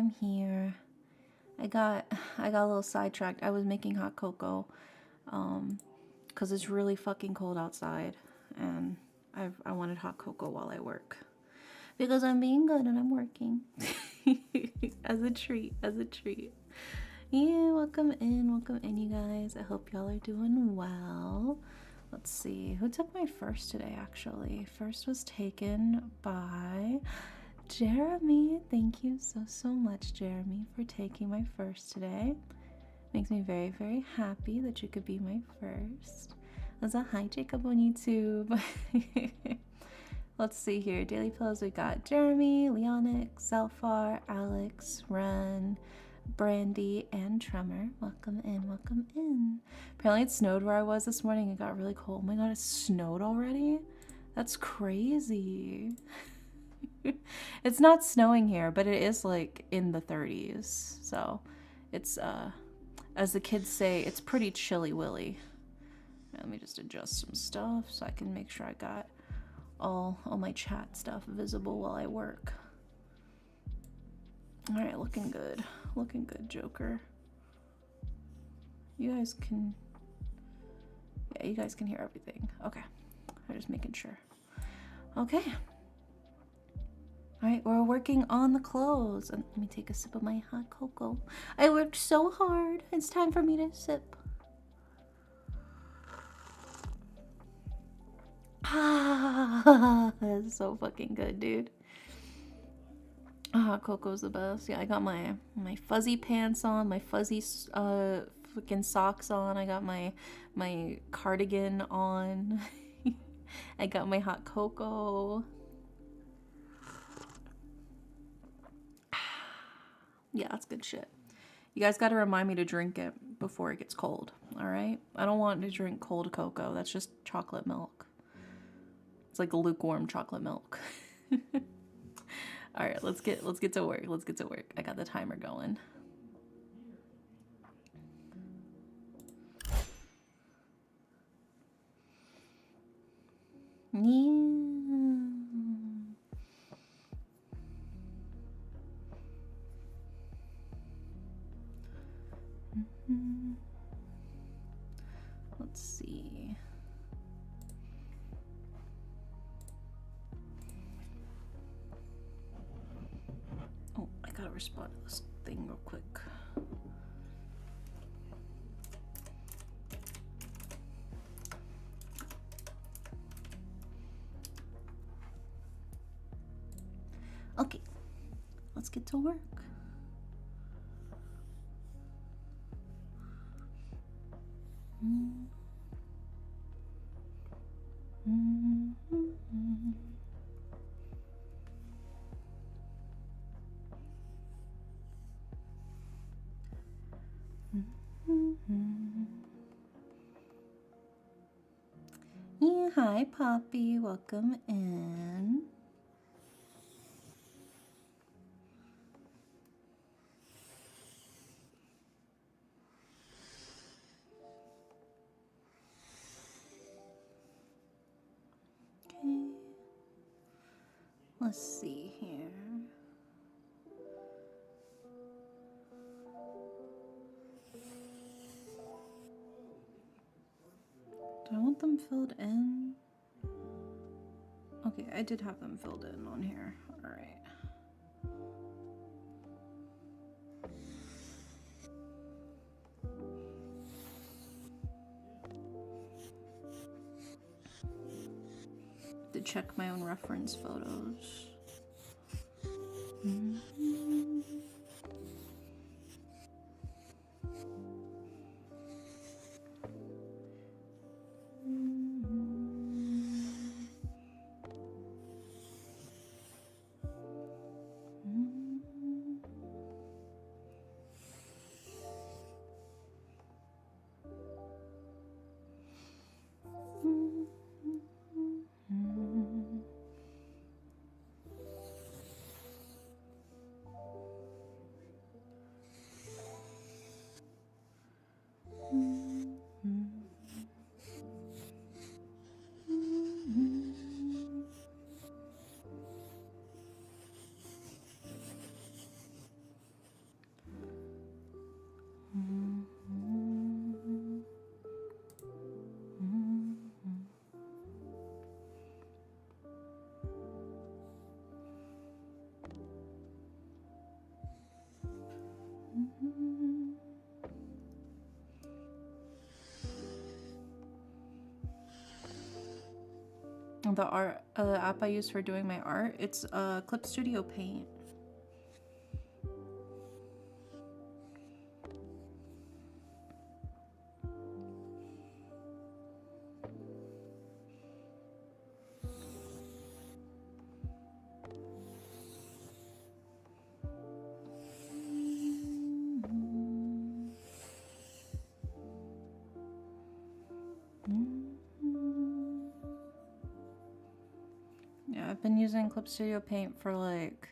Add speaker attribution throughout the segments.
Speaker 1: I'm here. I got a little sidetracked. I was making hot cocoa, because it's really fucking cold outside, and I wanted hot cocoa while I work. Because I'm being good and I'm working. As a treat, as a treat. Yeah, welcome in, you guys. I hope y'all are doing well. Let's see, who took my first today, actually? First was taken by Jeremy. Thank you so much, Jeremy, for taking my first today. Makes me very, very happy that you could be my first. That's a hi, Jacob on YouTube. Let's see here. Daily Pillows, we got Jeremy, Leonic, Zelfar, Alex, Ren, Brandy, and Tremor. Welcome in, welcome in. Apparently it snowed where I was this morning. It got really cold. Oh my god, it snowed already? That's crazy. It's not snowing here, but it is like in the 30s. So it's, as the kids say, it's pretty chilly willy. Let me just adjust some stuff so I can make sure I got all my chat stuff visible while I work. All right, looking good, Joker. You guys can, yeah, you guys can hear everything. Okay, I'm just making sure. Okay. All right, we're working on the clothes. And let me take a sip of my hot cocoa. I worked so hard. It's time for me to sip. Ah, that's so fucking good, dude. Ah, cocoa's the best. Yeah, I got my fuzzy pants on, my fuzzy freaking socks on. I got my cardigan on. I got my hot cocoa. Yeah, that's good shit. You guys got to remind me to drink it before it gets cold. All right? I don't want to drink cold cocoa. That's just chocolate milk. It's like lukewarm chocolate milk. All right, let's get to work. Let's get to work. I got the timer going. Yeah. Let's see. Oh, I gotta respond to this thing real quick. Okay, let's get to work. Yeah, hi Poppy, welcome in. Okay, let's see here. Do I want them filled in? Okay, I did have them filled in on here. All right. To check my own reference photos. The app I use for doing my art, it's Clip Studio Paint. Yeah, I've been using Clip Studio Paint for like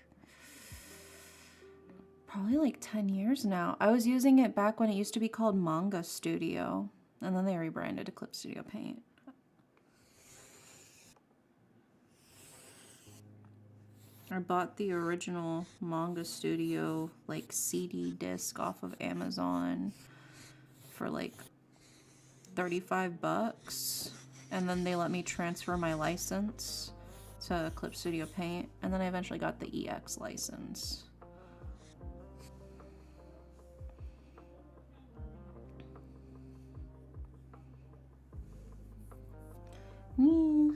Speaker 1: probably like 10 years now. I was using it back when it used to be called Manga Studio, and then they rebranded to Clip Studio Paint. I bought the original Manga Studio like CD disc off of Amazon for like 35 bucks, and then they let me transfer my license to Clip Studio Paint, and then I eventually got the EX license.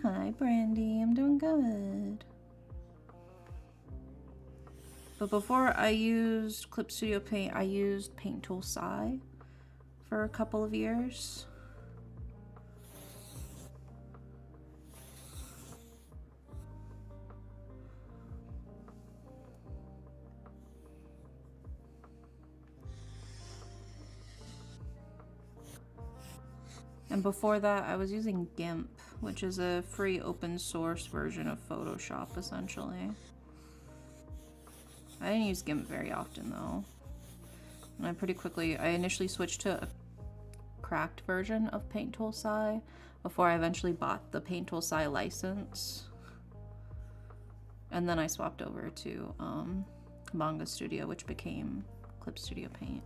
Speaker 1: Hi Brandy, I'm doing good. But before I used Clip Studio Paint, I used Paint Tool Sai for a couple of years. And before that, I was using GIMP, which is a free open source version of Photoshop, essentially. I didn't use GIMP very often, though. And I initially switched to a cracked version of Paint Tool Sai before I eventually bought the Paint Tool Sai license. And then I swapped over to Manga Studio, which became Clip Studio Paint.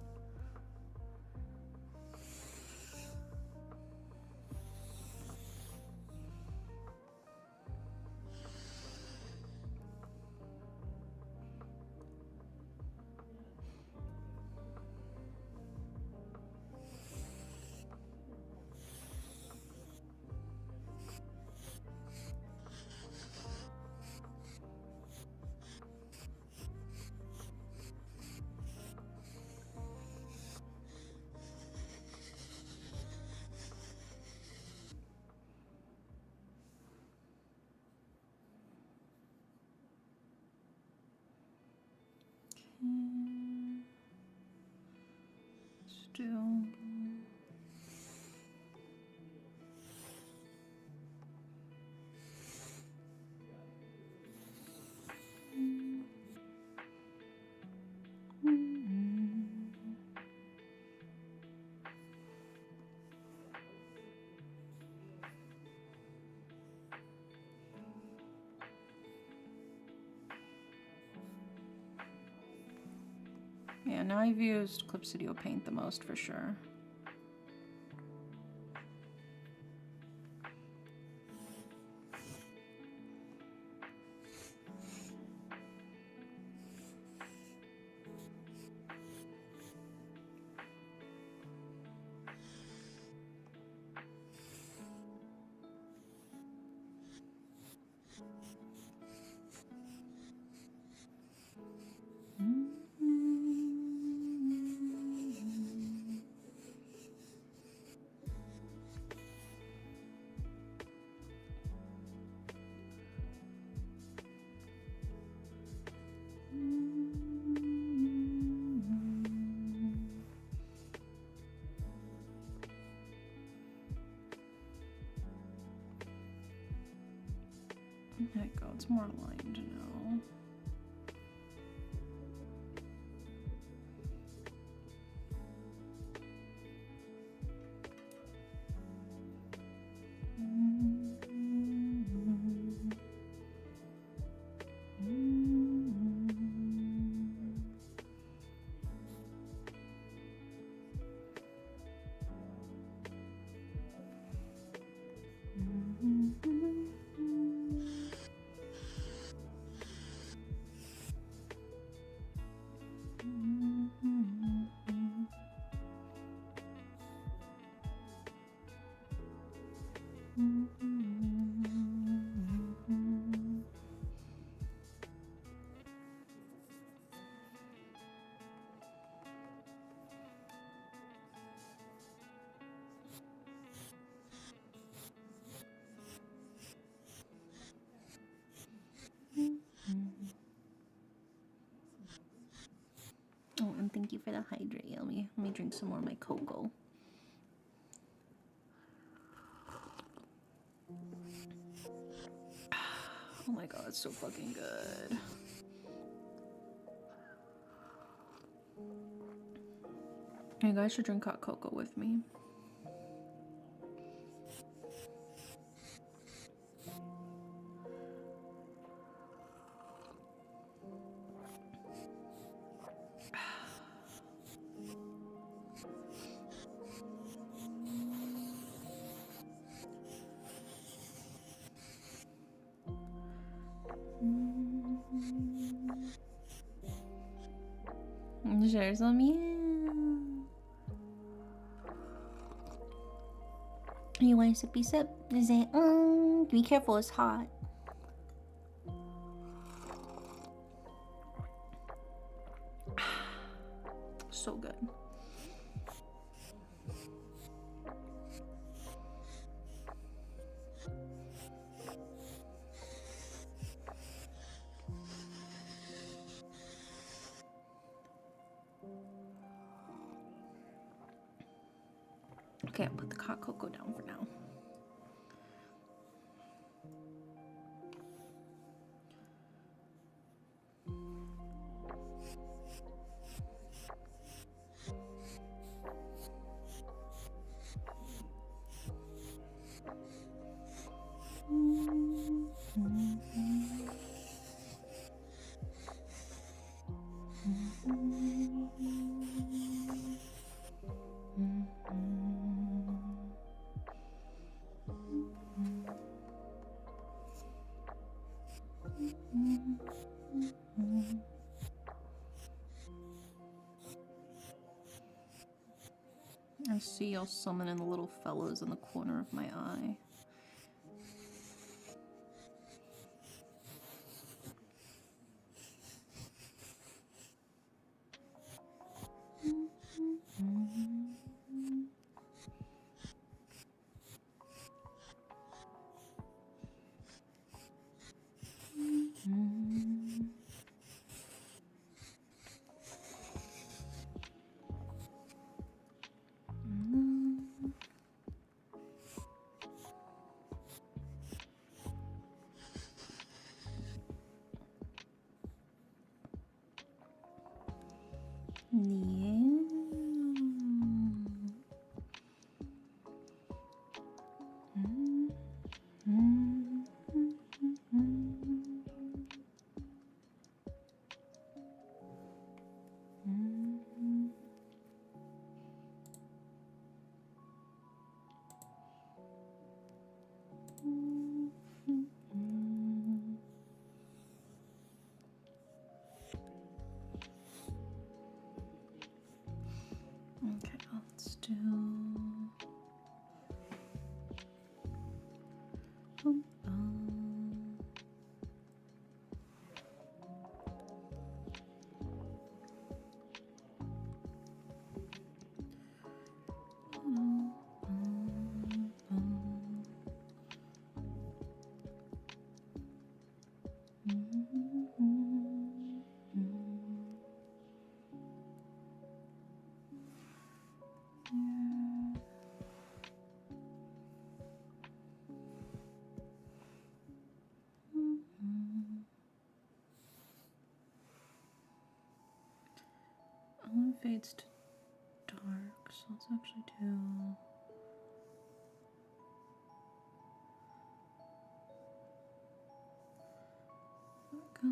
Speaker 1: Yeah, now I've used Clip Studio Paint the most for sure. There you go, it's more aligned now. to hydrate. Let me drink some more of my cocoa. Oh my god, it's so fucking good. You guys should drink hot cocoa with me. Share some, yeah. You want a sippy sip? Is it? Be careful, it's hot. So good. Okay, I'll put the hot cocoa down for now. I see y'all summoning the little fellows in the corner of my eye. Okay, let's do. It fades to dark, so let's actually do. Go.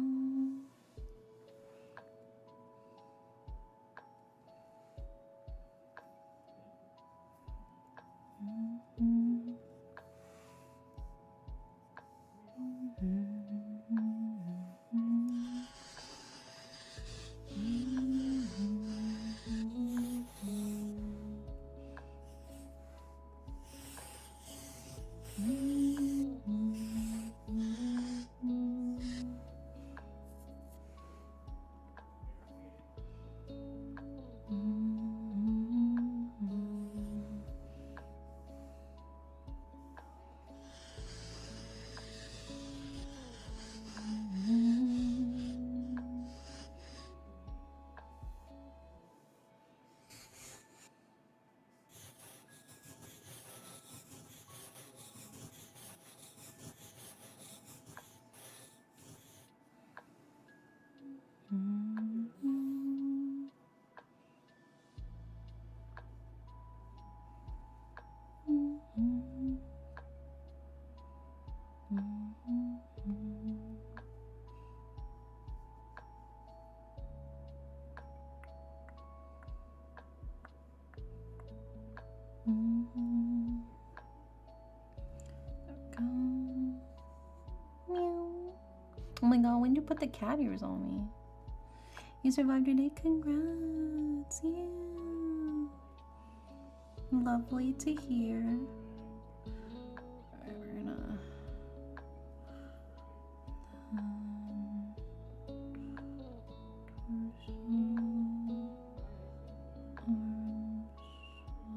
Speaker 1: Oh my god, when did you put the cat ears on me? You survived your day, congrats, yeah. Lovely to hear. Alright, we're gonna... arms,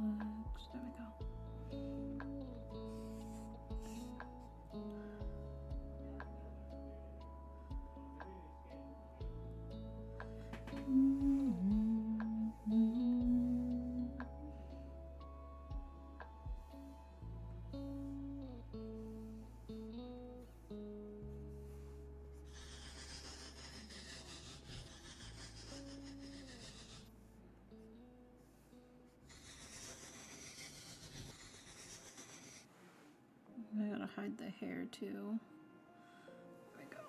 Speaker 1: legs, there we go. I gotta hide the hair too. There we go.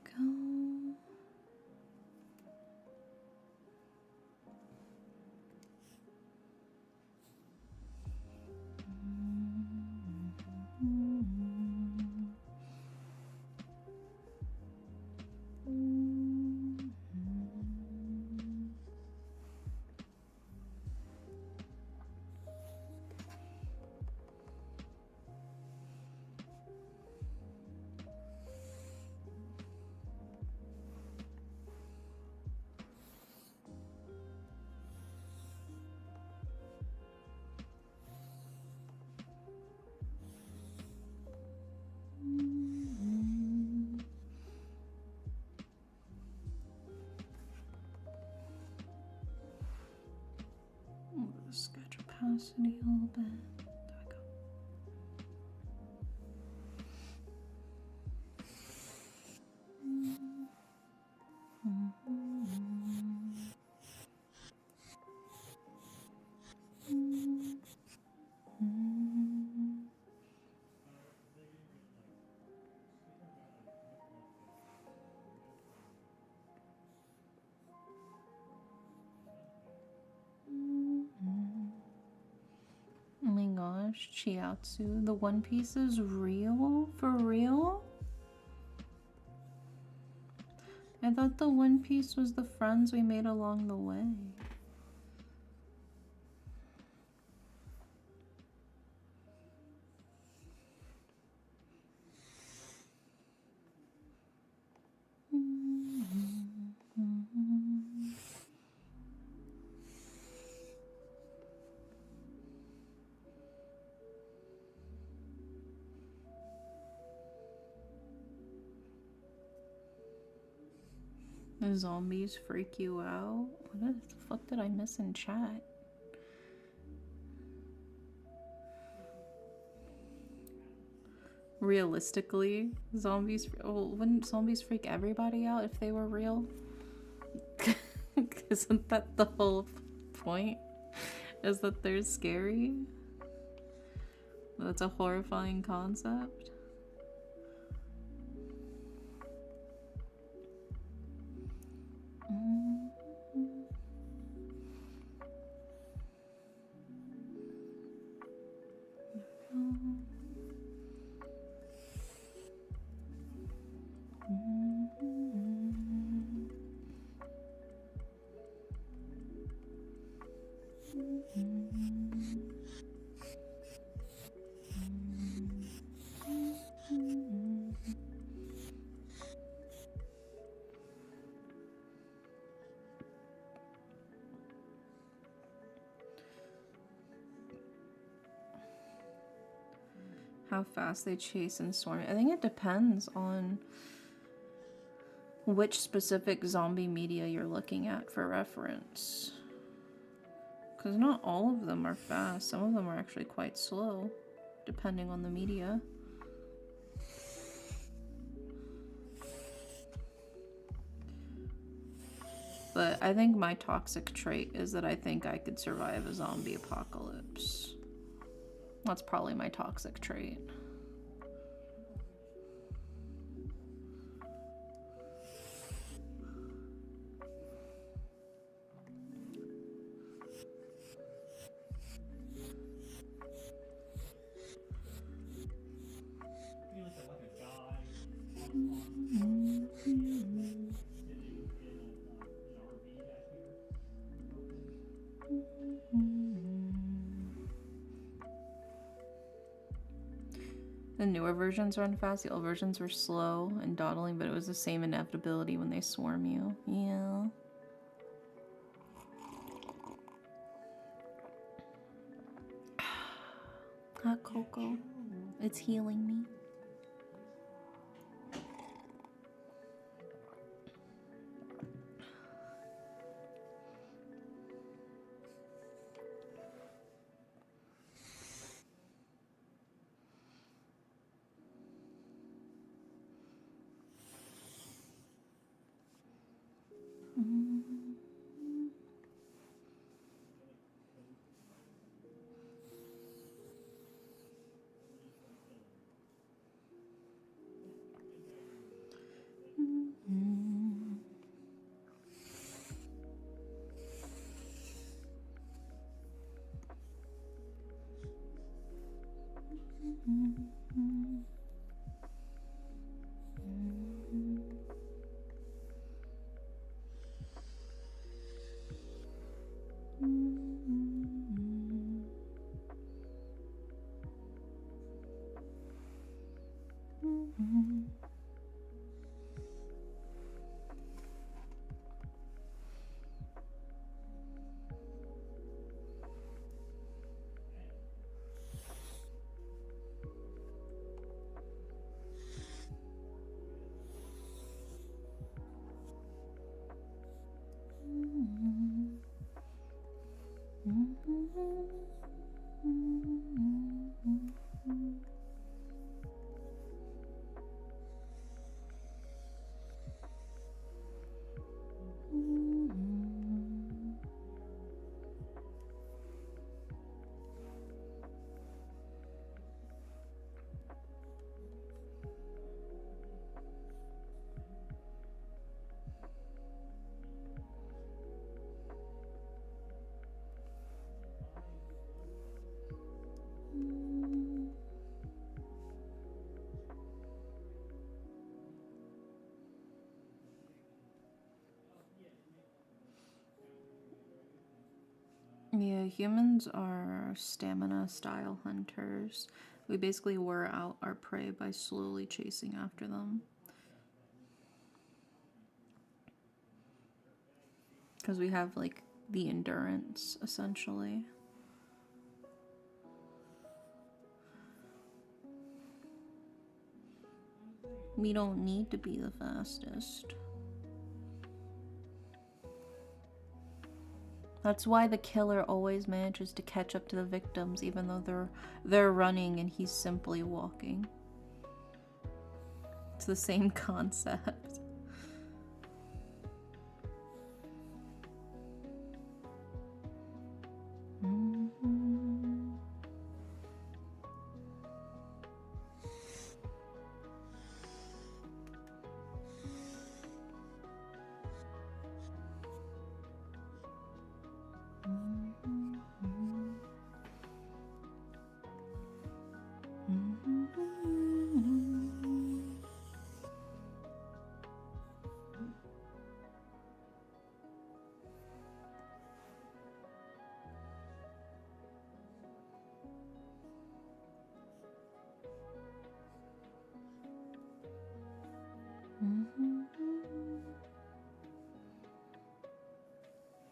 Speaker 1: Go. Sketch opacity a little bit. There we go. Oh my gosh, Chiatsu, the One Piece is real? For real? I thought the One Piece was the friends we made along the way. The zombies freak you out? What the fuck did I miss in chat? Realistically, zombies... Well, wouldn't zombies freak everybody out if they were real? Isn't that the whole point? Is that they're scary? That's a horrifying concept. How fast they chase and storm. I think it depends on which specific zombie media you're looking at for reference. Because not all of them are fast. Some of them are actually quite slow, depending on the media. But I think my toxic trait is that I think I could survive a zombie apocalypse. That's probably my toxic trait. The newer versions run fast, the old versions were slow and dawdling, but it was the same inevitability when they swarm you. Yeah. Hot cocoa. It's healing me. Yeah, humans are stamina style hunters. We basically wear out our prey by slowly chasing after them. Because we have, like, the endurance, essentially. We don't need to be the fastest. That's why the killer always manages to catch up to the victims, even though they're running and he's simply walking. It's the same concept.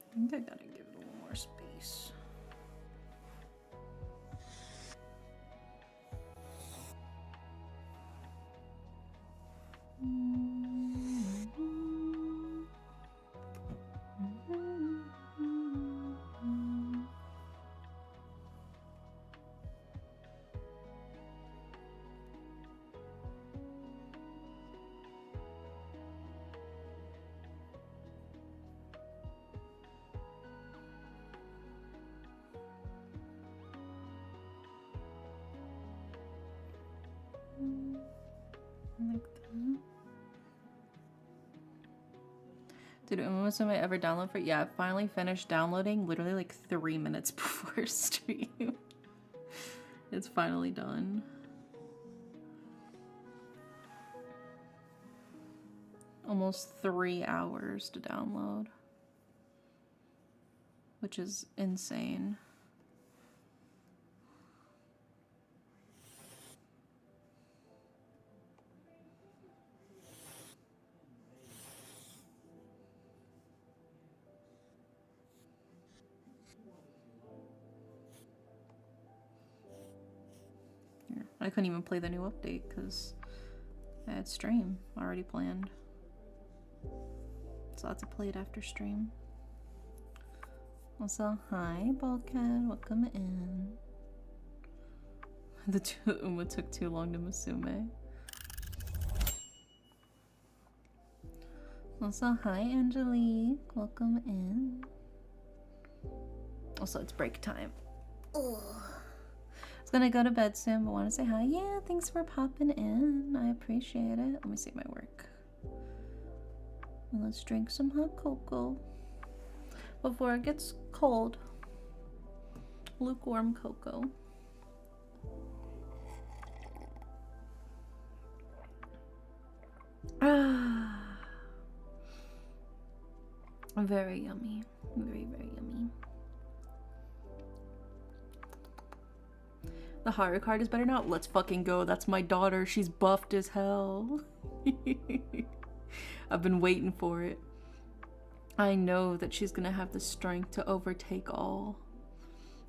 Speaker 1: I think I gotta give it a little more space. like that. Did Umusume ever download for? Yeah, I finally finished downloading literally like 3 minutes before stream. It's finally done. Almost 3 hours to download, which is insane. Here. I couldn't even play the new update because I had stream already planned. So I have to play it after stream. Also, hi, Bulkhead. Welcome in. The Uma took too long to Musume. Also, hi, Angelique. Welcome in. Also, it's break time. Ugh. I was gonna go to bed soon, but want to say hi. Yeah, thanks for popping in. I appreciate it. Let me see my work. Let's drink some hot cocoa before it gets cold. Lukewarm cocoa. Ah, very yummy. Very, very yummy. The Haru card is better now. Let's fucking go. That's my daughter. She's buffed as hell. I've been waiting for it. I know that she's gonna have the strength to overtake all.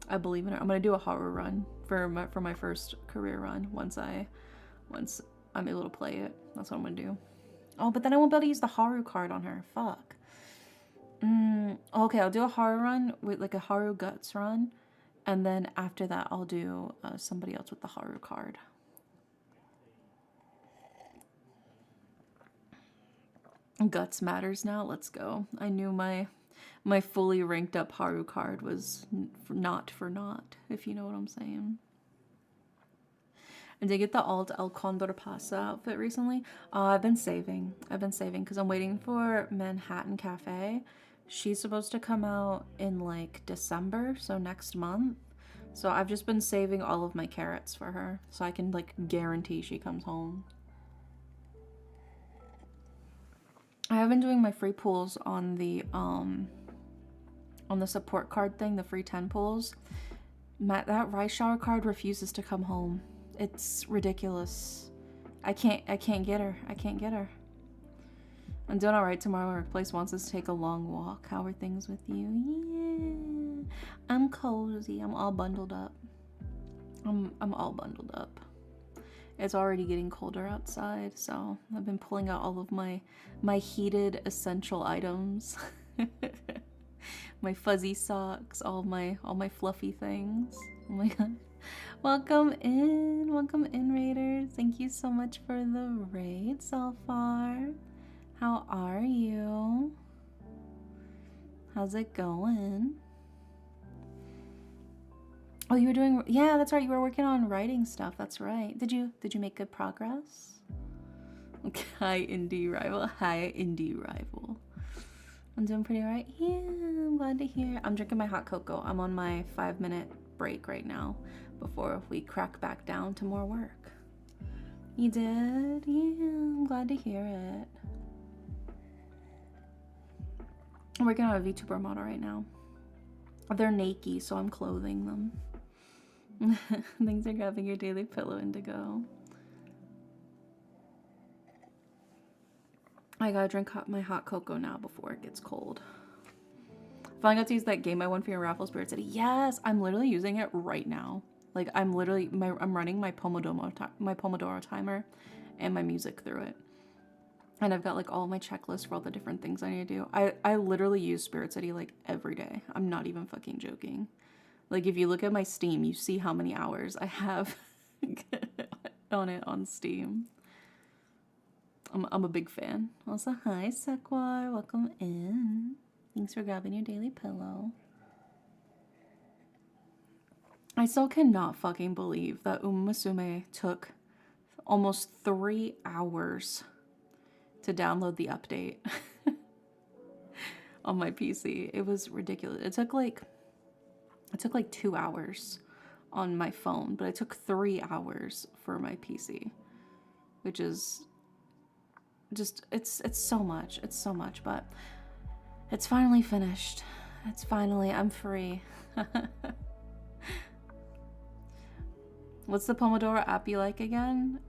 Speaker 1: I believe in her. I'm gonna do a Haru run for my first career run once I'm able to play it. That's what I'm gonna do. Oh, but then I won't be able to use the Haru card on her. Fuck. Okay, I'll do a Haru run with like a Haru Guts run. And then after that, I'll do somebody else with the Haru card. Guts matters now. Let's go. I knew my fully ranked up Haru card was not for naught, if you know what I'm saying. I did get the alt El Condor Pasa outfit recently. I've been saving because I'm waiting for Manhattan Cafe. She's supposed to come out in like December, so next month. So I've just been saving all of my carrots for her so I can like guarantee she comes home. I have been doing my free pulls on the support card thing, the free 10 pulls. That rice shower card refuses to come home. It's ridiculous. I can't get her. I can't get her. I'm doing alright tomorrow. My workplace wants us to take a long walk. How are things with you? Yeah. I'm cozy. I'm all bundled up. I'm all bundled up. It's already getting colder outside, so I've been pulling out all of my heated essential items. My fuzzy socks, all my fluffy things. Oh my god. Welcome in, Raiders. Thank you so much for the raid so far. How are you? How's it going? Oh, you were doing, yeah, that's right. You were working on writing stuff. That's right. Did you make good progress? Hi, indie rival. Hi, indie rival. I'm doing pretty right. Yeah, I'm glad to hear. I'm drinking my hot cocoa. I'm on my 5-minute break right now before we crack back down to more work. You did? Yeah, I'm glad to hear it. I'm working on a VTuber model right now. They're naked, so I'm clothing them. Thanks for grabbing your daily pillow, Indigo. I gotta drink my hot cocoa now before it gets cold. Finally got to use that game I won for your raffle, Spirit City. Yes, I'm literally using it right now. Like I'm running my Pomodoro timer and my music through it. And I've got like all my checklists for all the different things I need to do. I literally use Spirit City like every day. I'm not even fucking joking. Like if you look at my Steam, you see how many hours I have on it on Steam. I'm a big fan. Also, hi Sequoia, welcome in. Thanks for grabbing your daily pillow. I still cannot fucking believe that Musume took almost 3 hours to download the update on my PC. It was ridiculous. It took like 2 hours on my phone, but it took 3 hours for my PC, which is just it's so much. It's so much, but it's finally finished. I'm free. What's the Pomodoro app you like again?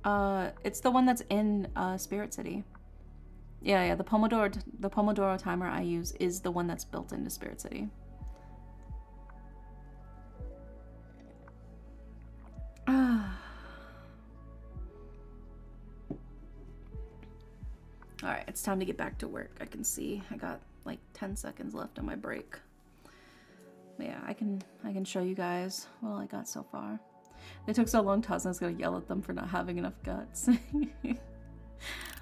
Speaker 1: It's the one that's in Spirit City. Yeah, the Pomodoro timer I use is the one that's built into Spirit City. Alright, it's time to get back to work. I can see I got like 10 seconds left on my break. But yeah, I can show you guys what I got so far. They took so long, Tasna's gonna yell at them for not having enough guts.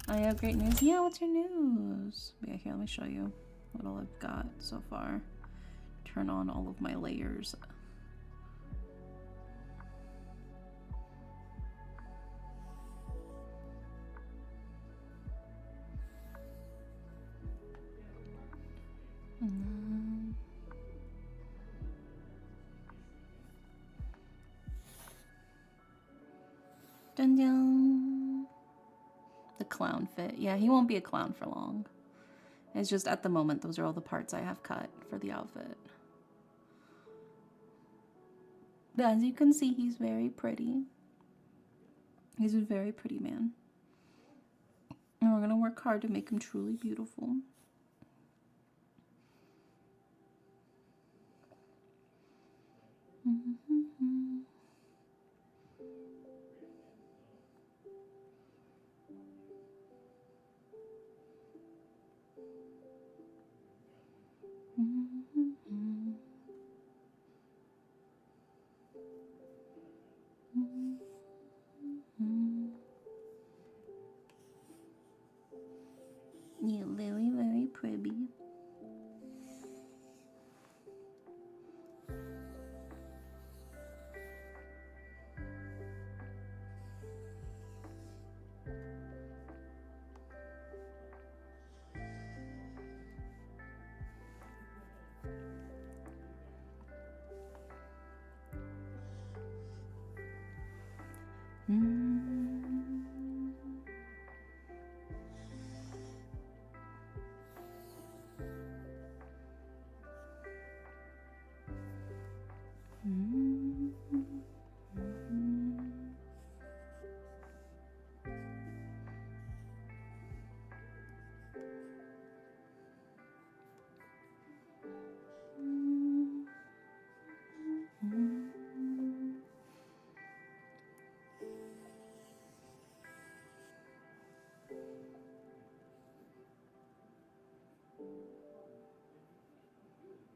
Speaker 1: I have great news. Yeah, what's your news? Yeah, here, let me show you what all I've got so far. Turn on all of my layers. Dun dun. The clown fit. Yeah, he won't be a clown for long. It's just at the moment, those are all the parts I have cut for the outfit. But as you can see, he's very pretty. He's a very pretty man. And we're gonna work hard to make him truly beautiful. You're very, very pretty.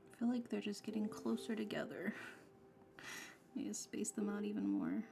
Speaker 1: I feel like they're just getting closer together. I need to space them out even more.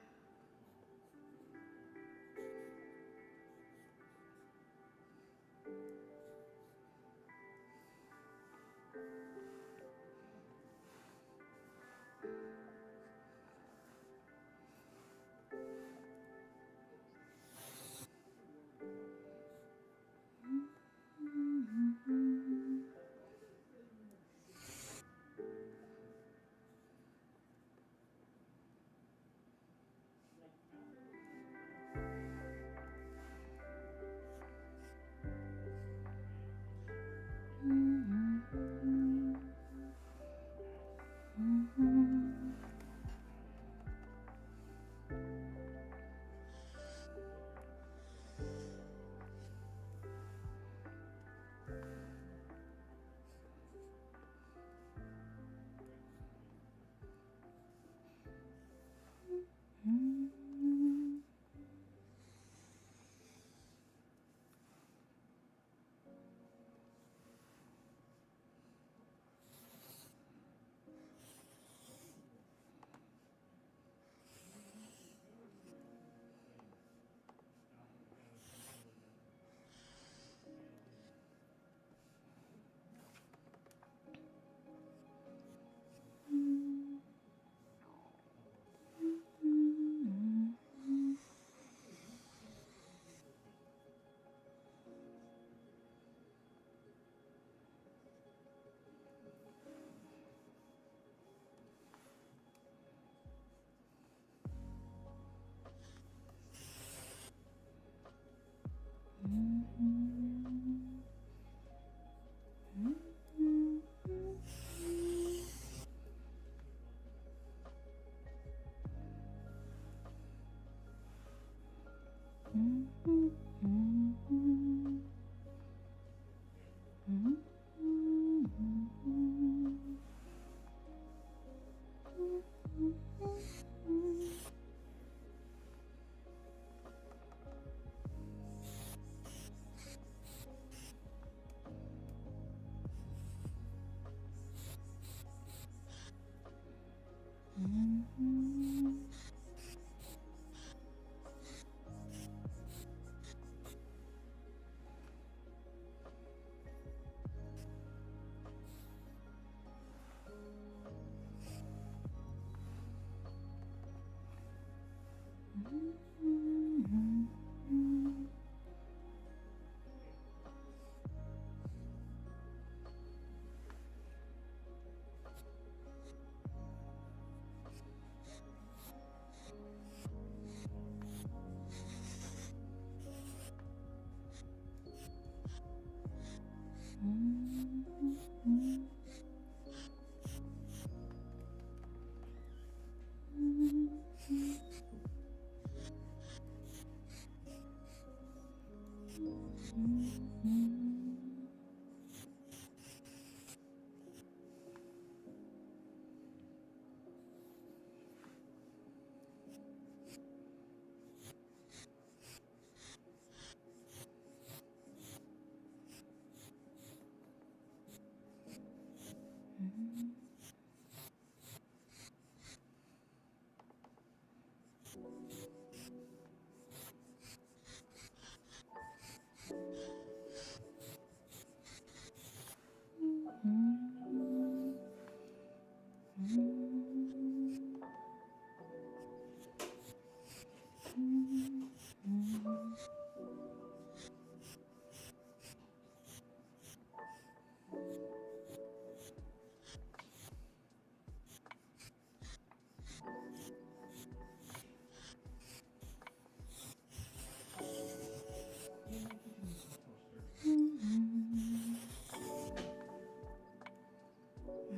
Speaker 1: My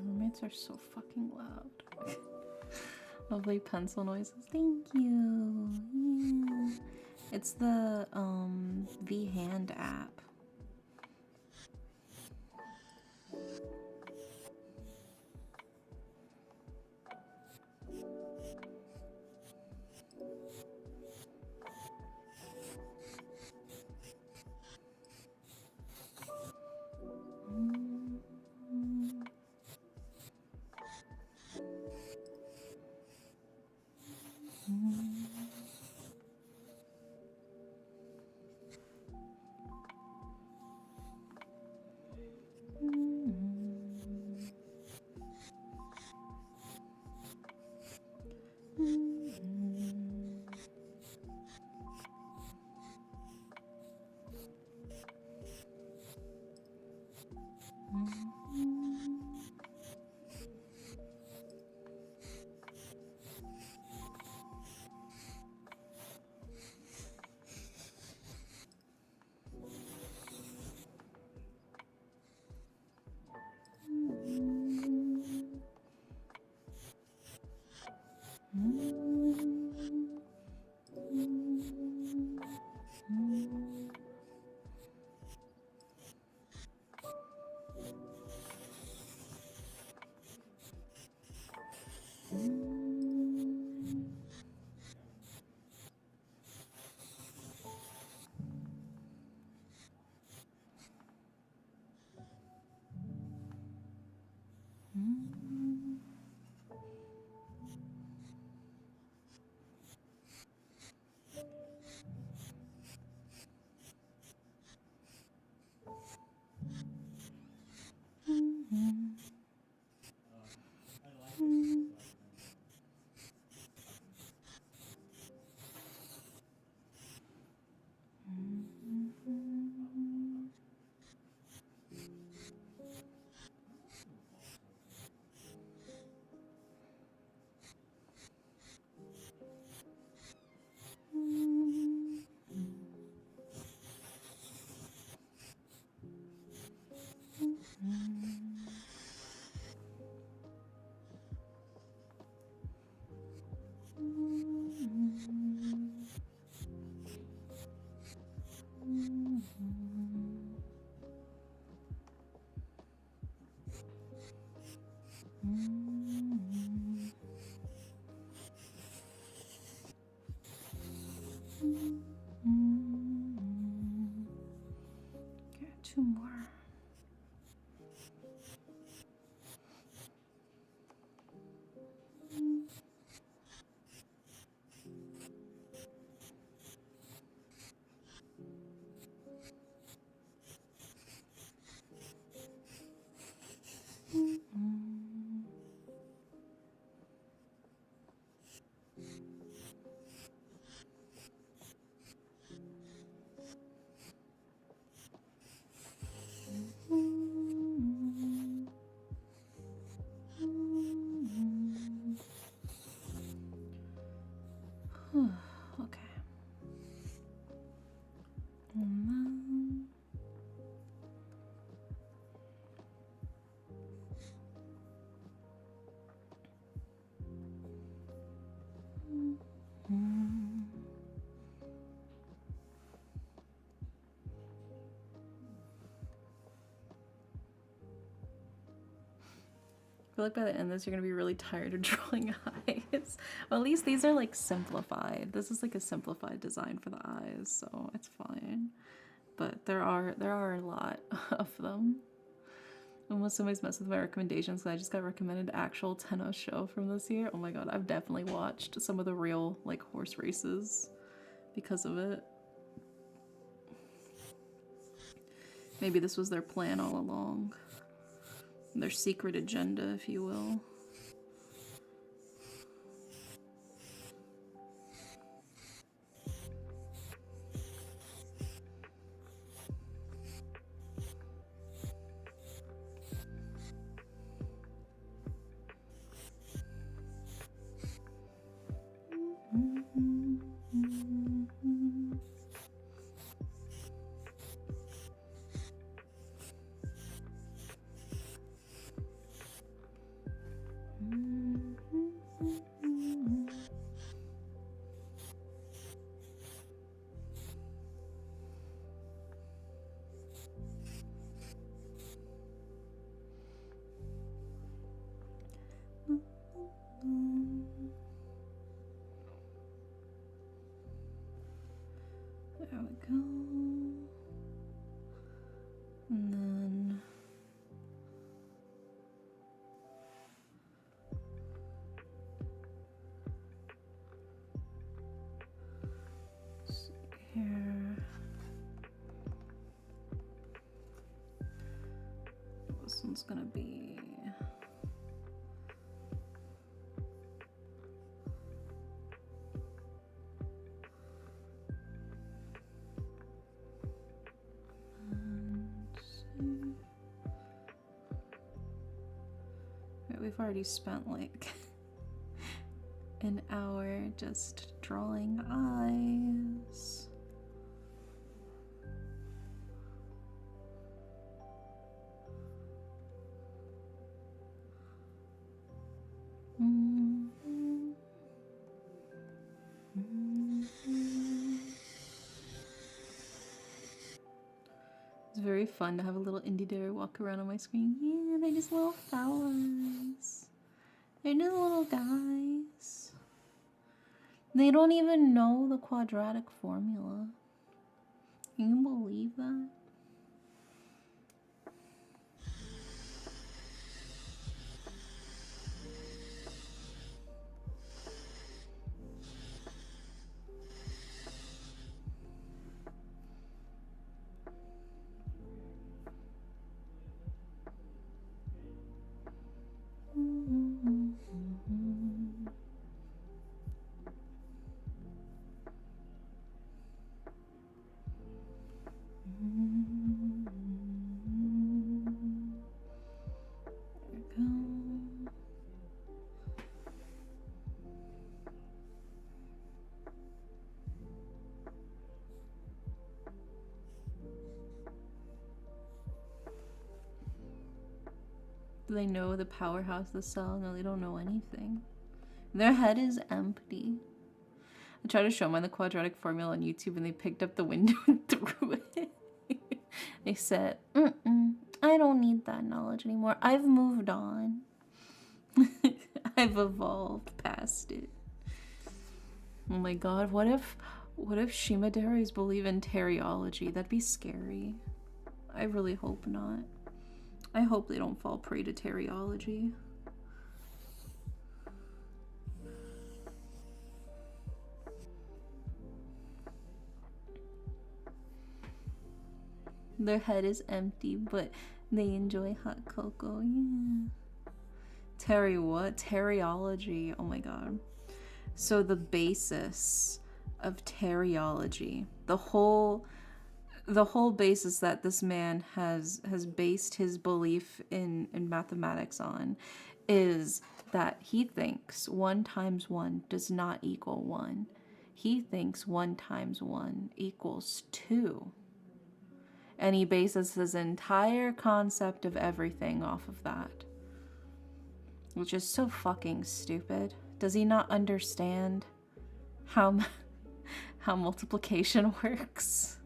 Speaker 1: roommates are so fucking loud. Lovely pencil noises. Thank you. Yeah. It's the V-Hand app. Got two more. feel like by the end of this, you're gonna be really tired of drawing eyes. Well, at least these are like simplified. This is like a simplified design for the eyes, so it's fine. But there are a lot of them. Unless somebody's messed with my recommendations, because I just got recommended actual Tenno show from this year. Oh my god, I've definitely watched some of the real like horse races because of it. Maybe this was their plan all along. Their secret agenda, if you will. There we go. And then let's see here. This one's gonna be we've already spent like an hour just drawing eyes. It's very fun to have a little indie dairy walk around on my screen. Yeah, they're just little fellas. They're just little guys. They don't even know the quadratic formula. Can you believe that? Do they know the powerhouse of the cell? No, they don't know anything. Their head is empty. I tried to show them the quadratic formula on YouTube and they picked up the window and threw it. They said, I don't need that knowledge anymore. I've moved on. I've evolved past it. Oh my god, what if Shimaderis believe in teriology? That'd be scary. I really hope not. I hope they don't fall prey to teriology. Their head is empty, but they enjoy hot cocoa. Yeah. What? Teriology. Oh my god. So the basis of teriology, the whole basis that this man has based his belief in mathematics on is that he thinks 1 times 1 does not equal 1. He thinks 1 times 1 equals 2. And he bases his entire concept of everything off of that. Which is so fucking stupid. Does he not understand how multiplication works?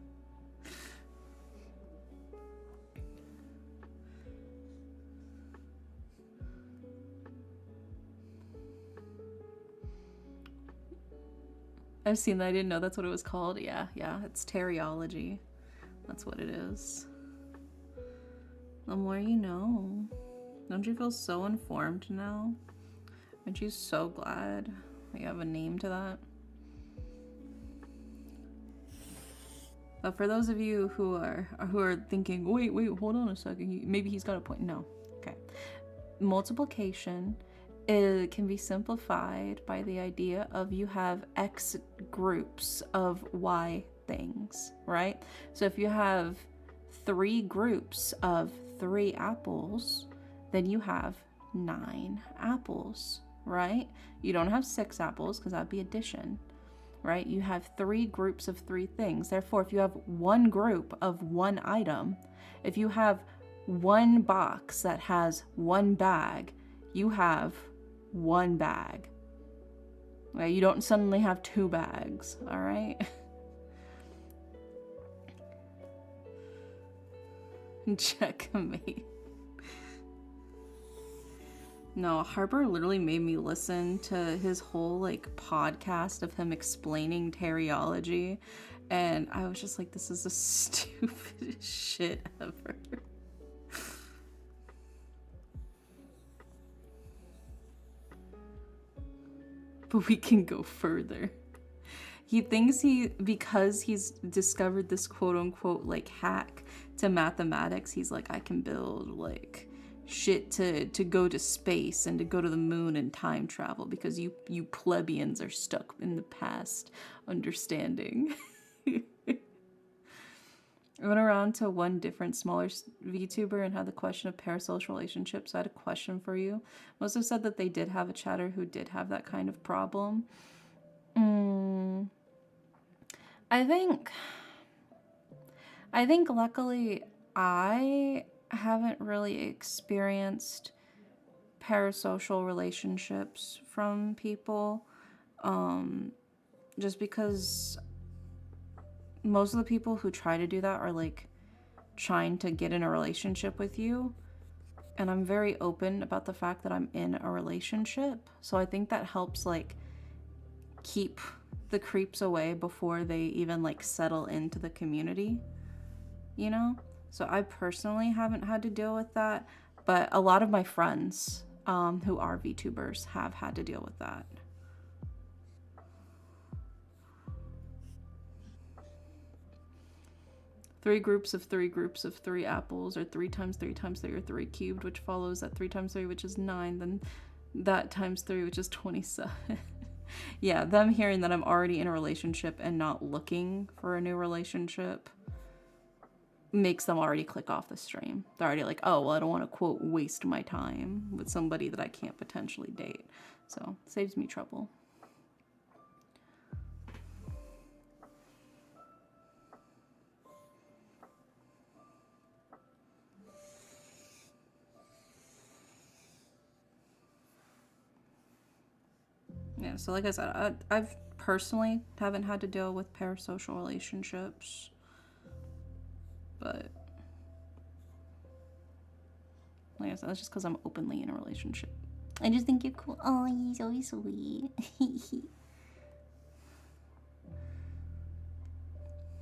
Speaker 1: I've seen that. I didn't know that's what it was called. Yeah, it's teriology. That's what it is. The more you know. Don't you feel so informed now? Aren't you so glad that you have a name to that? But for those of you who are thinking, wait, hold on a second, maybe he's got a point. No. Okay. Multiplication can be simplified by the idea of you have X groups of Y things, right? So if you have 3 groups of 3 apples, then you have 9 apples, right? You don't have 6 apples because that'd be addition, right? You have 3 groups of 3 things. Therefore, if you have one group of one item, if you have one box that has one bag, you have one bag. Right? You don't suddenly have 2 bags, all right? Checkmate. No, Harper literally made me listen to his whole like podcast of him explaining teriology, and I was just like, this is the stupidest shit ever. But we can go further. He thinks because he's discovered this quote unquote like hack to mathematics, he's like, I can build like shit to go to space and to go to the moon and time travel because you plebeians are stuck in the past understanding. I went around to one different smaller VTuber and had the question of parasocial relationships. So I had a question for you. Most have said that they did have a chatter who did have that kind of problem. I think luckily I haven't really experienced parasocial relationships from people, just because most of the people who try to do that are like trying to get in a relationship with you, and I'm very open about the fact that I'm in a relationship, so I think that helps like keep the creeps away before they even like settle into the community, you know? So I personally haven't had to deal with that, but a lot of my friends who are VTubers have had to deal with that. Three groups of 3 apples, or 3 times 3 times 3, or 3 cubed, which follows that 3 times 3, which is 9, then that times 3, which is 27. Yeah, them hearing that I'm already in a relationship and not looking for a new relationship makes them already click off the stream. They're already like, oh, well, I don't want to, quote, waste my time with somebody that I can't potentially date. So, it saves me trouble. Yeah, so like I said, I've personally haven't had to deal with parasocial relationships, but like I said, that's just because I'm openly in a relationship. I just think you're cool. Oh, you're so sweet.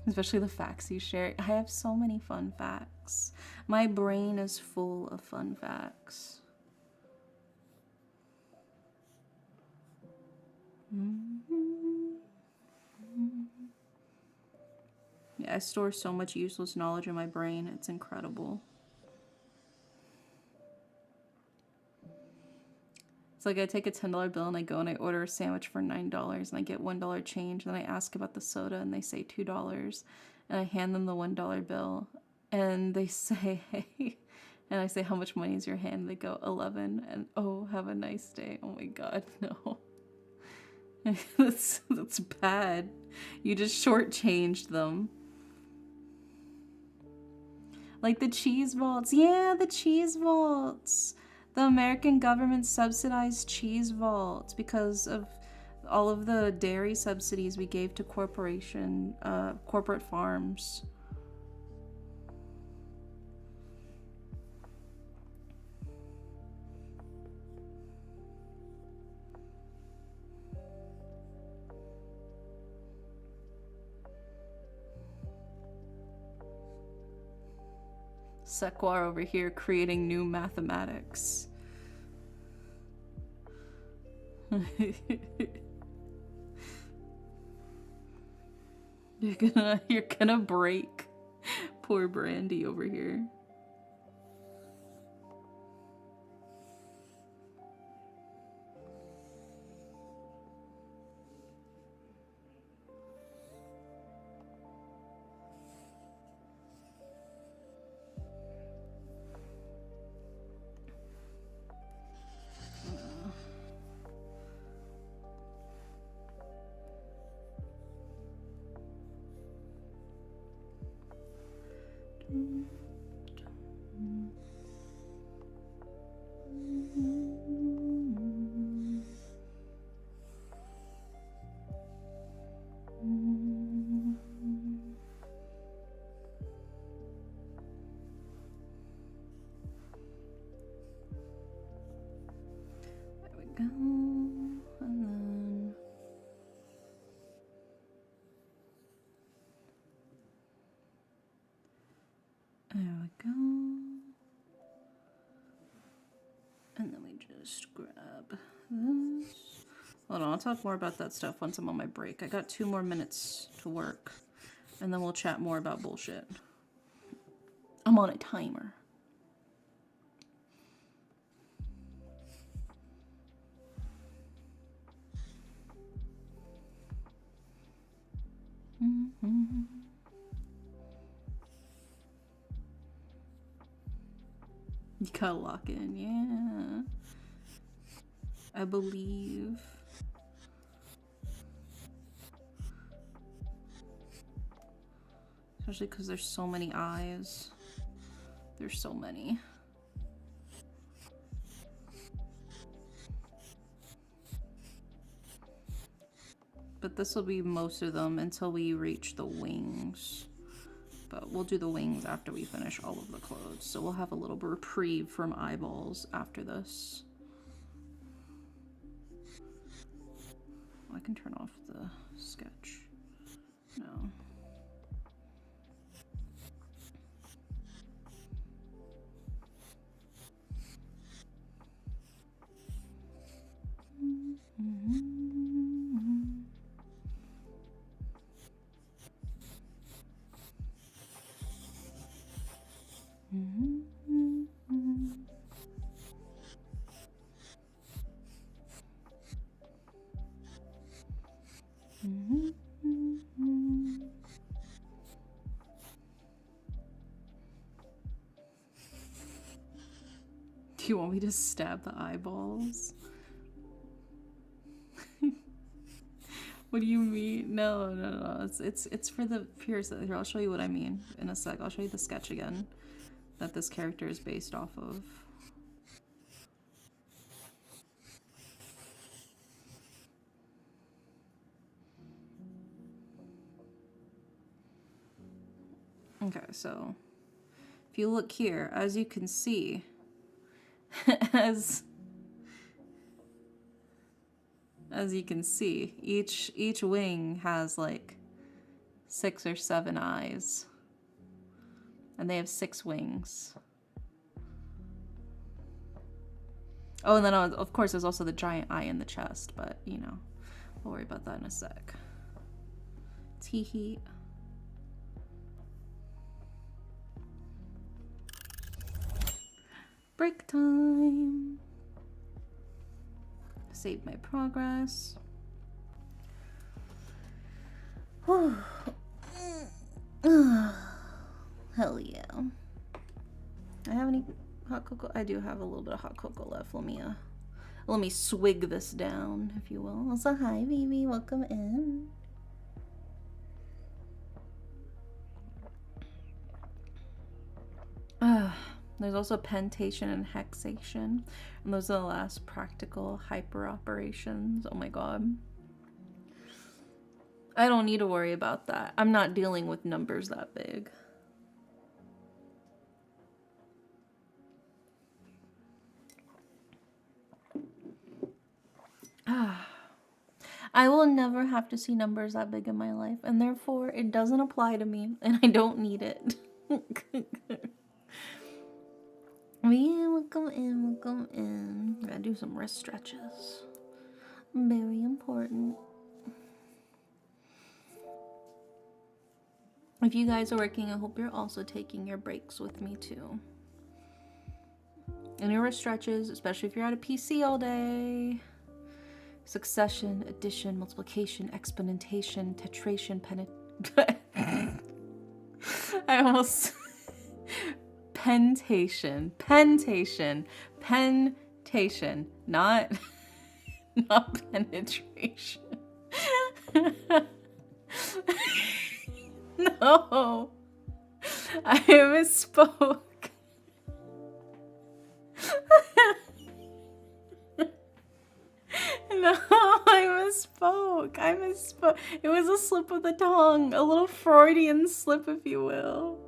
Speaker 1: Especially the facts you share. I have so many fun facts. My brain is full of fun facts. Yeah, I store so much useless knowledge in my brain. It's incredible. It's like I take a $10 bill and I go and I order a sandwich for $9 and I get $1 change. And I ask about the soda and they say $2. And I hand them the $1 bill and they say, hey. And I say, how much money is your hand? They go, 11. And oh, have a nice day. Oh my God, no. that's bad. You just shortchanged them. Like the cheese vaults. Yeah, the cheese vaults. The American government subsidized cheese vaults because of all of the dairy subsidies we gave to corporate farms. Sequar over here creating new mathematics. You're gonna break. Poor Brandy over here. There we go. And then there we go. And then we just grab this. Hold on, I'll talk more about that stuff once I'm on my break. I got 2 more minutes to work, and then we'll chat more about bullshit. I'm on a timer. You gotta lock in, yeah. I believe. Especially because there's so many eyes. There's so many. But this will be most of them until we reach the wings. But we'll do the wings after we finish all of the clothes. So we'll have a little reprieve from eyeballs after this. Oh, I can turn off the sketch. No. Do you want me to stab the eyeballs? What do you mean? No. It's for the Pierce. Here, I'll show you what I mean in a sec. I'll show you the sketch again that this character is based off of. Okay, so if you look here, as you can see, as you can see, each wing has like 6 or 7 eyes. And they have 6 wings. Oh, and then of course there's also the giant eye in the chest, but you know, I'll worry about that in a sec. Tee heat. Break time. Save my progress. Whew. Hell yeah. I have any hot cocoa? I do have a little bit of hot cocoa left. Let me swig this down, if you will. Also, hi, baby. Welcome in. There's also pentation and hexation. And those are the last practical hyper operations. Oh my god. I don't need to worry about that. I'm not dealing with numbers that big. I will never have to see numbers that big in my life, and therefore it doesn't apply to me, and I don't need it. Welcome in, welcome in. Gotta do some wrist stretches. Very important. If you guys are working, I hope you're also taking your breaks with me too. And your wrist stretches, especially if you're at a PC all day. Succession, addition, multiplication, exponentation, tetration, I almost... pentation, not penetration. No, I misspoke. No, I misspoke. It was a slip of the tongue, a little Freudian slip, if you will.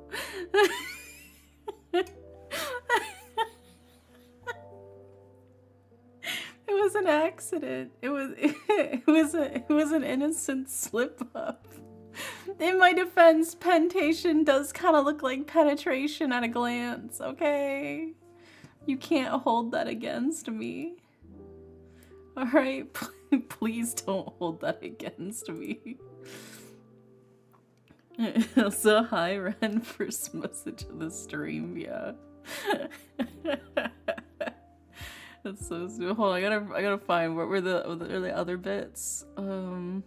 Speaker 1: It was an accident. It was an innocent slip up. In my defense, pentation does kind of look like penetration at a glance, okay? You can't hold that against me. Alright? Please don't hold that against me. Also, hi Ren, first message of the stream, yeah. That's so stupid. Hold on, I gotta find what were the other bits. Oh,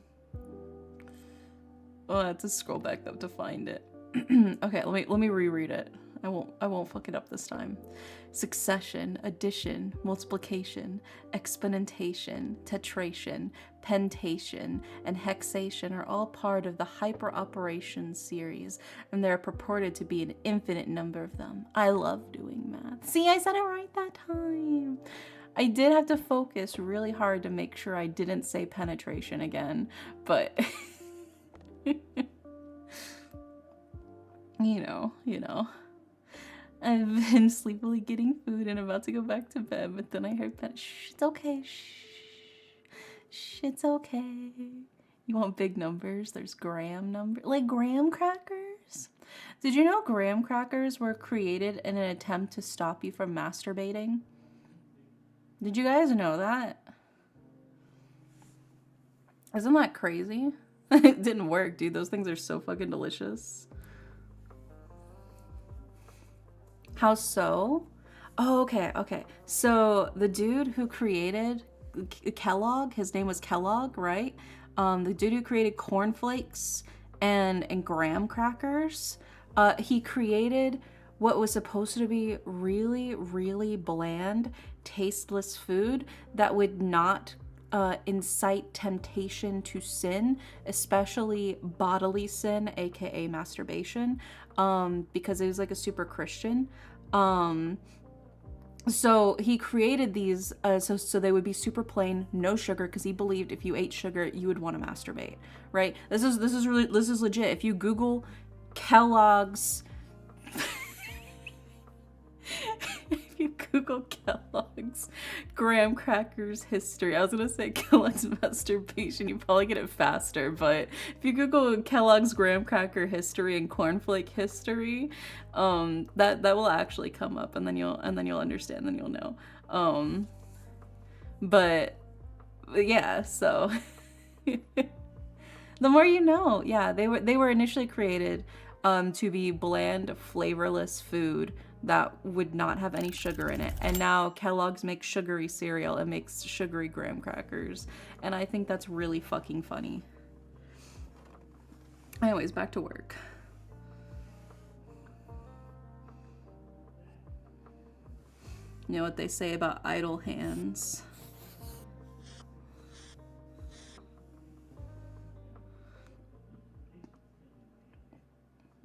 Speaker 1: I have to scroll back up to find it. Okay, let me reread it. I won't fuck it up this time. Succession, addition, multiplication, exponentation, tetration, pentation, and hexation are all part of the hyperoperation series, and there are purported to be an infinite number of them. I love doing math. See, I said it right that time. I did have to focus really hard to make sure I didn't say penetration again, but you know. I've been sleepily getting food and about to go back to bed, but then I heard shh, it's okay, shh, it's okay. You want big numbers? There's graham number, like graham crackers. Did you know graham crackers were created in an attempt to stop you from masturbating? Did you guys know that? Isn't that crazy? It didn't work, dude. Those things are so fucking delicious. How so? Oh, okay. So the dude who created Kellogg, his name was Kellogg, right? The dude who created cornflakes and graham crackers, he created what was supposed to be really, really bland, tasteless food that would not incite temptation to sin, especially bodily sin, aka masturbation, because it was like a super Christian. So he created these so they would be super plain, no sugar, because he believed if you ate sugar you would want to masturbate, right? This is legit. If you Google Kellogg's if you Google Kellogg's graham crackers history, I was gonna say Kellogg's masturbation, you probably get it faster, but if you Google Kellogg's graham cracker history and cornflake history, that will actually come up, and then you'll understand, then you'll know. But yeah, so the more you know. Yeah, they were initially created to be bland, flavorless food that would not have any sugar in it. And now Kellogg's makes sugary cereal and makes sugary graham crackers. And I think that's really fucking funny. Anyways, back to work. You know what they say about idle hands?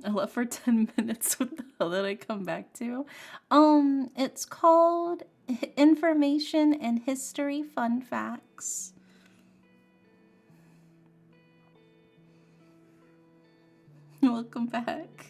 Speaker 1: I left for 10 minutes. What the hell did I come back to? It's called Information and History Fun Facts. Welcome back.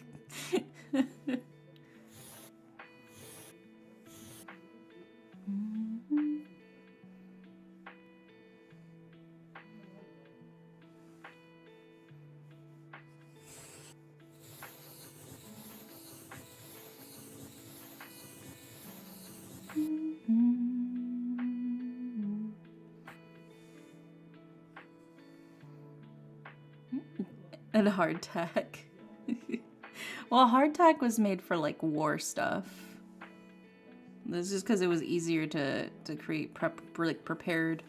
Speaker 1: And hardtack. Well, hardtack was made for like war stuff. This is because it was easier to create prepared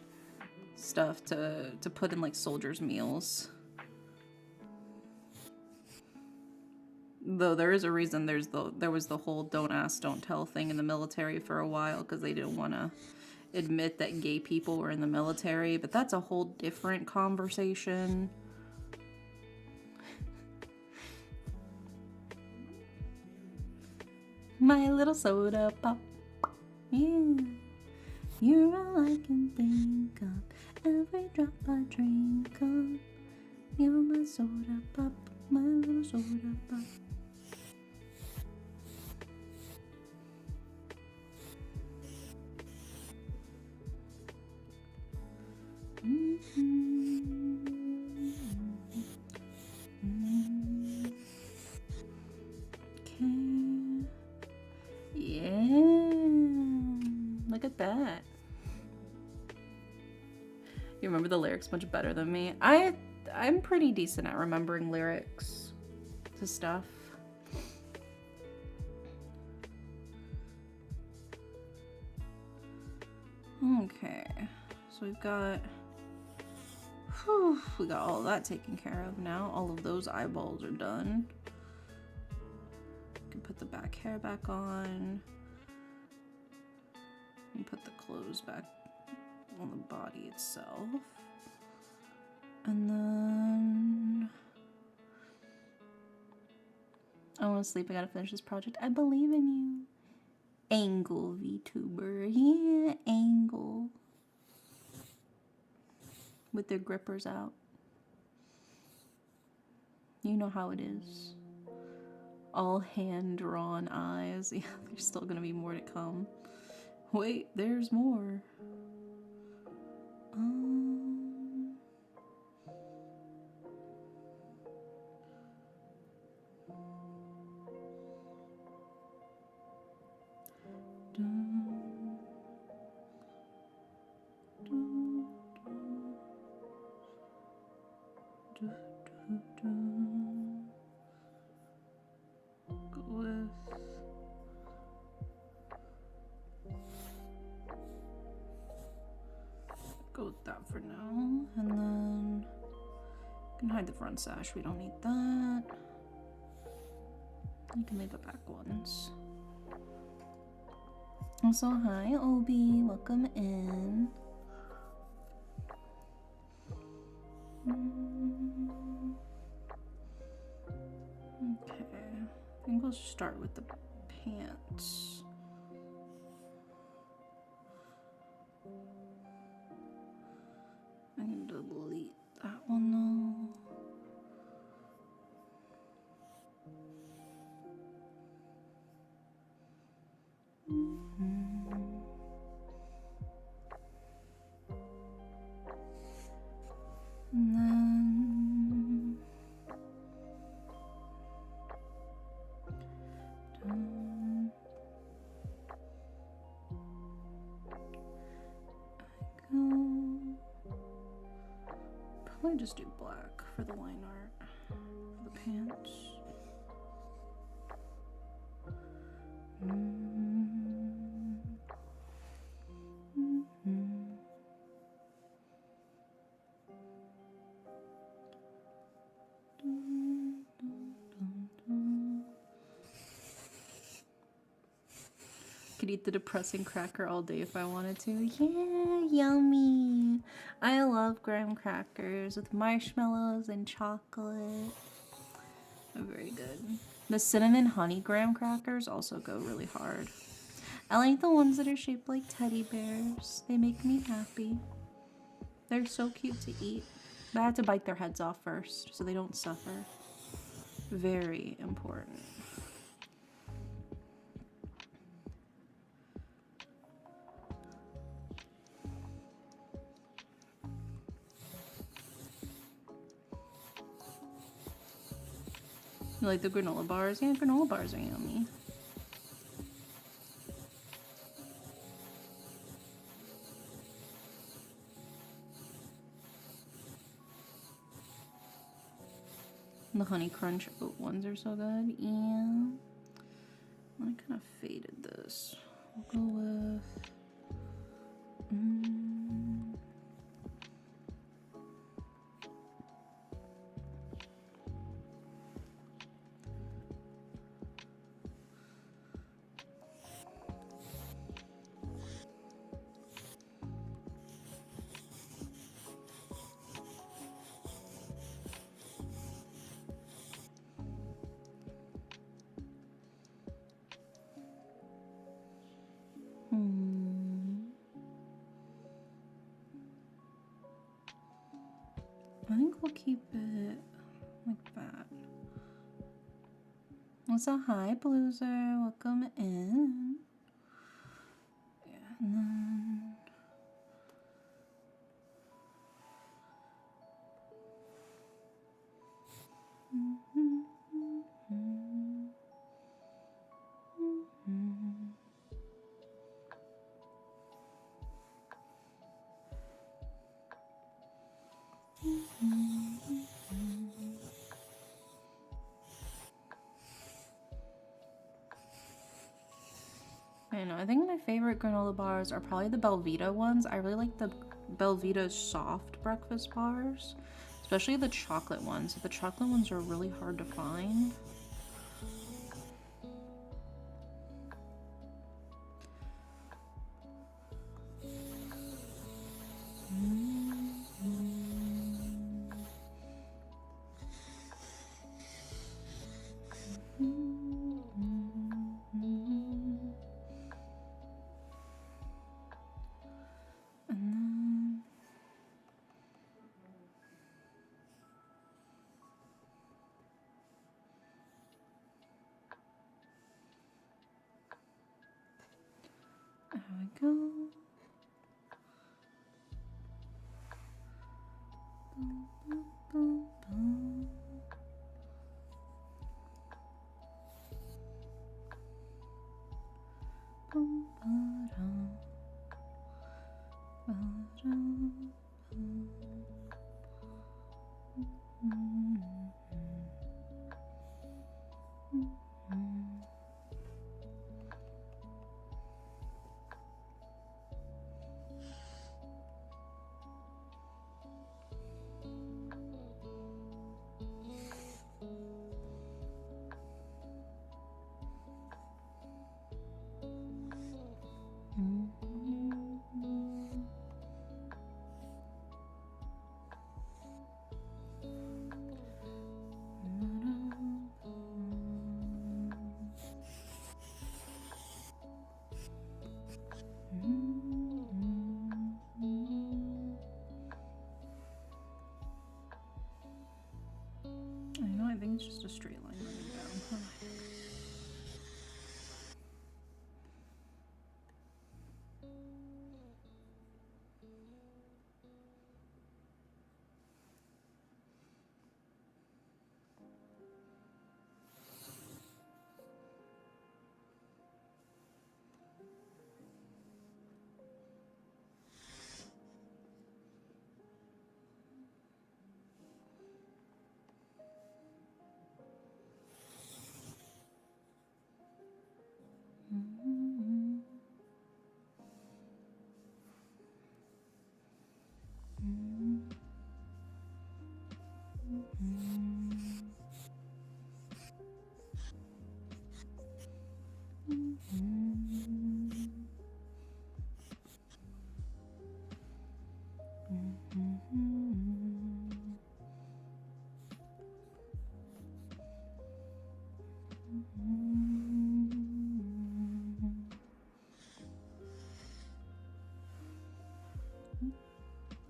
Speaker 1: stuff to put in like soldiers' meals. Though there is a reason there was the whole don't ask, don't tell thing in the military for a while because they didn't want to admit that gay people were in the military, but that's a whole different conversation. My little soda pop. Yeah. You're all I can think of. Every drop I drink of. You're my soda pop. My little soda pop. Okay. Yeah. Look at that. You remember the lyrics much better than me. I'm pretty decent at remembering lyrics to stuff. Okay. So we've got we got all that taken care of now. All of those eyeballs are done. Can put the back hair back on. And put the clothes back on the body itself. And then I want to sleep. I gotta finish this project. I believe in you. Angle VTuber. Yeah, angle. With their grippers out. You know how it is. All hand-drawn eyes. Yeah, there's still gonna be more to come. Wait, there's more. Go with that for now, and then you can hide the front sash. We don't need that. You can leave the back ones. Also, hi Obi, welcome in. Okay, I think we'll start with the pants. I can delete that one though. And then probably just do black for the line art for the pants. Could eat the depressing cracker all day if I wanted to. Yeah, yummy. I love graham crackers with marshmallows and chocolate. They're very good. The cinnamon honey graham crackers also go really hard. I like the ones that are shaped like teddy bears. They make me happy. They're so cute to eat. But I have to bite their heads off first so they don't suffer. Very important. You like the granola bars? Yeah, granola bars are yummy. The Honey Crunch oat ones are so good. And I kind of faded this. We'll go with... I think we'll keep it like that. So hi, Blueser. Welcome in. Yeah, and then... I know, I think my favorite granola bars are probably the Belvita ones. I really like the Belvita soft breakfast bars, especially the chocolate ones. The chocolate ones are really hard to find. There we go. I know, I think it's just a straight line running down.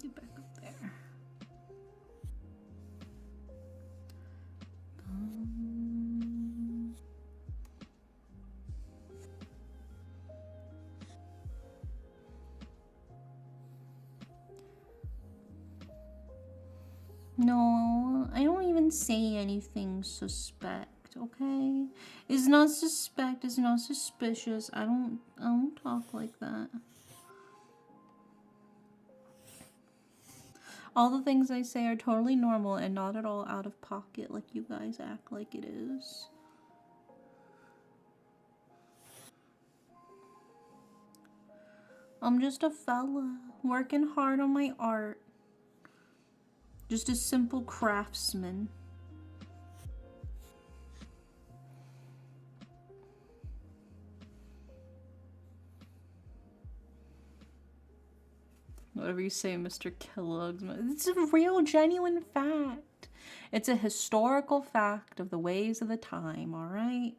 Speaker 1: Get back up there. No, I don't even say anything suspect, okay? It's not suspect, it's not suspicious. I don't talk like that. All the things I say are totally normal and not at all out of pocket like you guys act like it is. I'm just a fella working hard on my art. Just a simple craftsman. Whatever you say, Mr. Kellogg's. It's a real, genuine fact. It's a historical fact of the ways of the time, alright?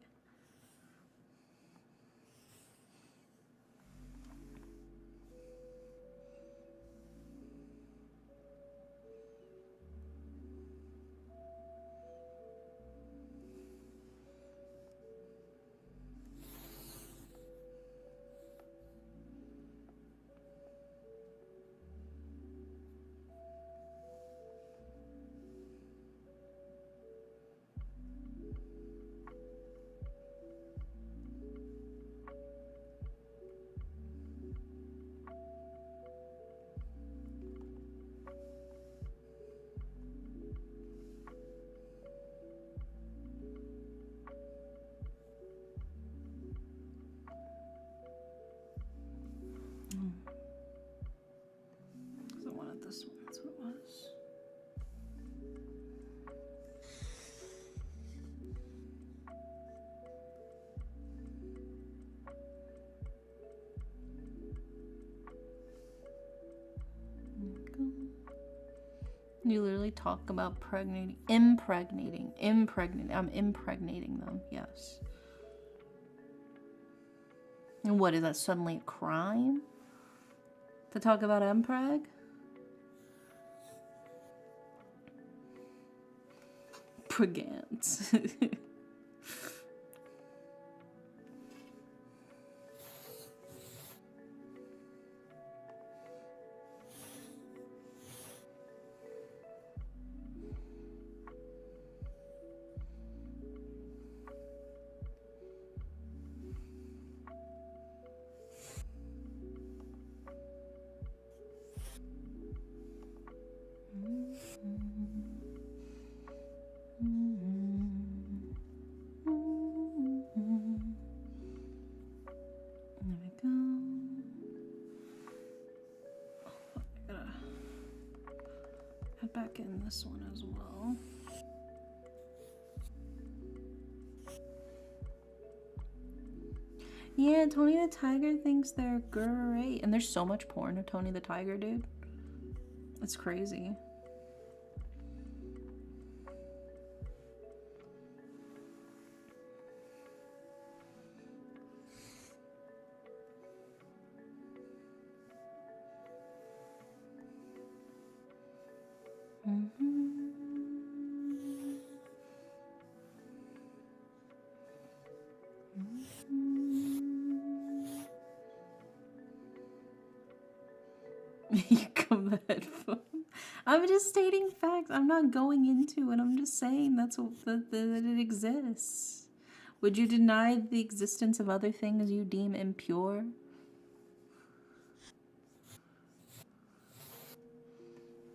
Speaker 1: So I wanted this one, that's what it was. You literally talk about impregnating. I'm impregnating them, yes. And what, is that suddenly a crime? To talk about impreg? Pregant. There we go. I gotta add back in this one as well. Yeah, Tony the Tiger thinks they're great. And there's so much porn of Tony the Tiger, dude. It's crazy. You come the headphone. I'm just stating facts. I'm not going into it. I'm just saying that it exists. Would you deny the existence of other things you deem impure?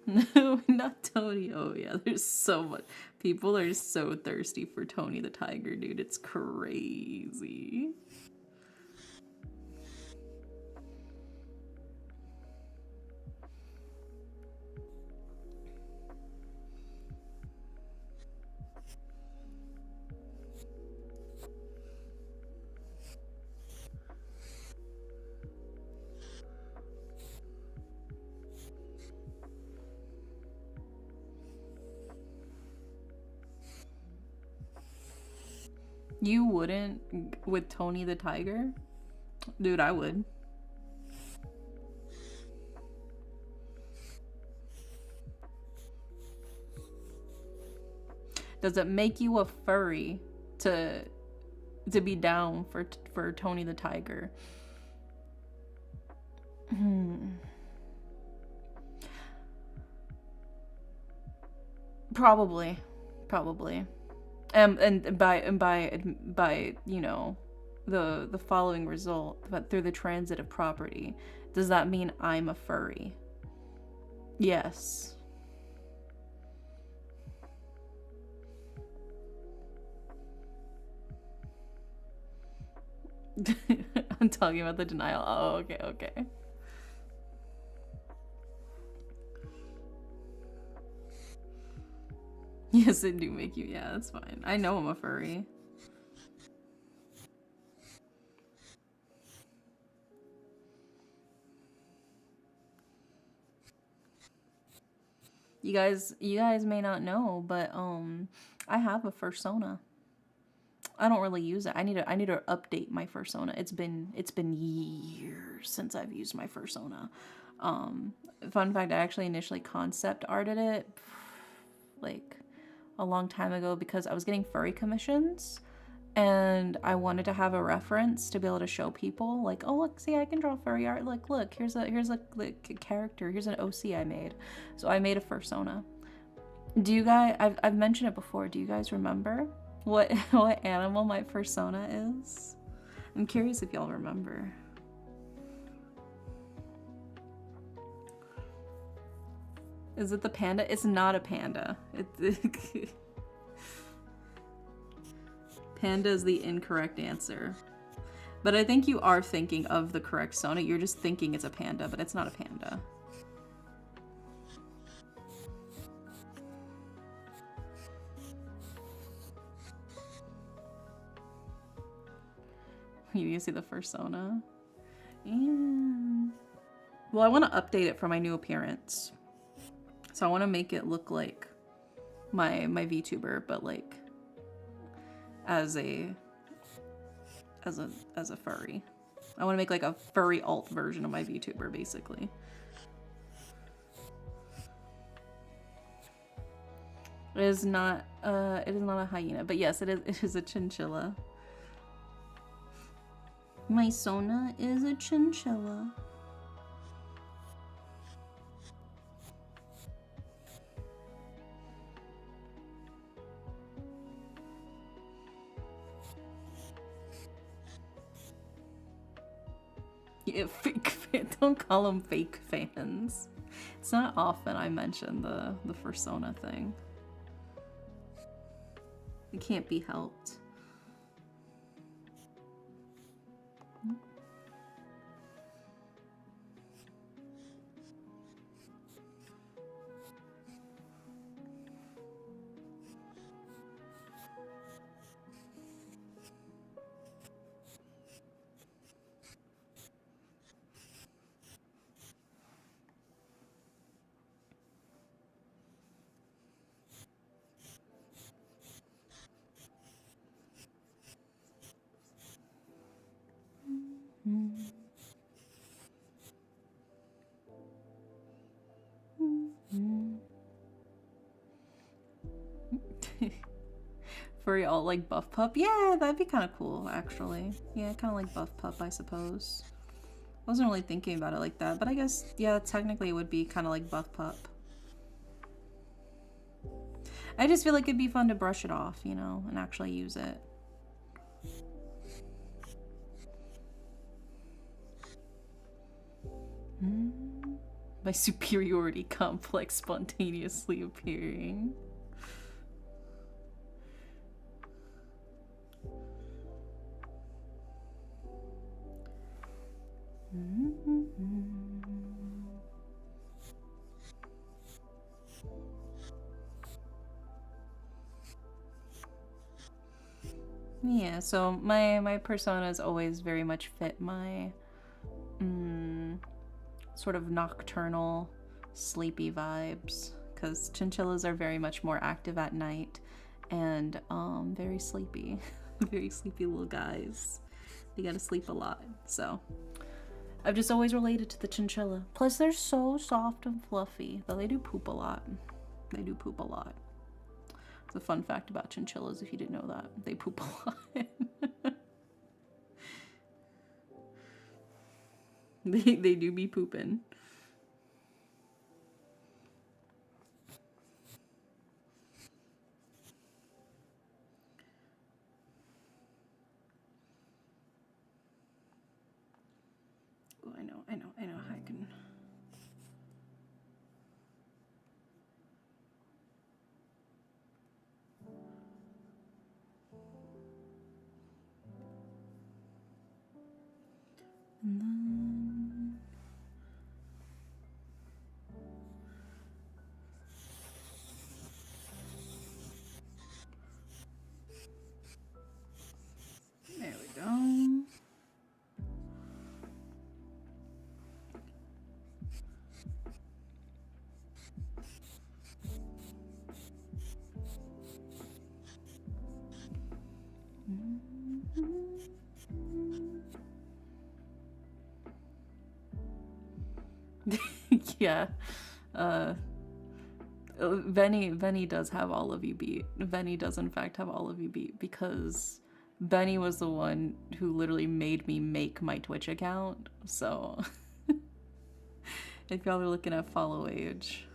Speaker 1: No, not Tony. Oh yeah, there's so much. People are so thirsty for Tony the Tiger, dude. It's crazy. You wouldn't with Tony the Tiger? Dude, I would. Does it make you a furry to be down for Tony the Tiger? Probably. And by you know, the following result, but through the transitive property, does that mean I'm a furry? Yes. I'm talking about the denial. Oh, okay, okay. Yes, it do make you. Yeah, that's fine. I know I'm a furry. You guys may not know, but I have a fursona. I don't really use it. I need to update my fursona. It's been years since I've used my fursona. Fun fact, I actually initially concept arted it like a long time ago because I was getting furry commissions and I wanted to have a reference to be able to show people like, oh look, see, I can draw furry art. Like, look, here's a like, character. Here's an OC I made. So I made a fursona. Do you guys? I've mentioned it before. Do you guys remember what what animal my persona is? I'm curious if y'all remember. Is it the panda? It's not a panda. Panda is the incorrect answer. But I think you are thinking of the correct sona. You're just thinking it's a panda, but it's not a panda. You see the fursona? Yeah. Well, I want to update it for my new appearance. So I want to make it look like my VTuber, but like as a furry. I want to make like a furry alt version of my VTuber, basically. It is not a hyena, but yes, it is a chinchilla. My sona is a chinchilla. Yeah, fake fan. Don't call them fake fans. It's not often I mention the fursona thing. It can't be helped. Furry alt like buff pup? Yeah, that'd be kind of cool, actually. Yeah, kind of like buff pup, I suppose. I wasn't really thinking about it like that, but I guess, yeah, technically it would be kind of like buff pup. I just feel like it'd be fun to brush it off, you know, and actually use it. My superiority complex spontaneously appearing. Yeah, so my personas always very much fit my sort of nocturnal, sleepy vibes, because chinchillas are very much more active at night and very sleepy. Very sleepy little guys. They gotta sleep a lot, so I've just always related to the chinchilla. Plus, they're so soft and fluffy, though they do poop a lot. They do poop a lot. It's a fun fact about chinchillas if you didn't know that. They poop a lot. They do be pooping. Oh, I know how I can. And then... There we go. Yeah. Venny does have all of you beat. Venny does in fact have all of you beat because Benny was the one who literally made me make my Twitch account. So if y'all are looking at follow age,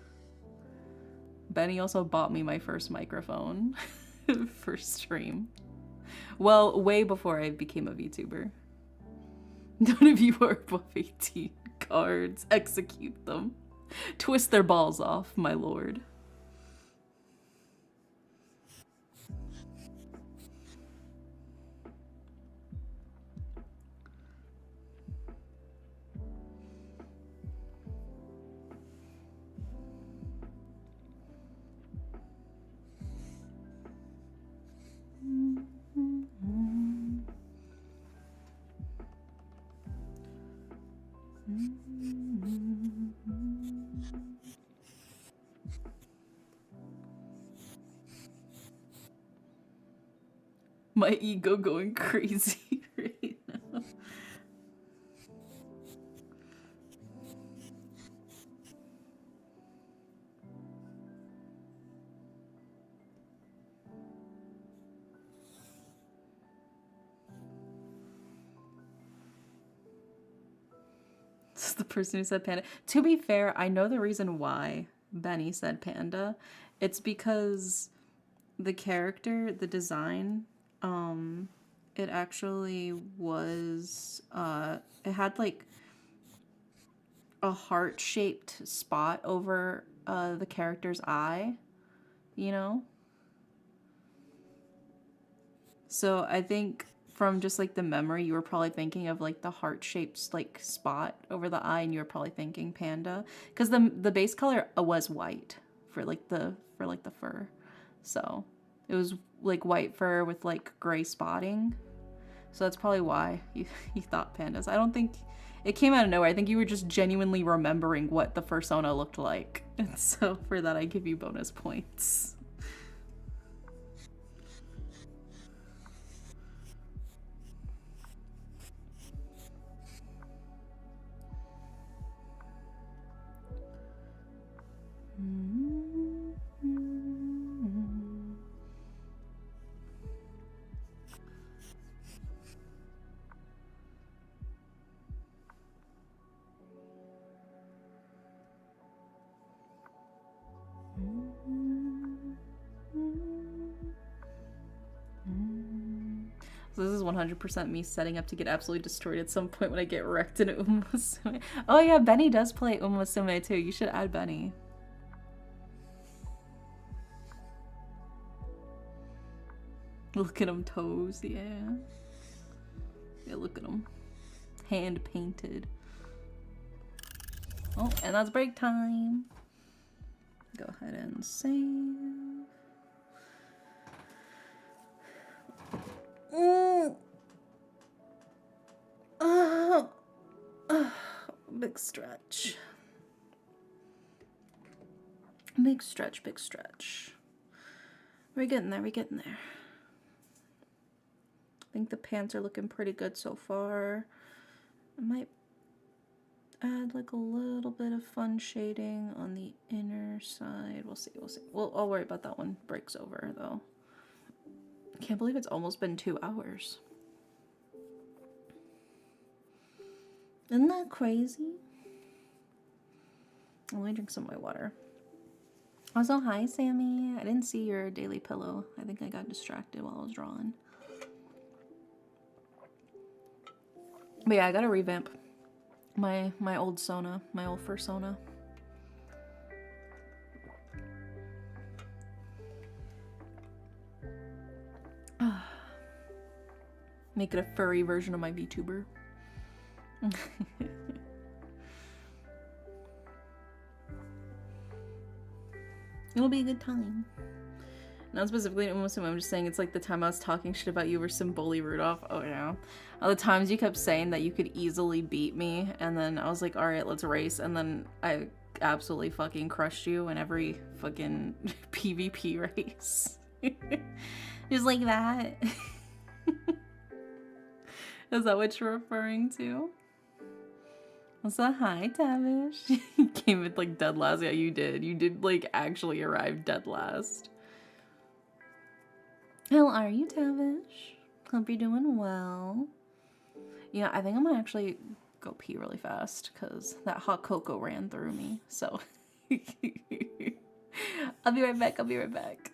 Speaker 1: Benny also bought me my first microphone for stream. Well, way before I became a VTuber. None of you are above 18. Cards, execute them. Twist their balls off, my lord. My ego going crazy right now. This is the person who said panda. To be fair, I know the reason why Benny said panda. It's because the character, the design, it actually was, it had like a heart-shaped spot over the character's eye, you know? So I think from just like the memory, you were probably thinking of like the heart-shaped like spot over the eye, and you were probably thinking panda, because the base color was white for like the fur, so it was like white fur with like gray spotting. So that's probably why you thought pandas. I don't think it came out of nowhere. I think you were just genuinely remembering what the fursona looked like, and so for that I give you bonus points. So this is 100% me setting up to get absolutely destroyed at some point when I get wrecked in Umasume. Oh yeah, Benny does play Umasume too. You should add Benny. Look at him toes, yeah. Yeah, look at him. Hand painted. Oh, and that's break time. Go ahead and save. Big stretch. Big stretch, big stretch. We're getting there, we're getting there. I think the pants are looking pretty good so far. I might add like a little bit of fun shading on the inner side. We'll see, we'll see. I'll worry about that when breaks over though. I can't believe it's almost been 2 hours. Isn't that crazy? Let me drink some of my water. Also, hi Sammy. I didn't see your daily pillow. I think I got distracted while I was drawing. But yeah, I gotta revamp my old Sona, my old fursona. Make it a furry version of my VTuber. It'll be a good time. Not specifically in Muslim, I'm just saying it's like the time I was talking shit about you versus Bully Rudolph. Oh yeah. All the times you kept saying that you could easily beat me, and then I was like, alright, let's race, and then I absolutely fucking crushed you in every fucking PvP race. Just like that. Is that what you're referring to? What's that? Hi, Tavish. You came in like dead last. Yeah, you did. You did like actually arrive dead last. How are you, Tavish? Hope you're doing well. Yeah, I think I'm gonna actually go pee really fast because that hot cocoa ran through me. So I'll be right back. I'll be right back.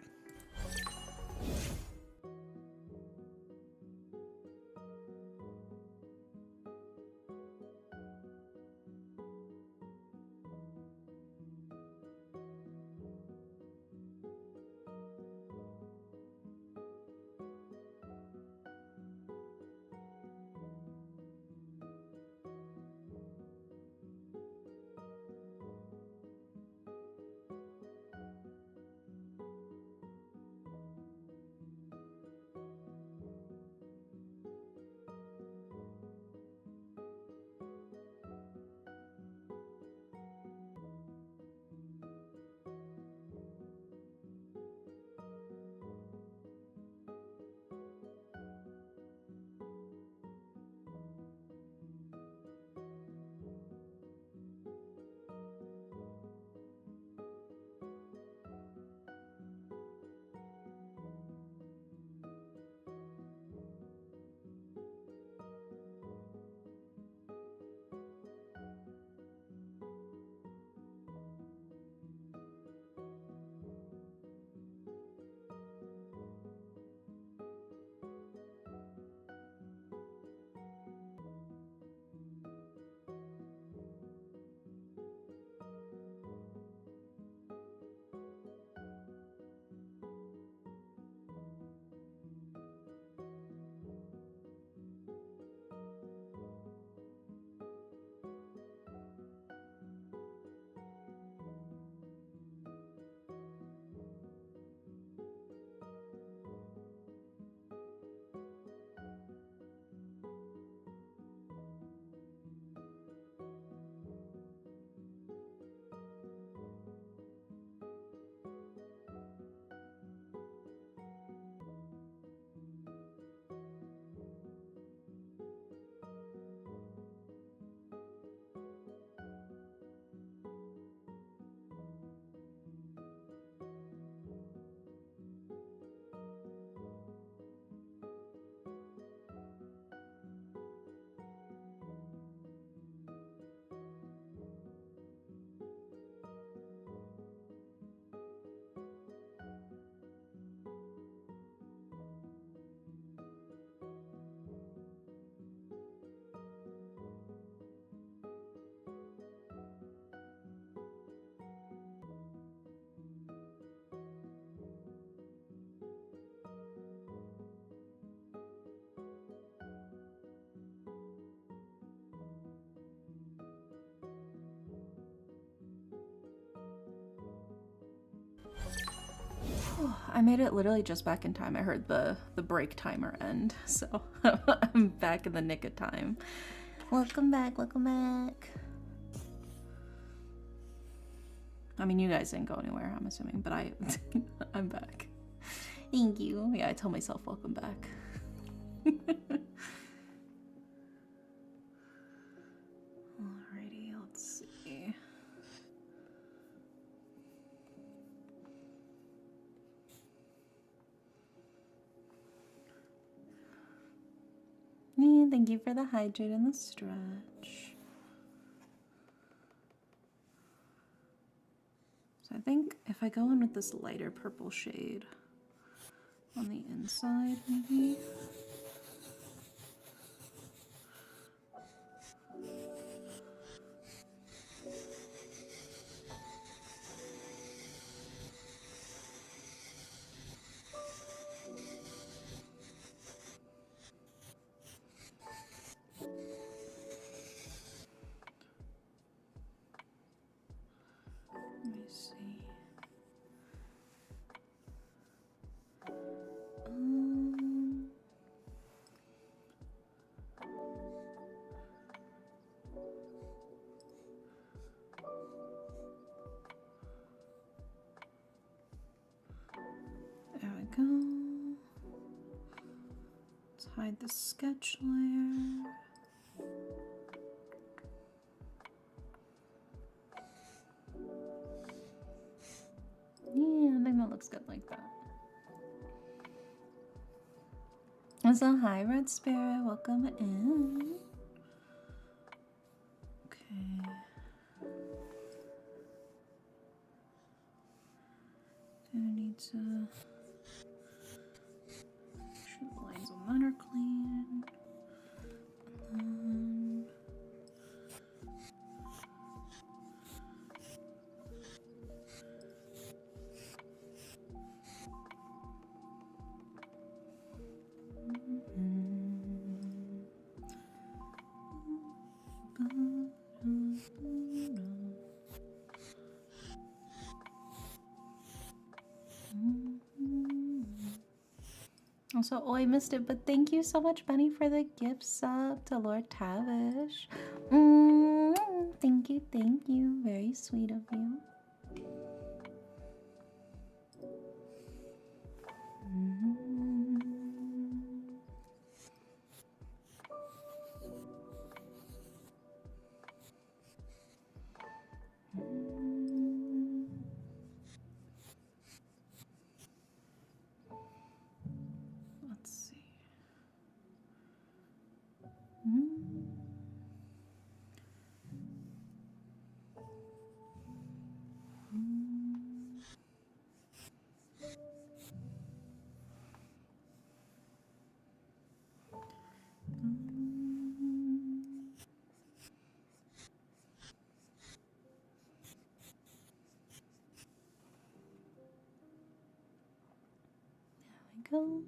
Speaker 1: I made it literally just back in time. I heard the break timer end, so I'm back in the nick of time. Welcome back, welcome back. I mean, you guys didn't go anywhere, I'm assuming, but I'm back. Thank you. Yeah, I tell myself welcome back. Alrighty, let's see. Yeah, thank you for the hydrate and the stretch. So I think if I go in with this lighter purple shade on the inside, maybe. hide the sketch layer. Yeah, I think that looks good like that. And so, hi, Red Spirit, welcome in. Okay. Gonna need to make sure the lines on mine are clean. Also, oh, I missed it, but thank you so much, Bunny, for the gift sub to Lord Tavish. Thank you, thank you. Very sweet of you. Let's see. There we go.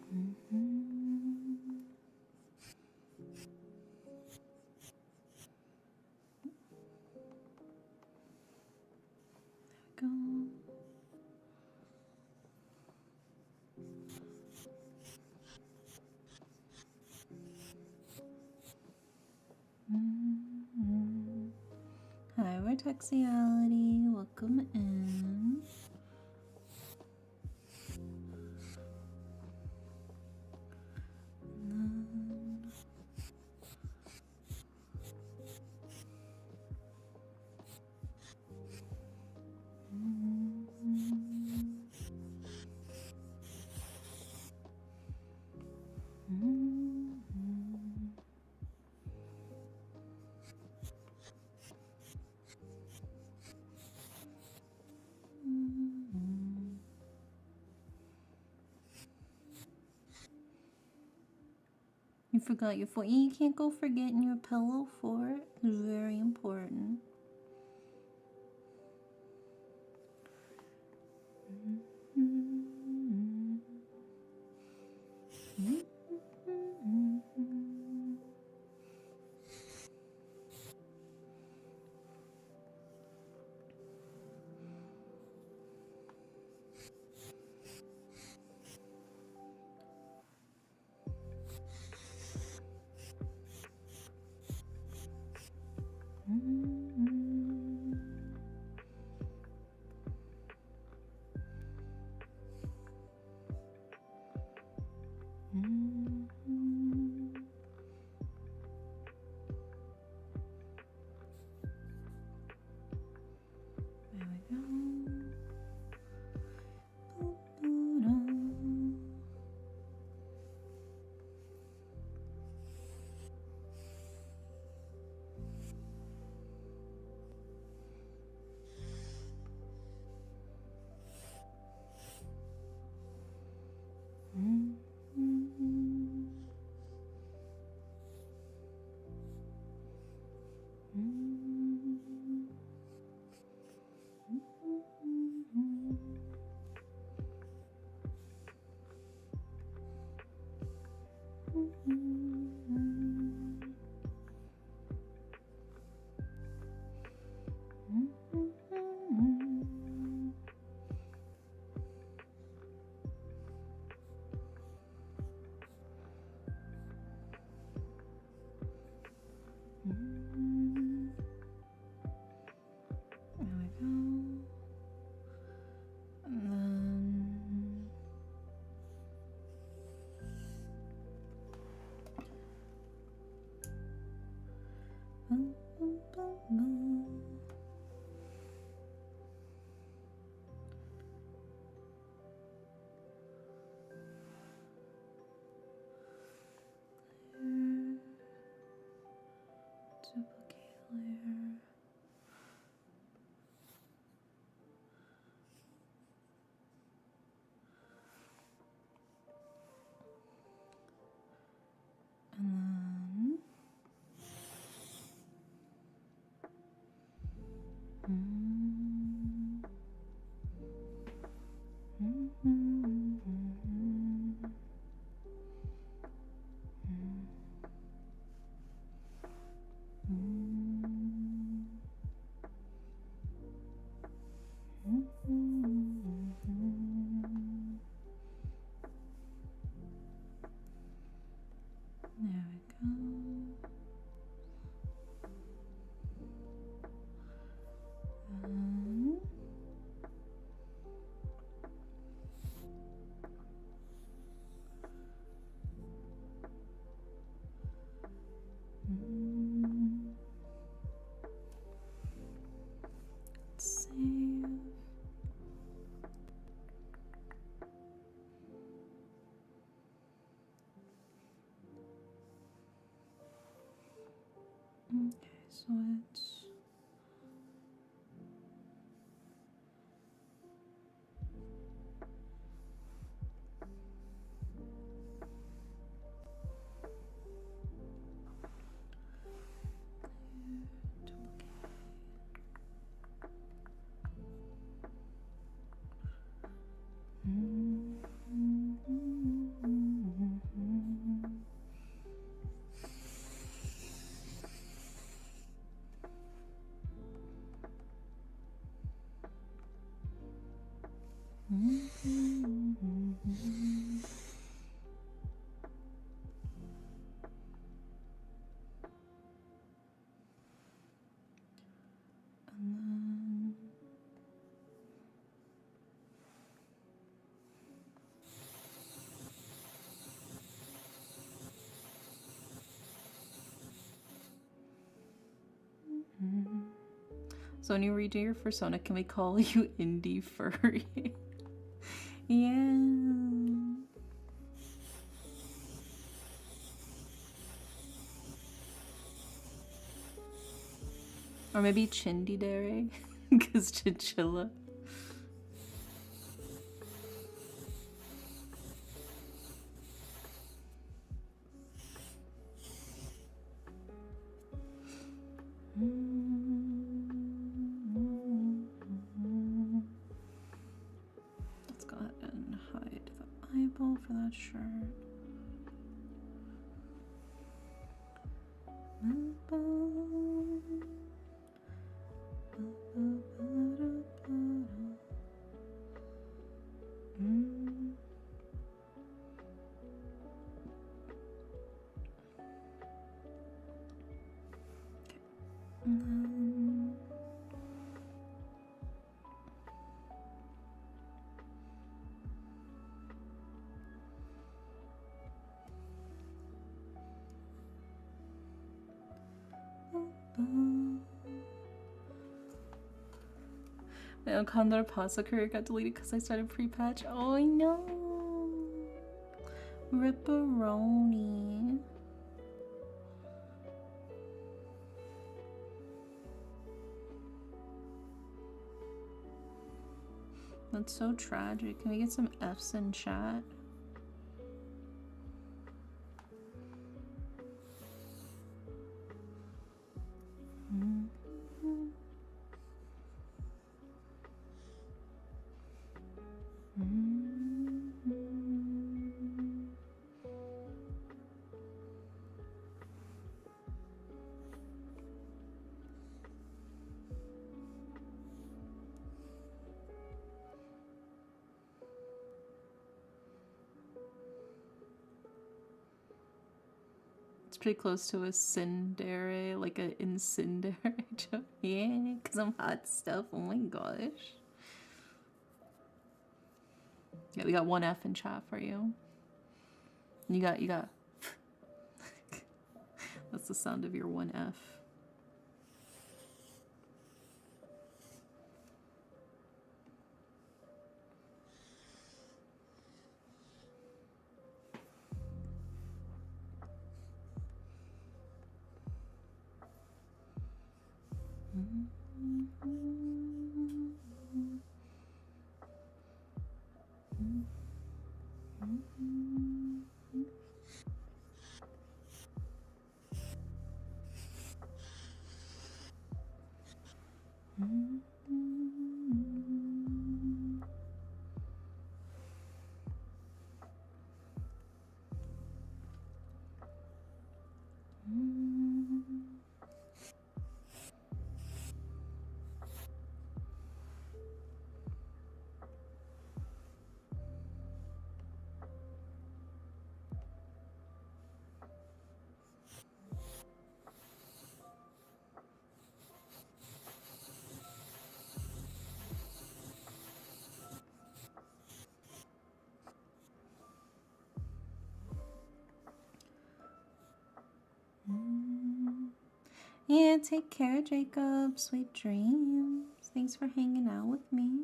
Speaker 1: And then go. Hi, Vortexiality. Welcome in. You forgot your phone. You can't go forgetting your pillow for it. It's very important. There we go. There we go. Save. Okay, so it's so when you redo your persona, can we call you indie furry? Yeah. Or maybe Chindidere, because chinchilla. Let's go ahead and hide the eyeball for that shirt. My Condor Pasta career got deleted because I started pre-patch. Oh, I know. Ripperoni. That's so tragic. Can we get some F's in chat? It's pretty close to a Cindere, like a Incindere joke. Yeah, because I'm hot stuff. Oh my gosh. Yeah, we got one F in chat for you. You got. That's the sound of your one F. Yeah, take care, Jacob. Sweet dreams. Thanks for hanging out with me.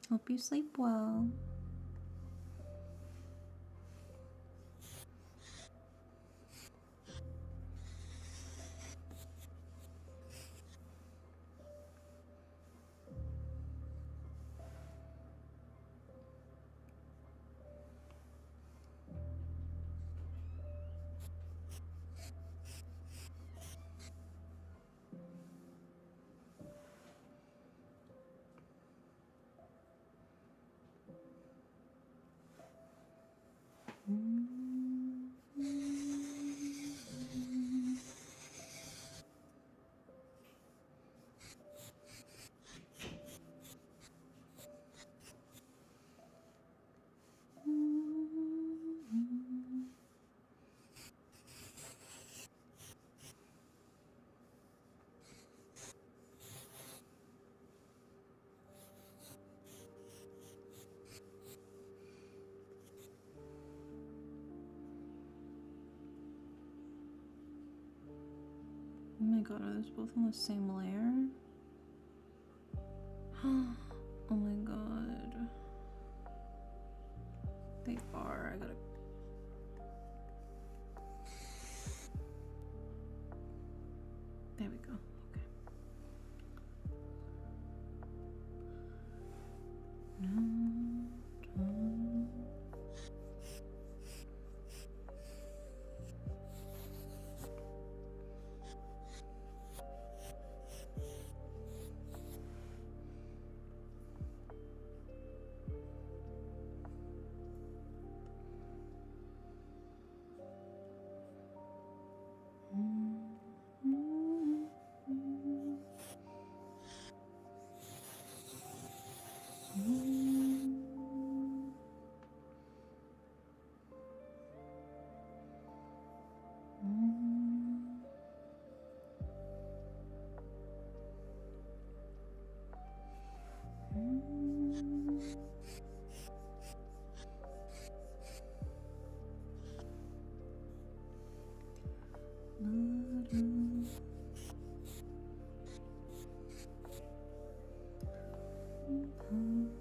Speaker 1: Hope you sleep well. Oh my god, are those both on the same layer? Oh my god. They are. I gotta. There we go. Okay.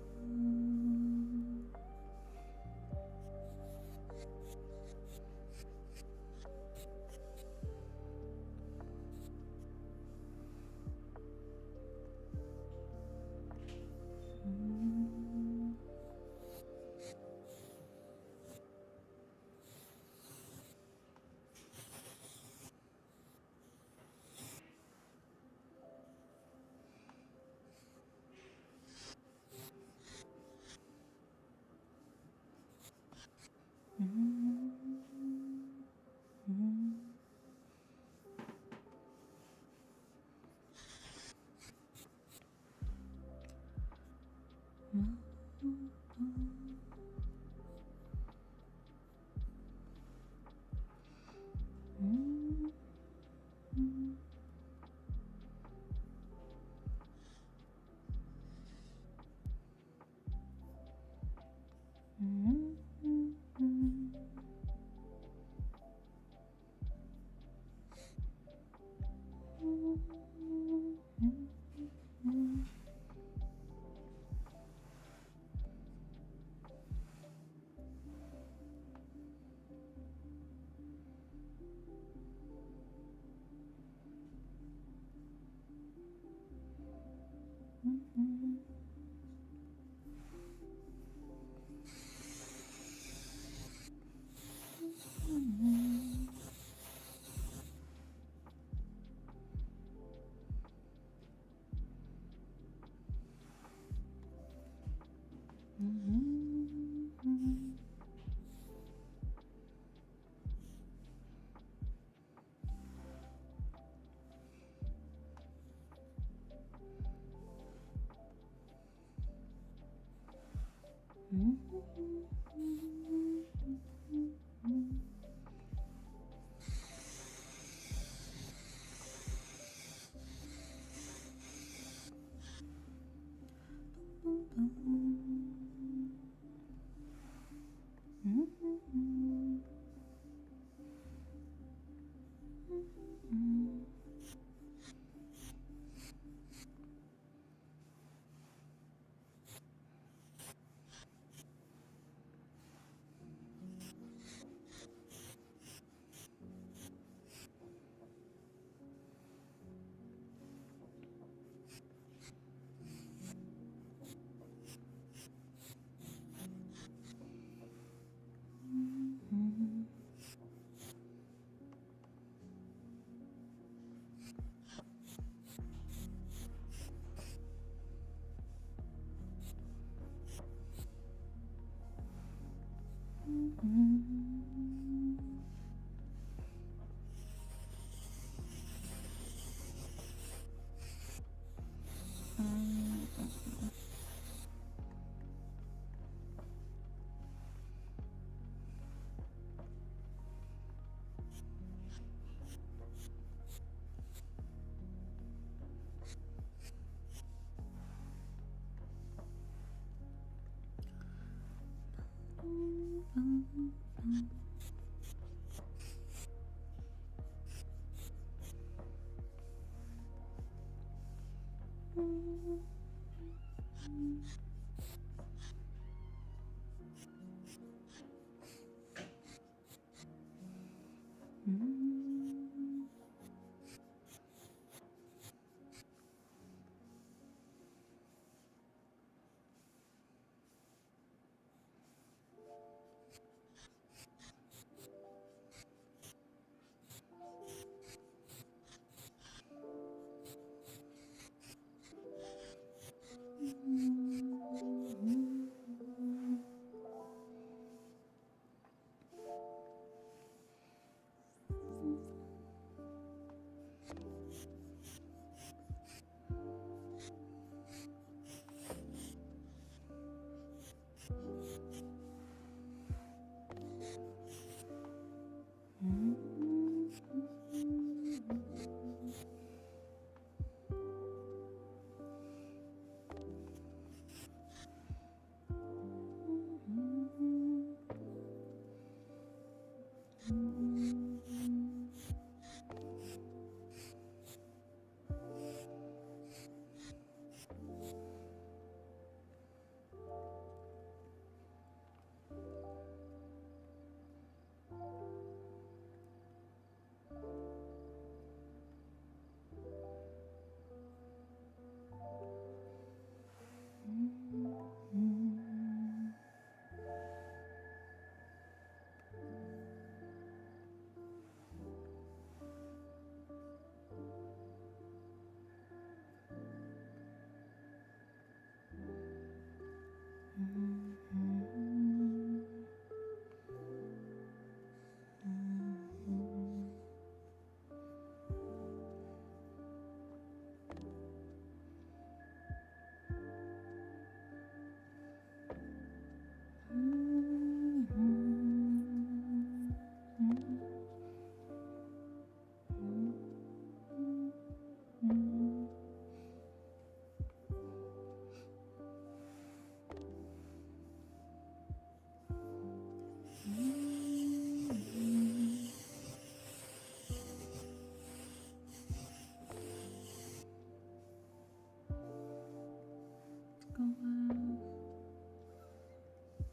Speaker 1: Go with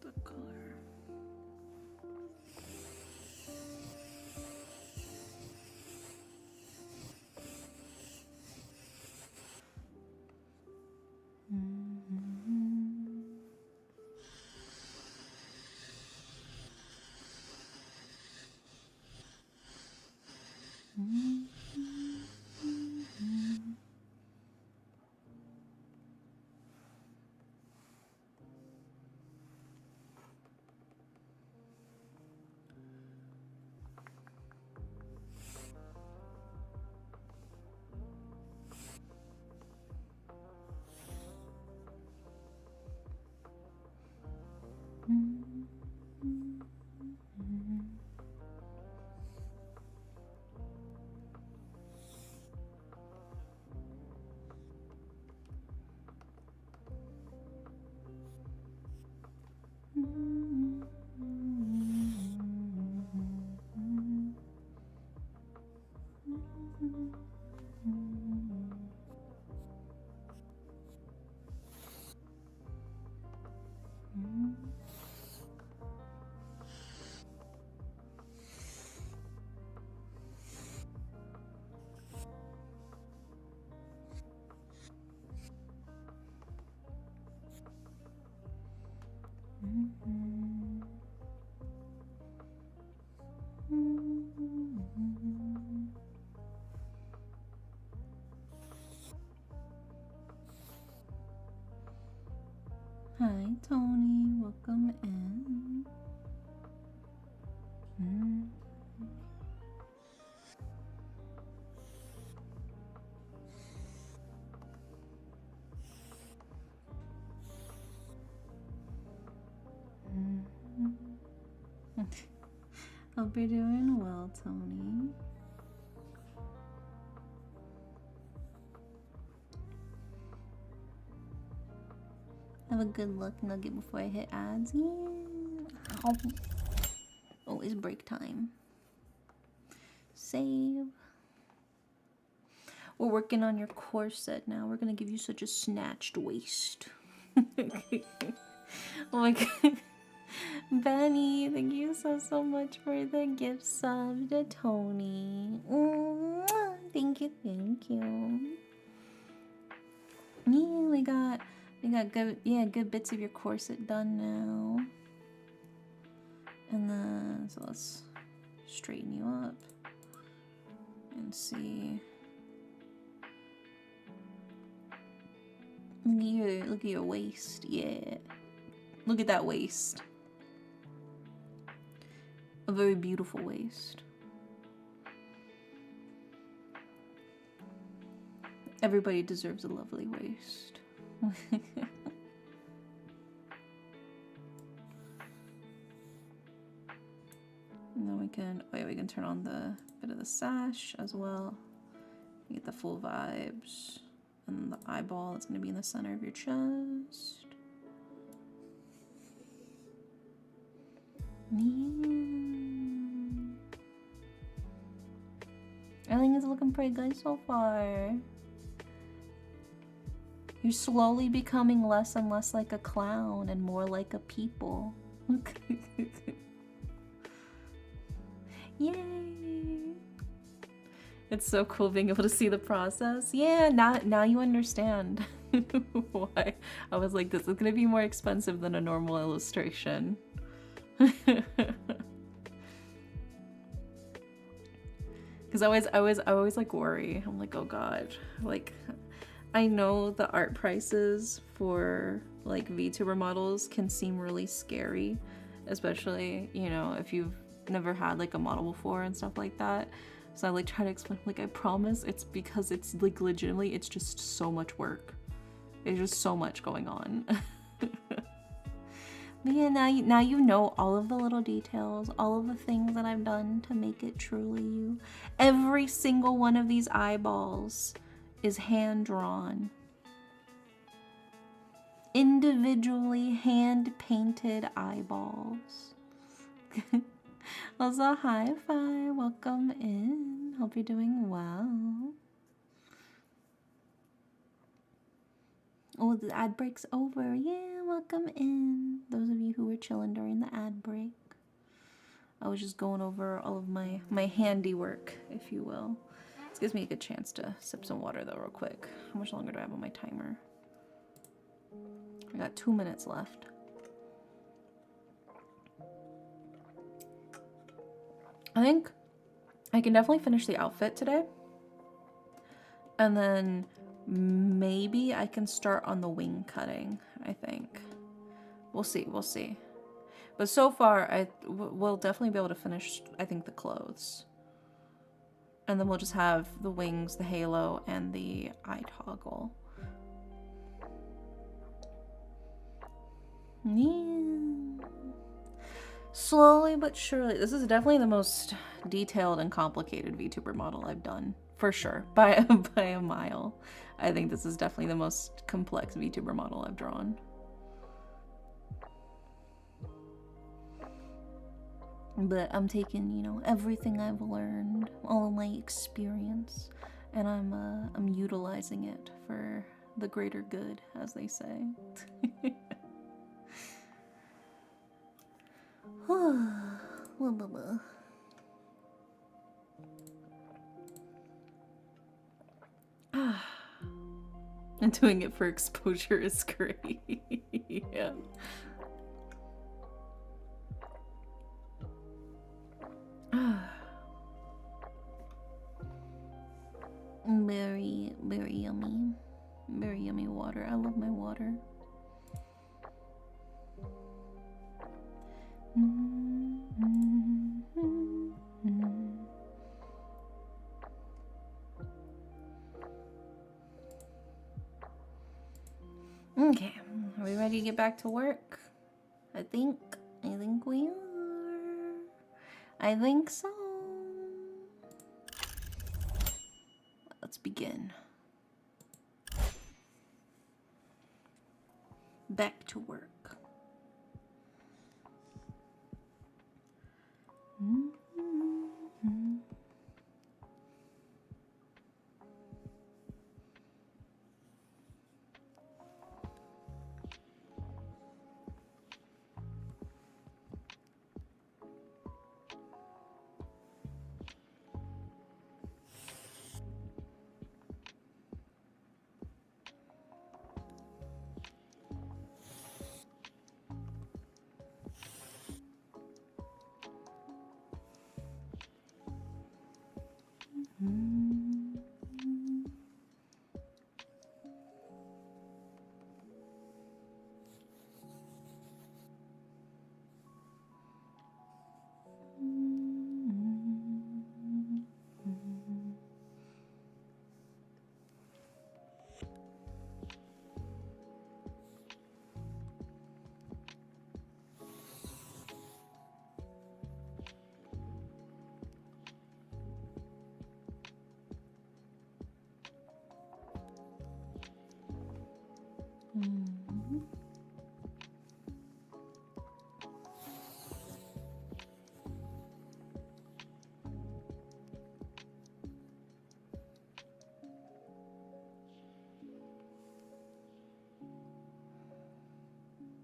Speaker 1: the color. Hi, Tony. Welcome in. Hope you're doing well, Tony. Have a good luck nugget before I hit ads. Yeah. Oh, it's break time. Save. We're working on your corset now. We're gonna give you such a snatched waist. Oh my god. Benny, thank you so much for the gift sub to Tony. Mwah. Thank you, thank you. Yeah, we got good bits of your corset done now. And then so let's straighten you up and see. Look at your waist, yeah. Look at that waist. A very beautiful waist. Everybody deserves a lovely waist. And then we can turn on the bit of the sash as well. You get the full vibes. And then the eyeball that's gonna be in the center of your chest. Everything is looking pretty good so far. You're slowly becoming less and less like a clown and more like a people. Yay! It's so cool being able to see the process. Yeah, now you understand why I was like, this is gonna be more expensive than a normal illustration. Because I always like worry. I'm like, oh god, like I know the art prices for like VTuber models can seem really scary, especially, you know, if you've never had like a model before and stuff like that. So I like try to explain, like, I promise it's because it's like legitimately it's just so much work. There's just so much going on. But yeah, now you know all of the little details, all of the things that I've done to make it truly you. Every single one of these eyeballs is hand-drawn. Individually hand-painted eyeballs. Also, hi-fi, welcome in. Hope you're doing well. Oh, the ad break's over. Yeah, welcome in. Those of you who were chilling during the ad break. I was just going over all of my handiwork, if you will. This gives me a good chance to sip some water though real quick. How much longer do I have on my timer? I got 2 minutes left. I think I can definitely finish the outfit today. And then maybe I can start on the wing cutting, I think. We'll see. But so far, we'll definitely be able to finish, I think, the clothes. And then we'll just have the wings, the halo, and the eye toggle. Yeah. Slowly but surely. This is definitely the most detailed and complicated VTuber model I've done. For sure. By a mile. I think this is definitely the most complex VTuber model I've drawn. But I'm taking, you know, everything I've learned, all of my experience, and I'm utilizing it for the greater good, as they say. And doing it for exposure is great. Yeah. Very, very yummy. Very yummy water. I love my water. Okay, are we ready to get back to work? I think we are. I think so. Let's begin. Back to work.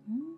Speaker 1: There we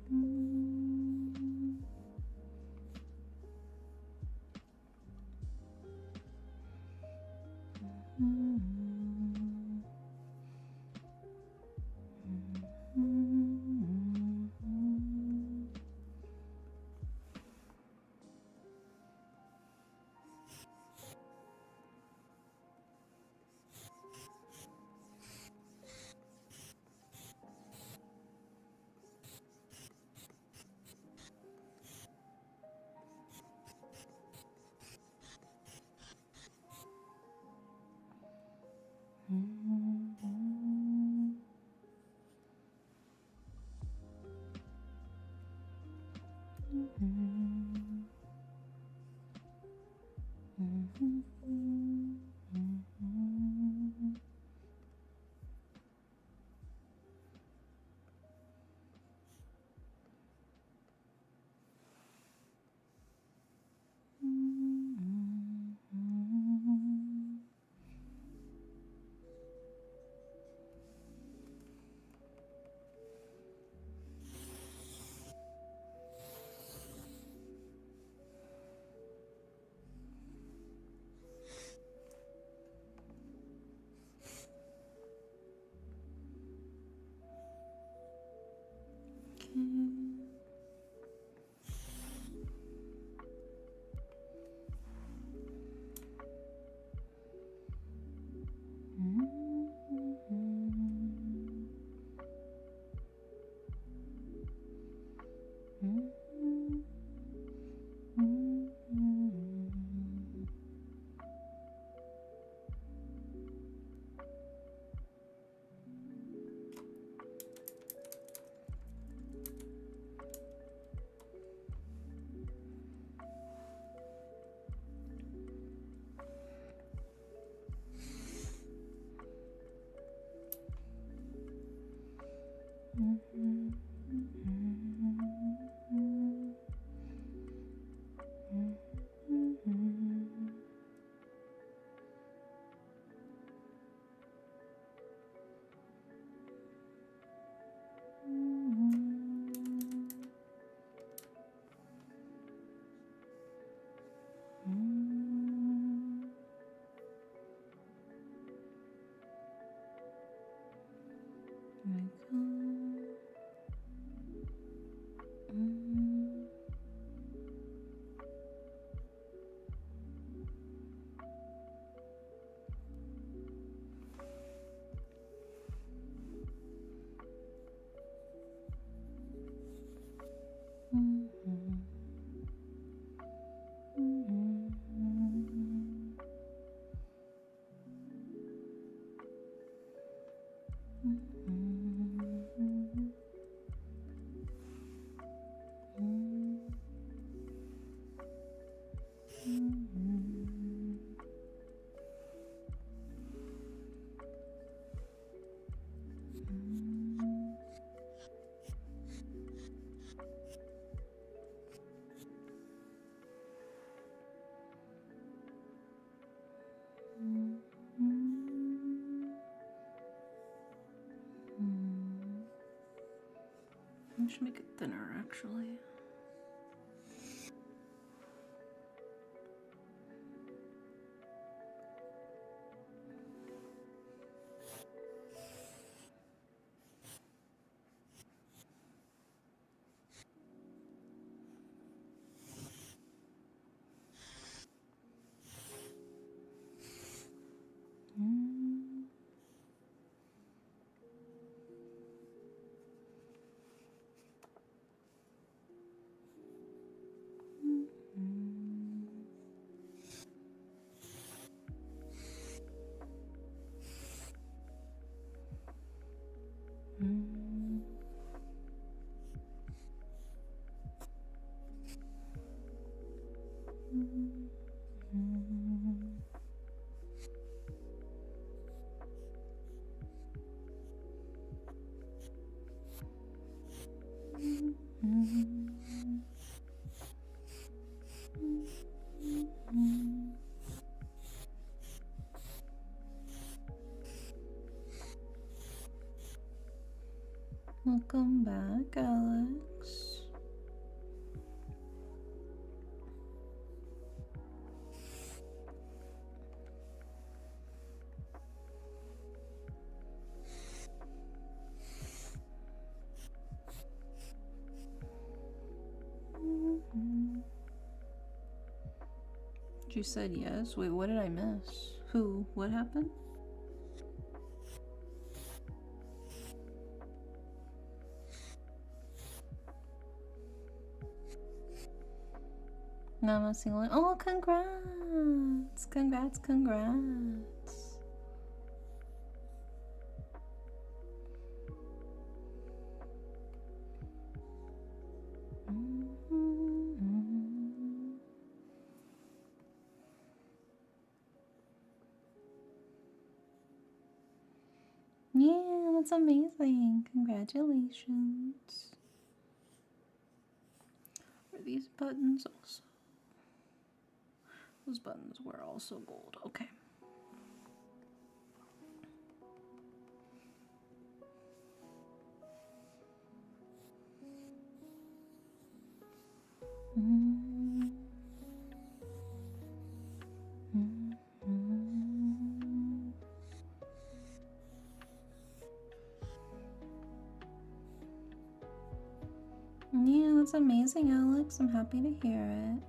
Speaker 1: go. I should make it thinner, actually. Welcome back, Alex. You said yes. Wait, what did I miss? Who? What happened? No, I'm not single. Oh, congrats! Congrats, congrats. Yeah, that's amazing. Congratulations. Are these buttons also? Those buttons were also gold. Okay. Yeah, that's amazing, Alex. I'm happy to hear it.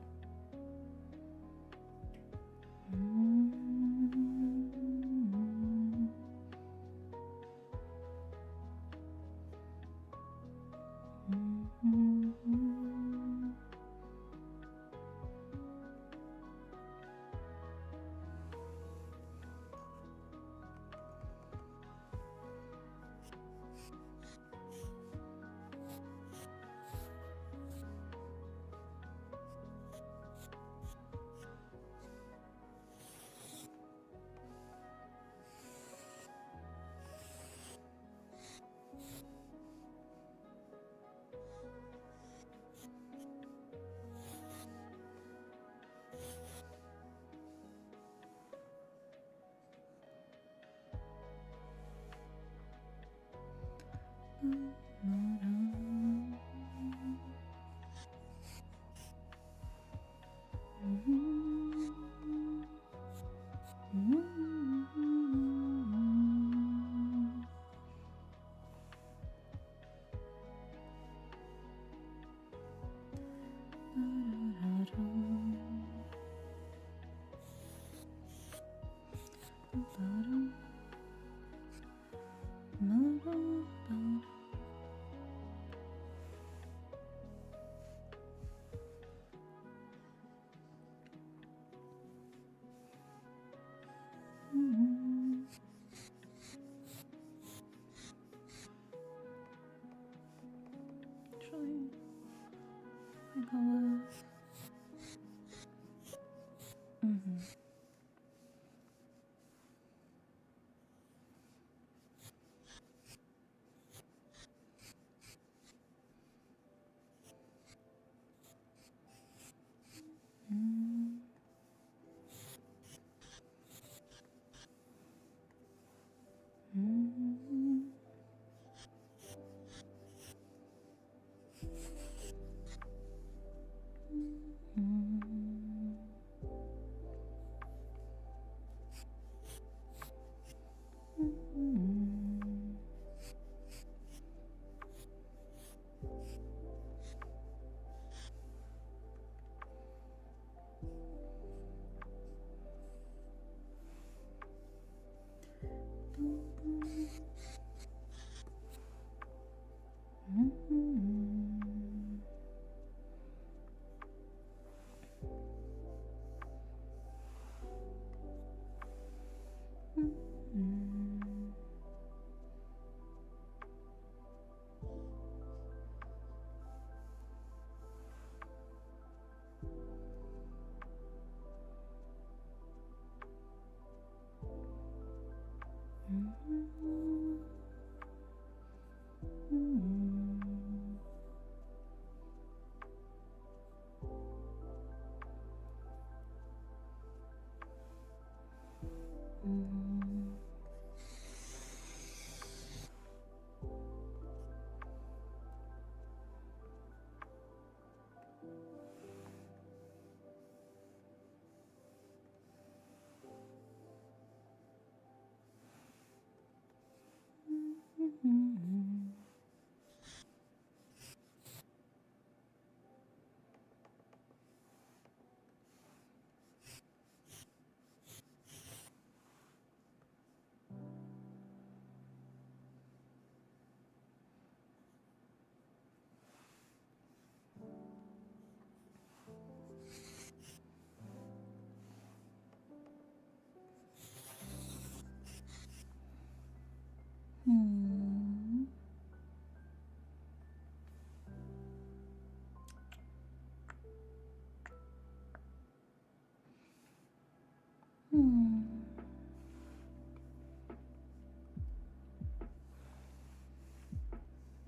Speaker 1: Actually, I go with.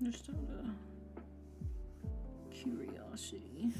Speaker 1: Just out of curiosity.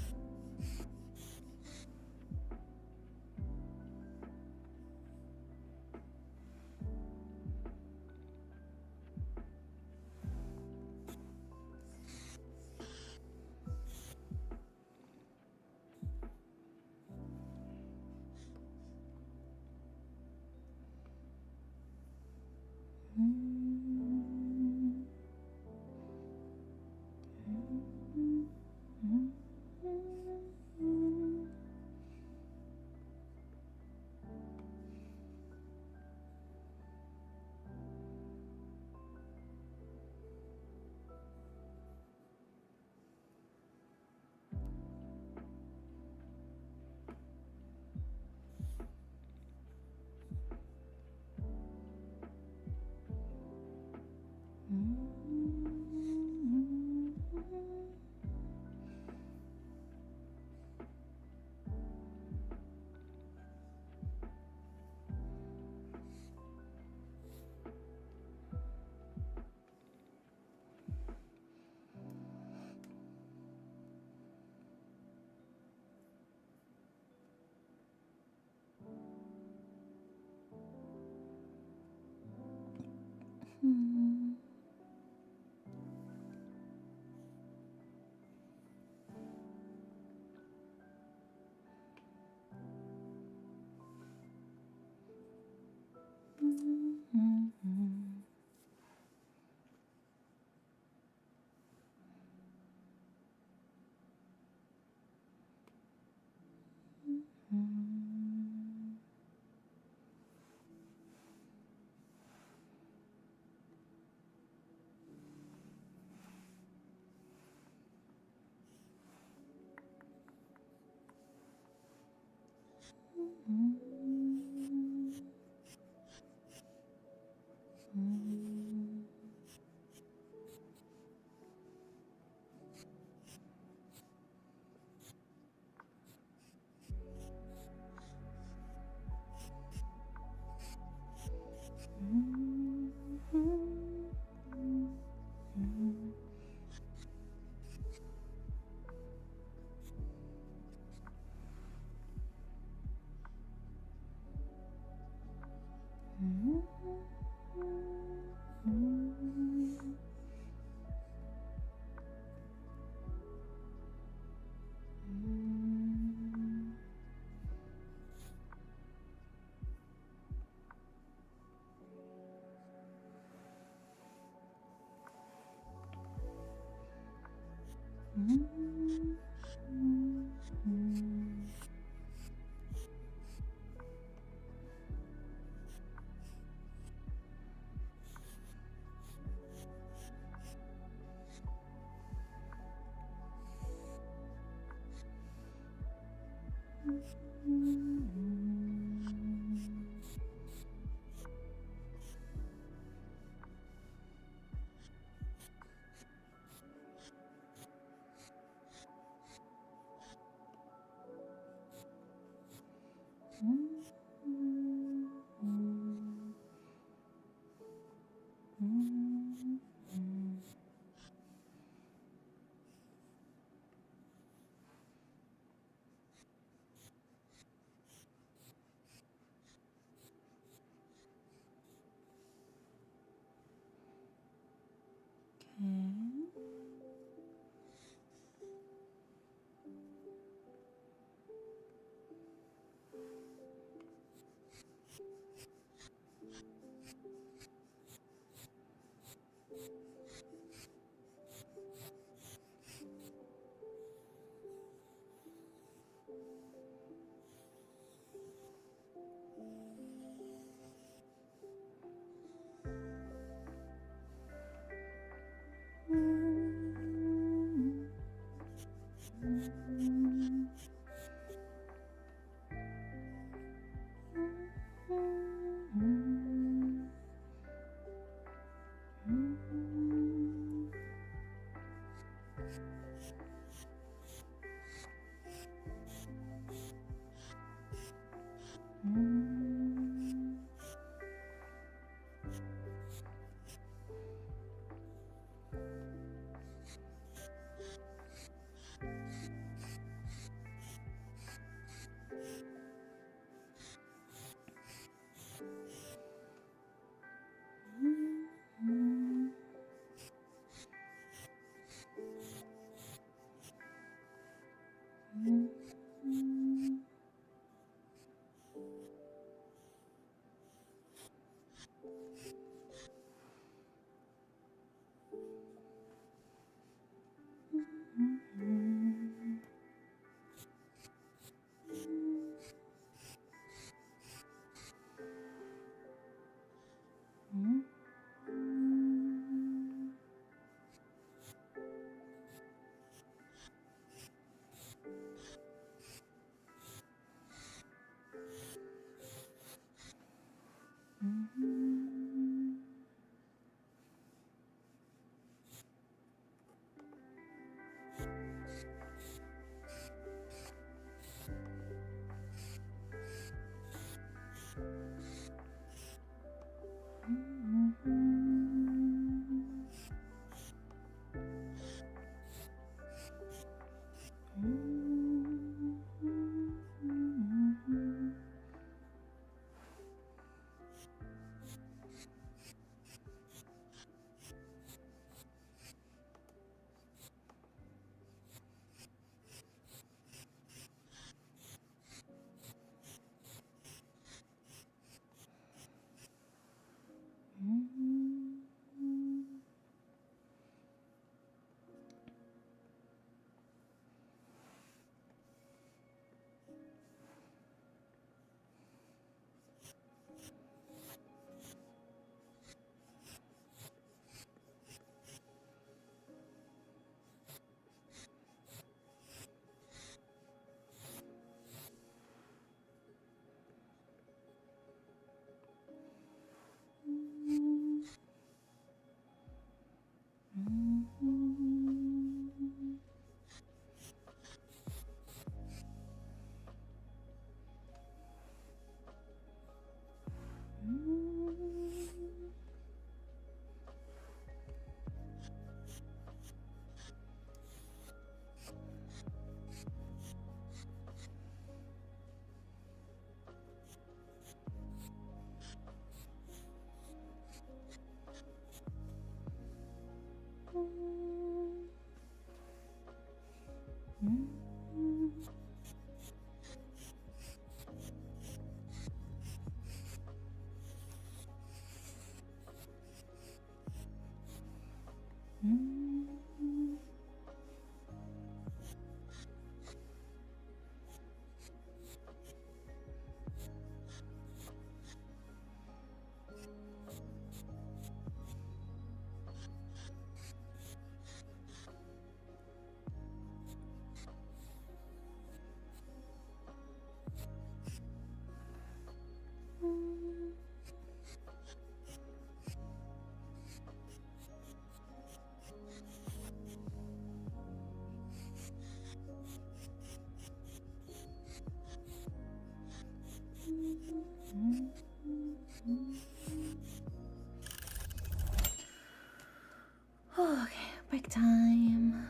Speaker 1: Break time.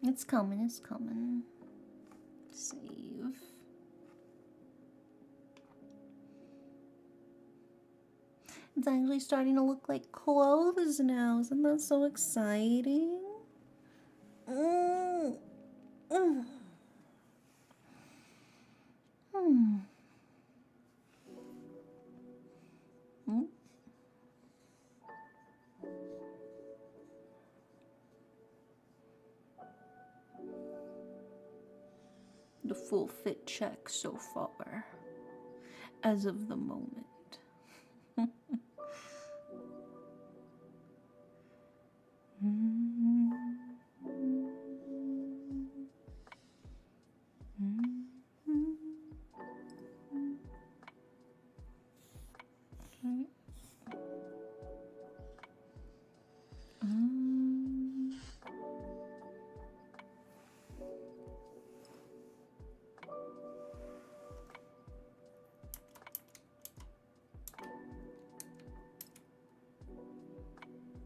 Speaker 1: It's coming, it's coming. Save. It's actually starting to look like clothes now. Isn't that so exciting? Mm. Mm. Mm. Mm. The full fit check so far, as of the moment.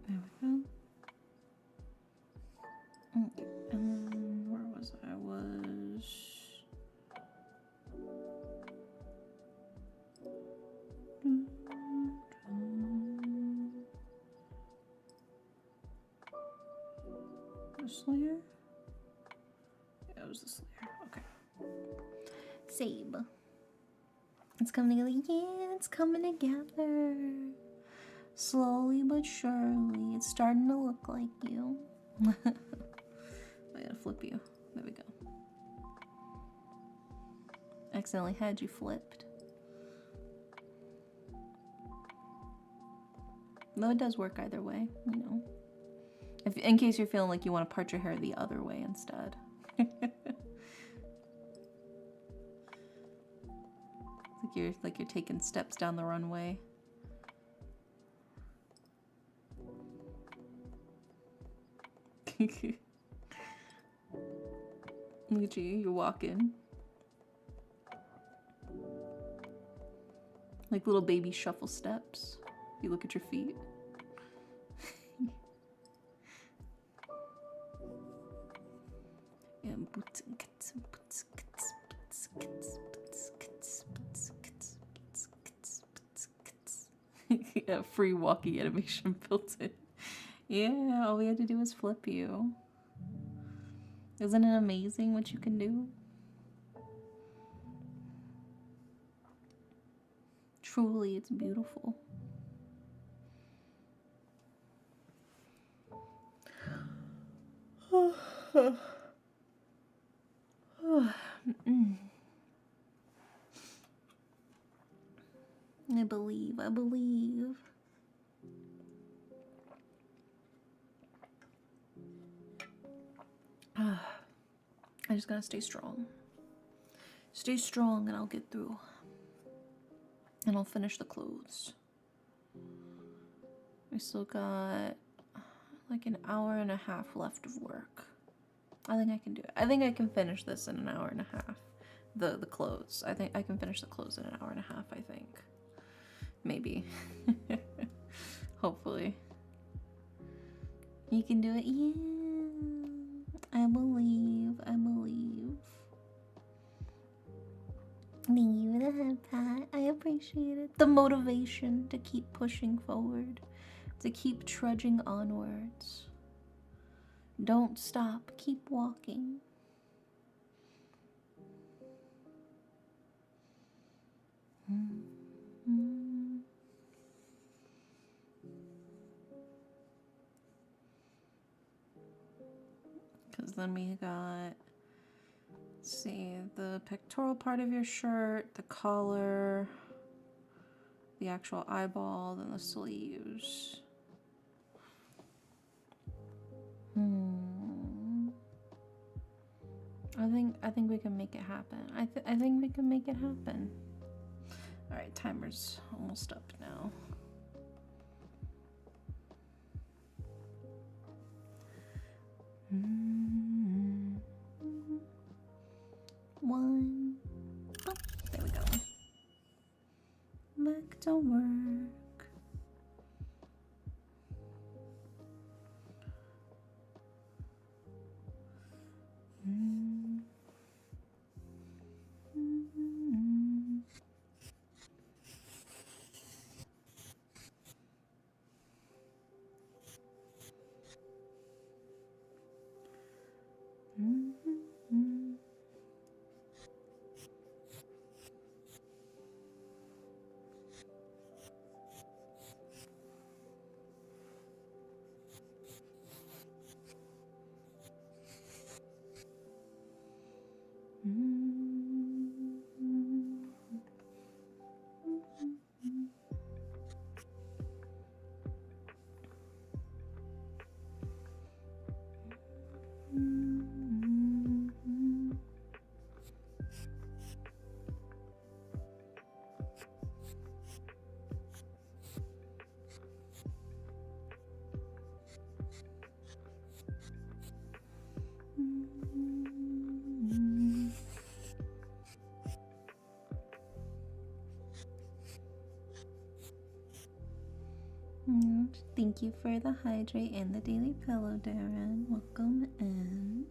Speaker 1: There we go. Okay. Where was I? This layer? Yeah, it was this layer. Okay. Save. It's coming together. Yeah, it's coming together. Slowly but surely. It's starting to look like you. I gotta flip you. There we go. Accidentally had you flipped. Though it does work either way, you know. If, in case you're feeling like you want to part your hair the other way instead. It's like you're taking steps down the runway. Look at you, you're walking. Like little baby shuffle steps. You look at your feet. Yeah, free walking animation built in. Yeah, all we had to do was flip you. Isn't it amazing what you can do? Truly, it's beautiful. I believe. I just gotta stay strong. Stay strong and I'll get through. And I'll finish the clothes. I still got like an hour and a half left of work. I think I can do it. I think I can finish this in an hour and a half. The clothes. I think I can finish the clothes in an hour and a half, I think. Maybe. Hopefully. You can do it. Yeah. I believe. Thank you for the head pat. I appreciate it. The motivation to keep pushing forward. To keep trudging onwards. Don't stop. Keep walking. Because then we got, let's see, the pectoral part of your shirt, the collar, the actual eyeball, then the sleeves. I think we can make it happen. I think we can make it happen. All right, timer's almost up now. One. Oh, there we go. to work. Thank you for the hydrate and the daily pillow, Darren. Welcome in.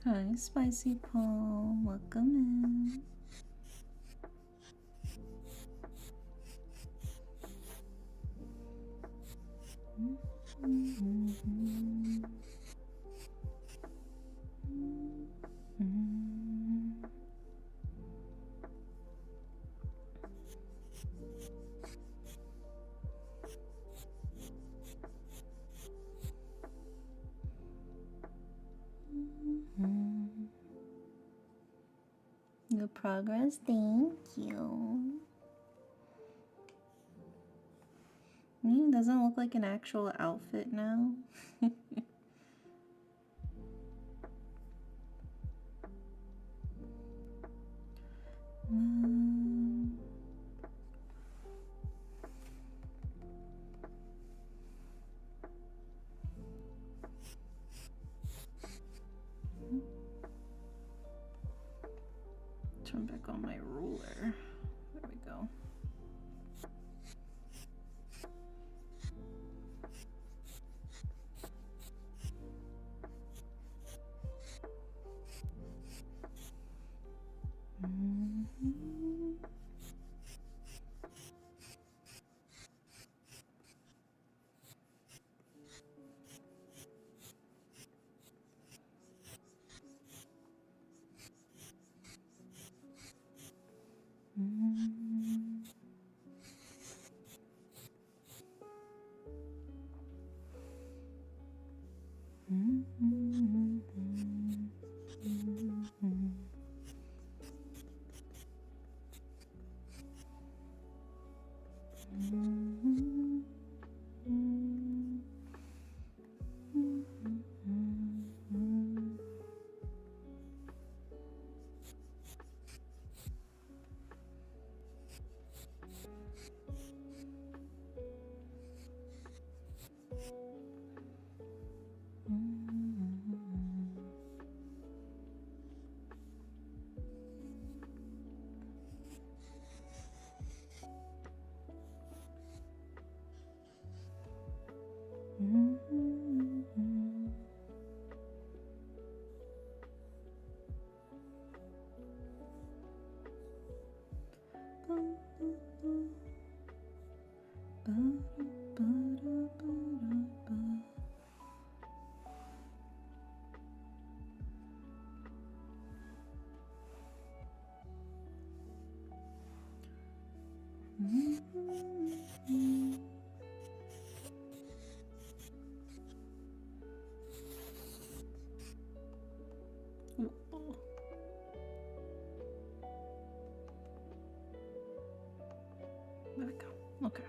Speaker 1: Hi, Spicy Paul. Welcome in. Good progress. Thank you. It doesn't look like an actual outfit now. Turn back on my ruler. There we go. There we go. Okay.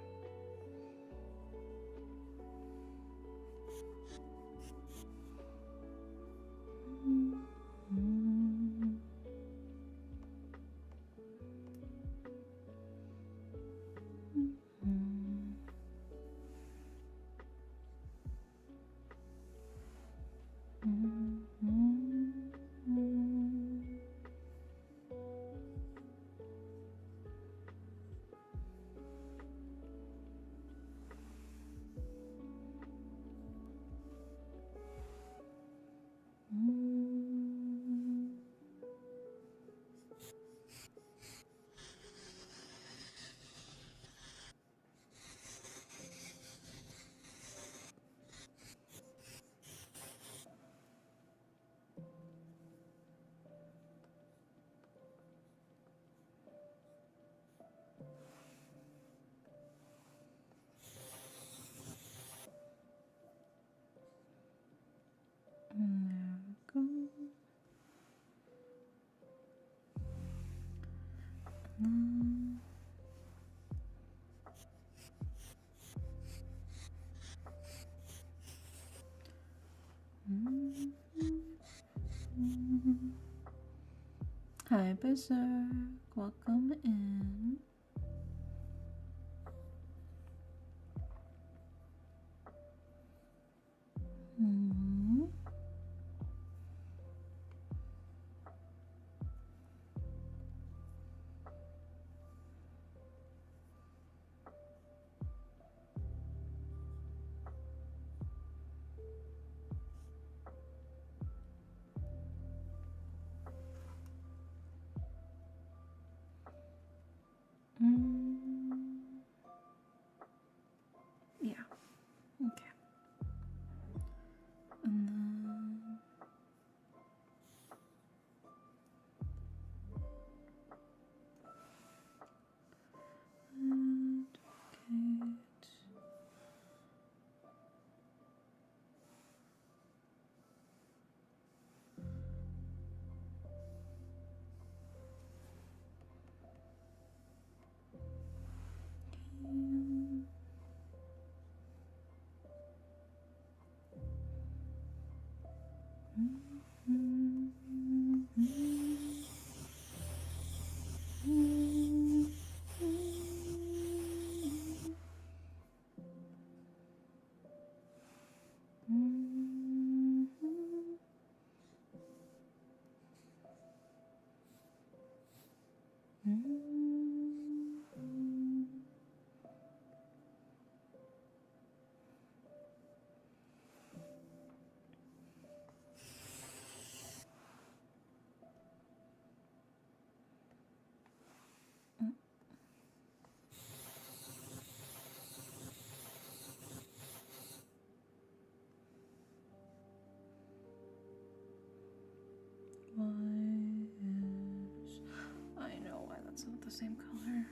Speaker 1: There we go. Hi, Berserk. Welcome in. Yeah. Okay. And then I know why that's not the same color.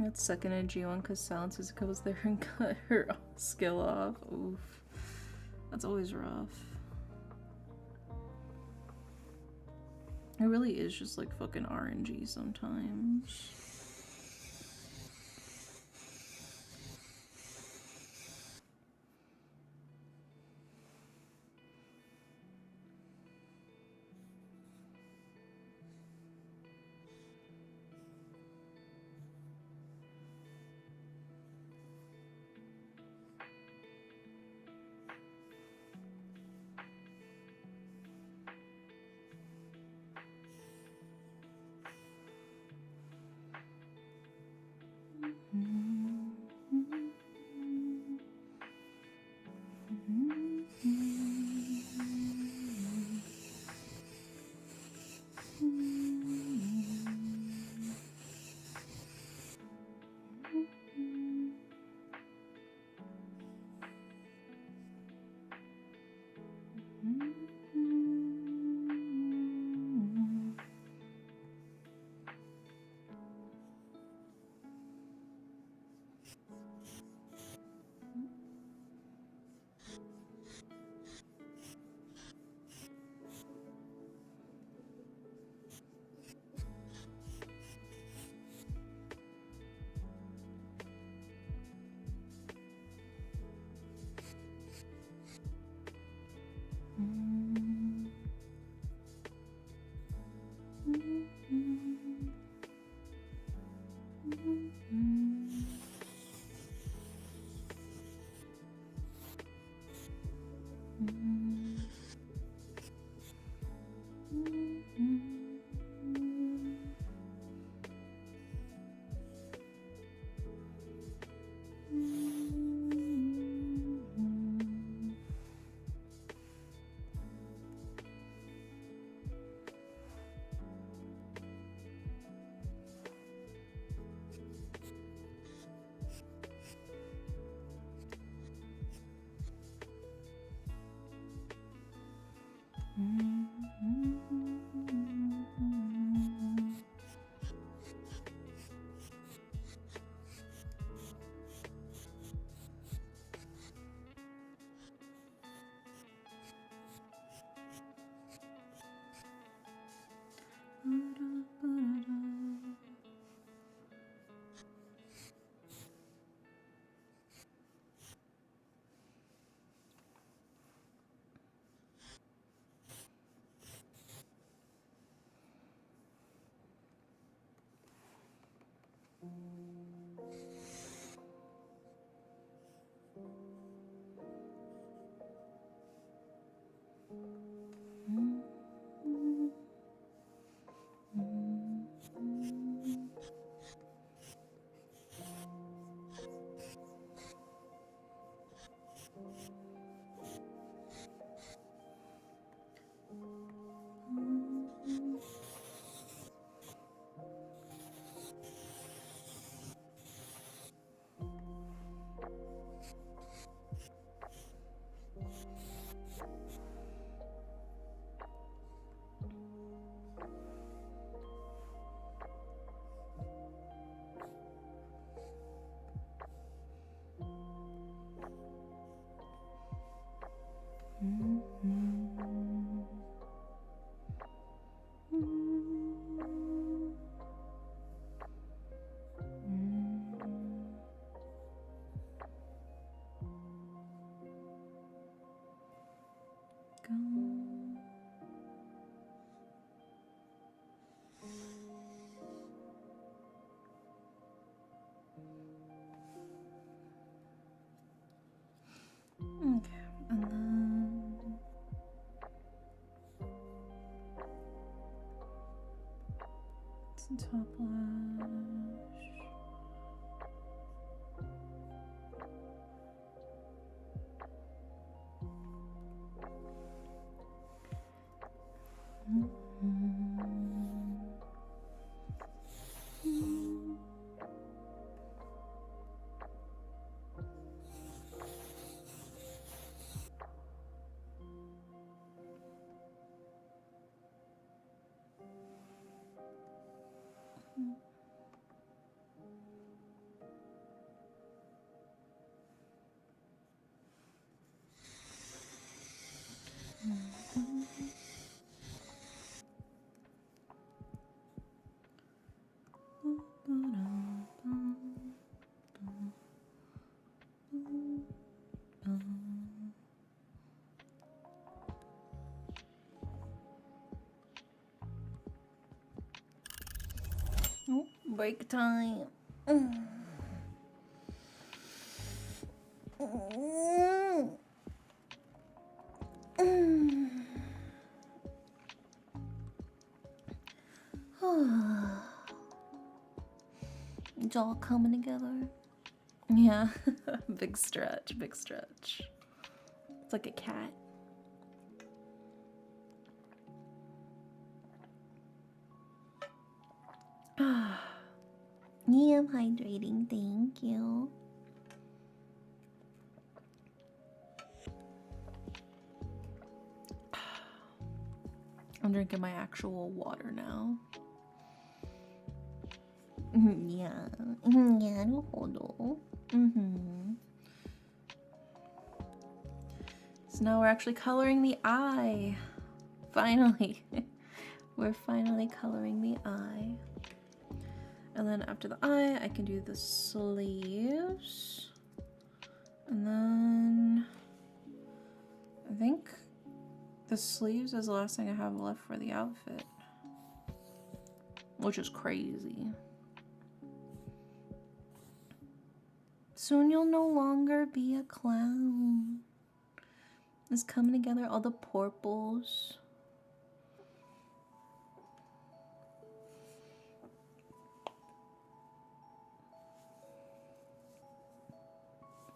Speaker 1: That's second energy one because silences goes there and cut her skill off. Oof. That's always rough. It really is just like fucking RNG sometimes. Some top lash. Oh, break time. It's all coming together. Yeah, big stretch, big stretch. It's like a cat. Yeah, I'm hydrating, thank you. I'm drinking my actual water now. Yeah, yeah, So now we're actually coloring the eye. Finally. We're finally coloring the eye. And then after the eye, I can do the sleeves. And then I think the sleeves is the last thing I have left for the outfit. Which is crazy. Soon you'll no longer be a clown. It's coming together, all the purples.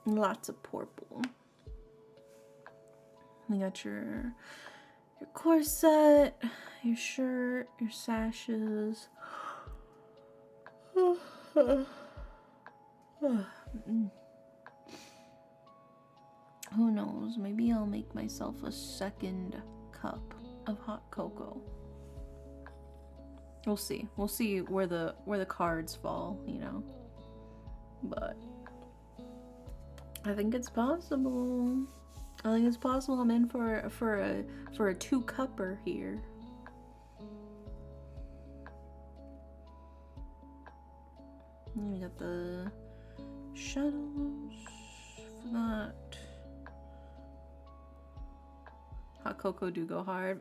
Speaker 1: Lots of purple. You got your corset, your shirt, your sashes. Who knows? Maybe I'll make myself a second cup of hot cocoa. We'll see. We'll see where the cards fall, you know. But I think it's possible. I think it's possible. I'm in for a 2-cupper here. And we got the shadows for that. Hot cocoa do go hard.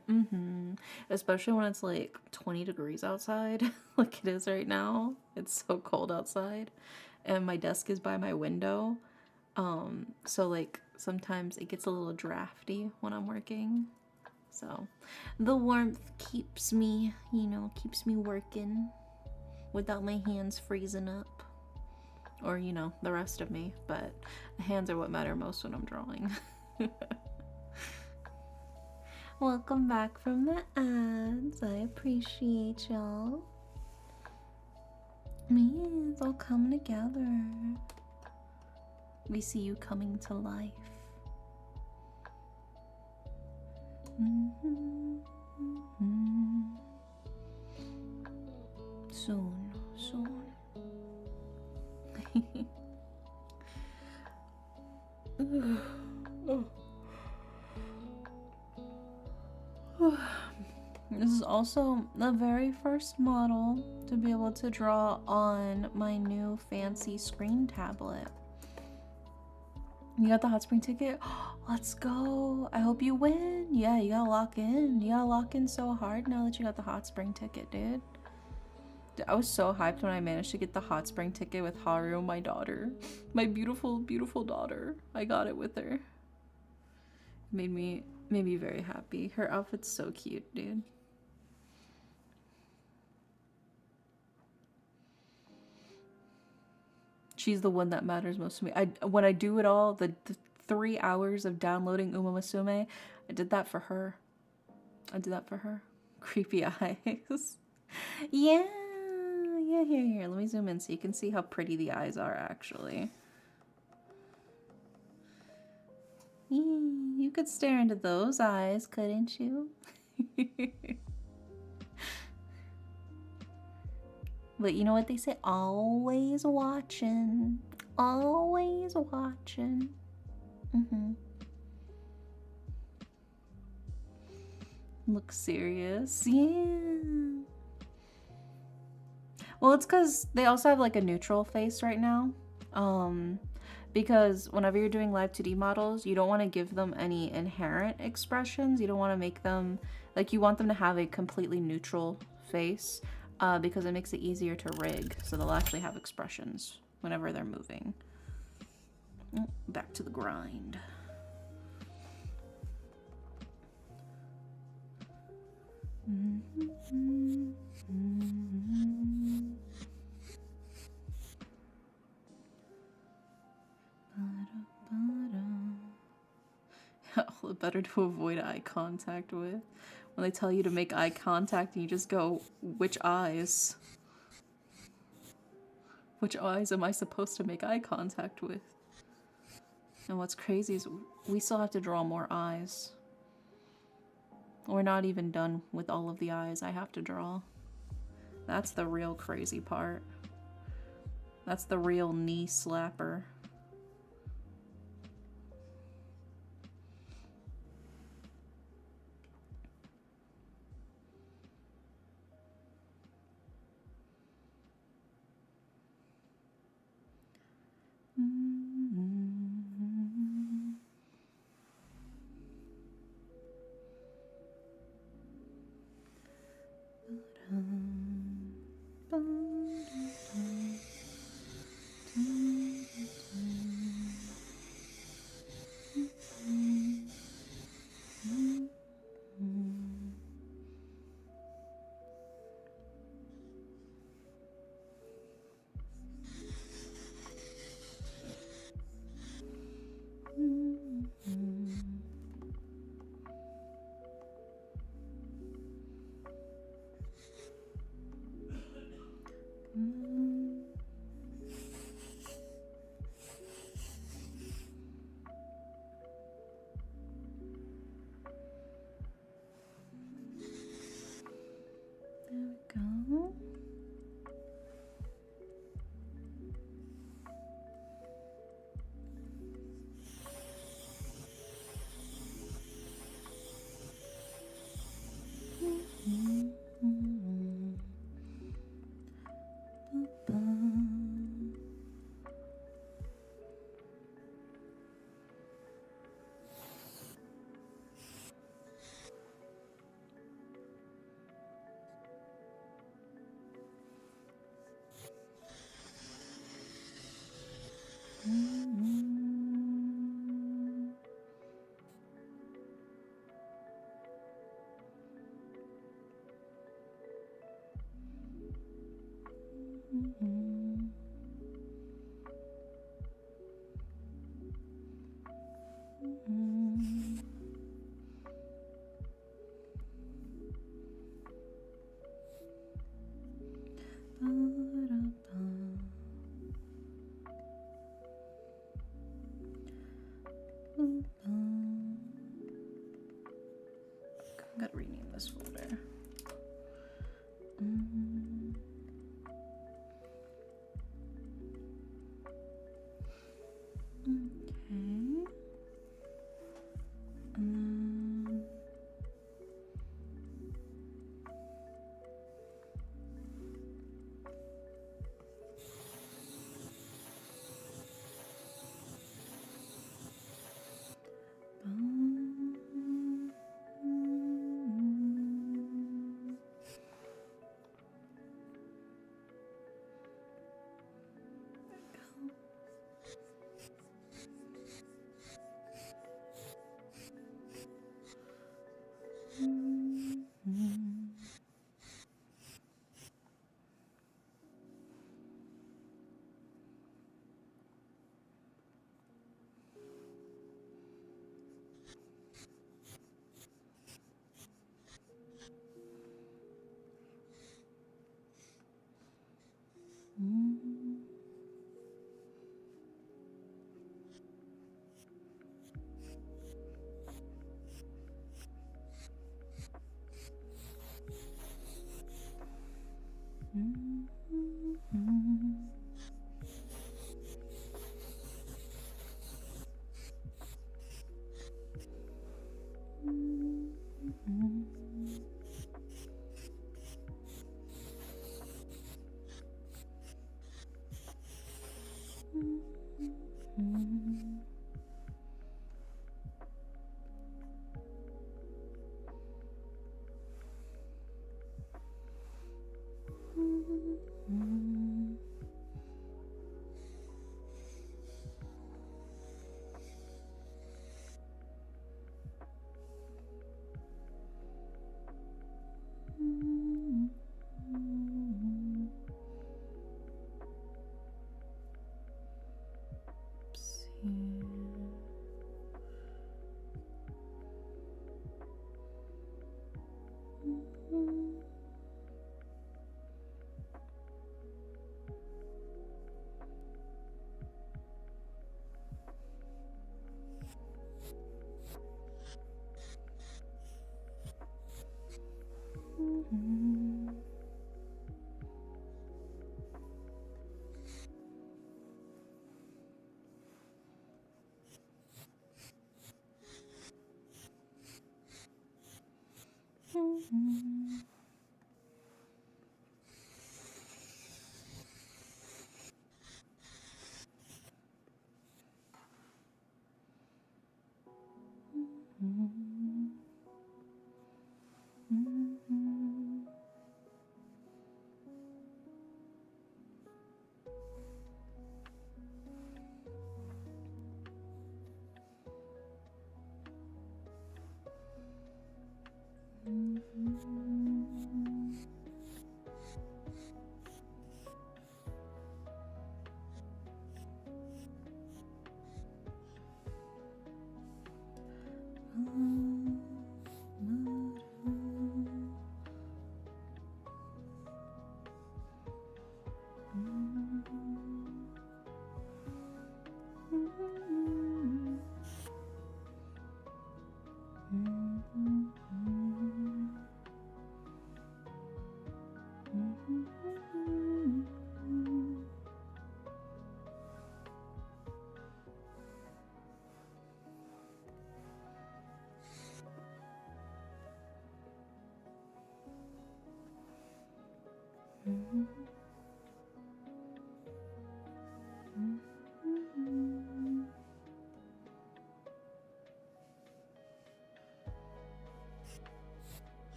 Speaker 1: Especially when it's like 20 degrees outside, like it is right now. It's so cold outside, and my desk is by my window. So like sometimes it gets a little drafty when I'm working. So the warmth keeps me, you know, keeps me working without my hands freezing up. Or, you know, the rest of me. But the hands are what matter most when I'm drawing. Welcome back from the ads. I appreciate y'all. Man, it's all coming together. We see you coming to life. Soon, soon. This is also the very first model to be able to draw on my new fancy screen tablet. You got the hot spring ticket? Let's go. I hope you win. Yeah, you gotta lock in. You gotta lock in so hard now that you got the hot spring ticket, dude. I was so hyped when I managed to get the hot spring ticket with Haru, my daughter. My beautiful, beautiful daughter. I got it with her. Made me very happy. Her outfit's so cute, dude. She's the one that matters most to me. When I do it all, the 3 hours of downloading Uma Musume, I did that for her. I did that for her. Creepy eyes. Yeah, yeah, here. Let me zoom in so you can see how pretty the eyes are, actually. You could stare into those eyes, couldn't you? But you know what they say? Always watching. Always watching. Look serious. Yeah. Well, it's because they also have like a neutral face right now. Because whenever you're doing live 2D models, you don't want to give them any inherent expressions. You don't want to make them, like, you want them to have a completely neutral face, because it makes it easier to rig, so they'll actually have expressions whenever they're moving. Back to the grind. All the better to avoid eye contact with. When they tell you to make eye contact and you just go, which eyes? Which eyes am I supposed to make eye contact with? And what's crazy is we still have to draw more eyes. We're not even done with all of the eyes I have to draw. That's the real crazy part. That's the real knee slapper.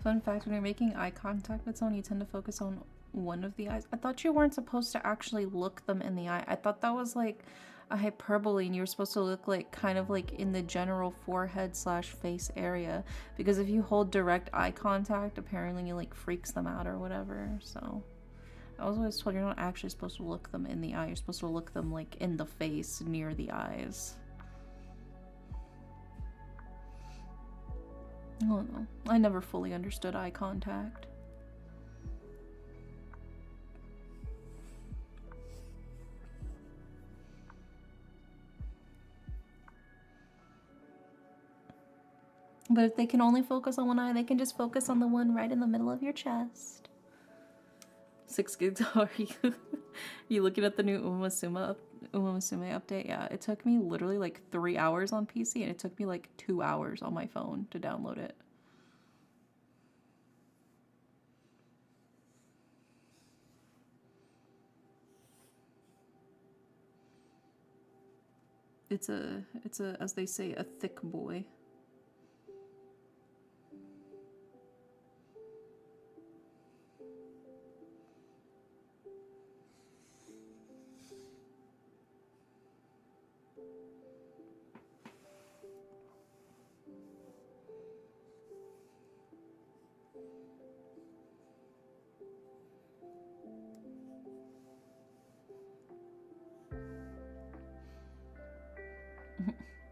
Speaker 1: Fun fact, when you're making eye contact with someone, you tend to focus on one of the eyes. I thought you weren't supposed to actually look them in the eye. I thought that was like a hyperbole and you were supposed to look like kind of like in the general forehead slash face area. Because if you hold direct eye contact, apparently it like freaks them out or whatever. So I was always told you're not actually supposed to look them in the eye. You're supposed to look them like in the face near the eyes. I don't know. I never fully understood eye contact. But if they can only focus on one eye, they can just focus on the one right in the middle of your chest. 6 gigs, how are you? You looking at the new Umamusume update? Yeah, it took me literally like 3 hours on PC and it took me like 2 hours on my phone to download it. It's a, as they say, a thick boy.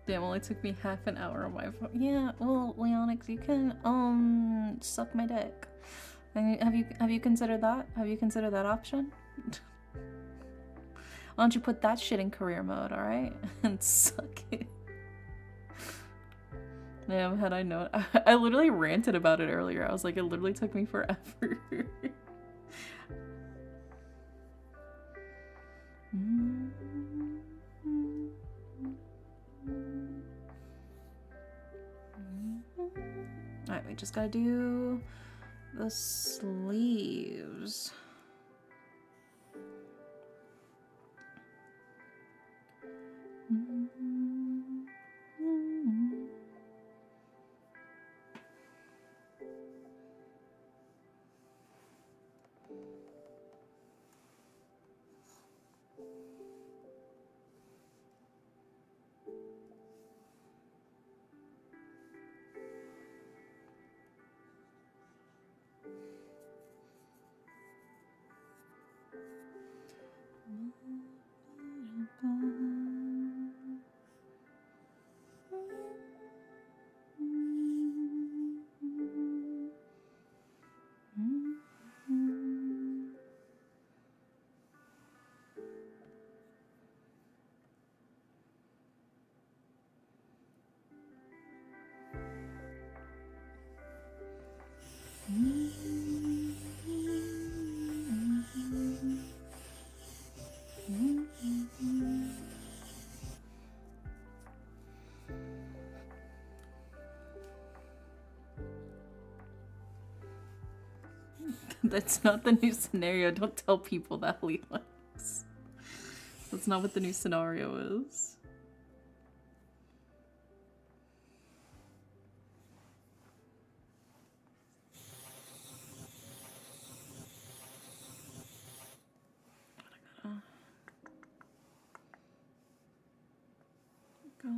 Speaker 1: Damn, only took me half an hour on my phone. Yeah, well, Leonix, you can suck my dick. Have you considered that? Have you considered that option? Why don't you put that shit in career mode, alright? And suck it. Damn, had I known. I literally ranted about it earlier. I was like, it literally took me forever. Alright, we just gotta do the sleeves. That's not the new scenario. Don't tell people that, Leonix. That's not what the new scenario is. Go.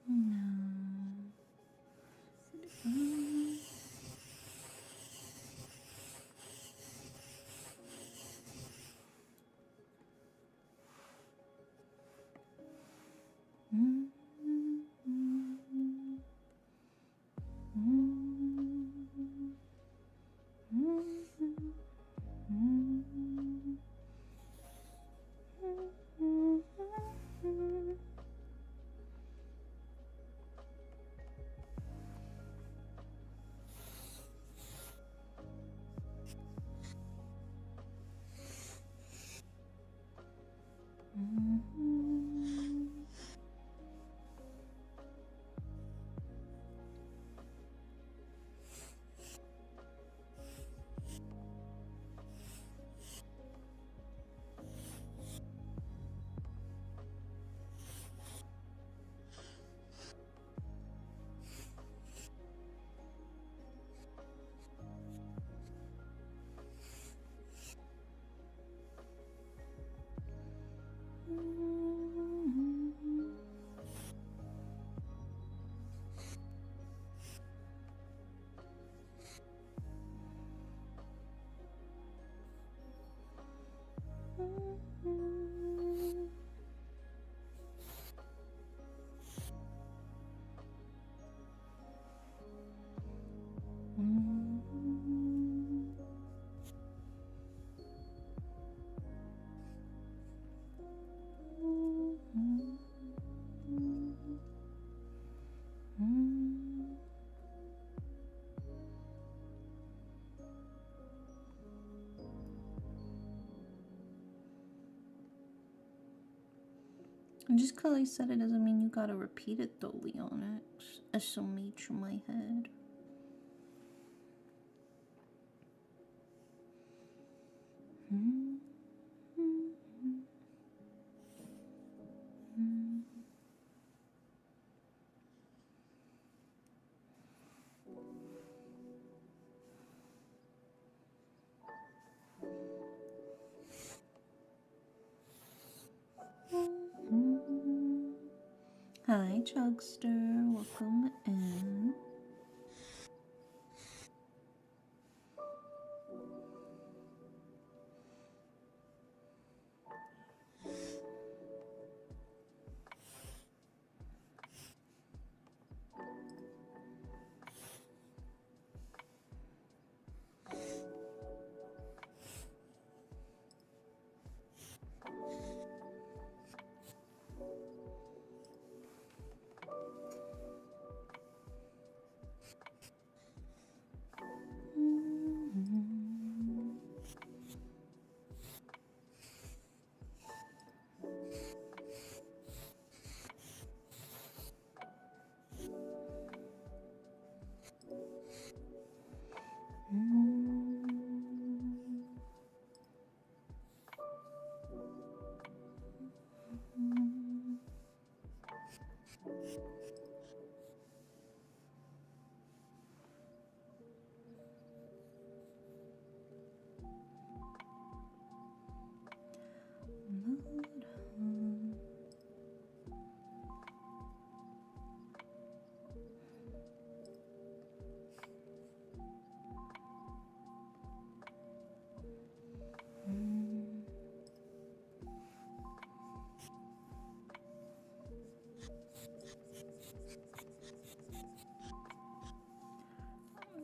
Speaker 1: No. And just because I said it doesn't mean you gotta repeat it though, Leonix. SMH in my head. Hi, Chugster. Welcome in.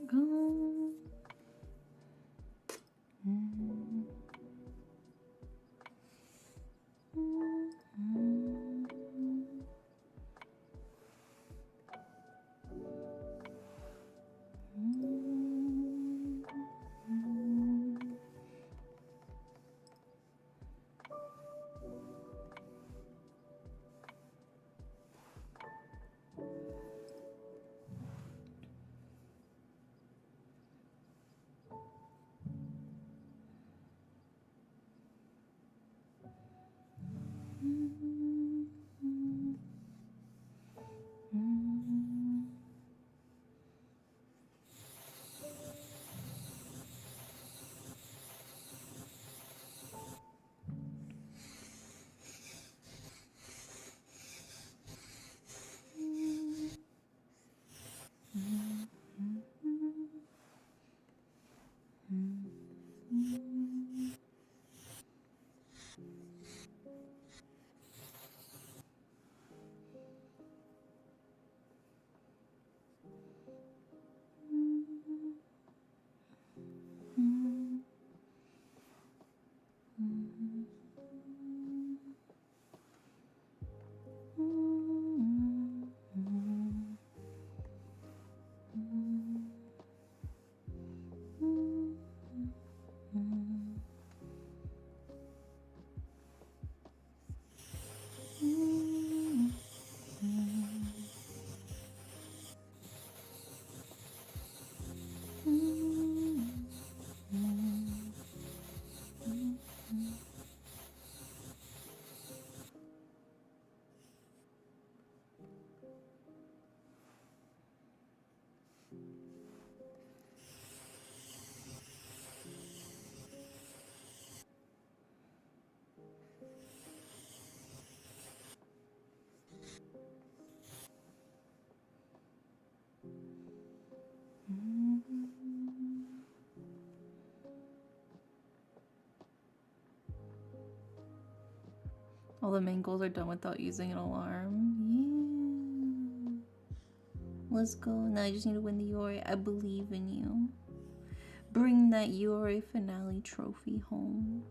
Speaker 1: Go. All the main goals are done without using an alarm. Yeah. Let's go. Now I just need to win the Yori. I believe in you. Bring that Yori finale trophy home.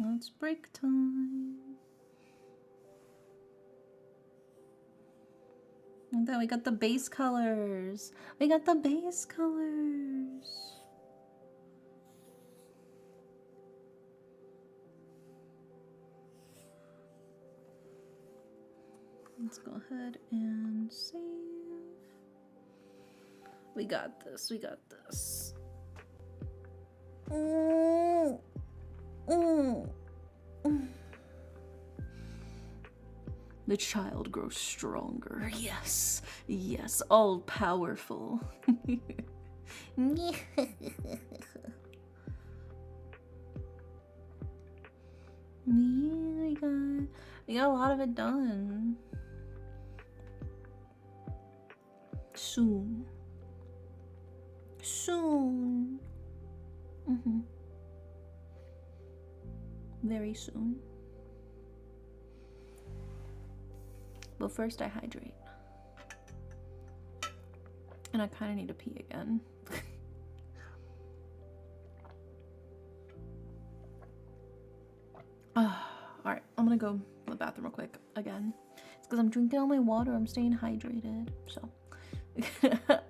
Speaker 1: It's break time. And then we got the base colors. We got the base colors. Let's go ahead and save. We got this. We got this. The child grows stronger. Yes, yes, all powerful. We got a lot of it done. Soon. Soon. Very soon. But first I hydrate. And I kind of need to pee again. Alright, I'm gonna go to the bathroom real quick again. It's because I'm drinking all my water. I'm staying hydrated. So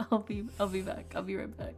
Speaker 1: I'll be back. I'll be right back.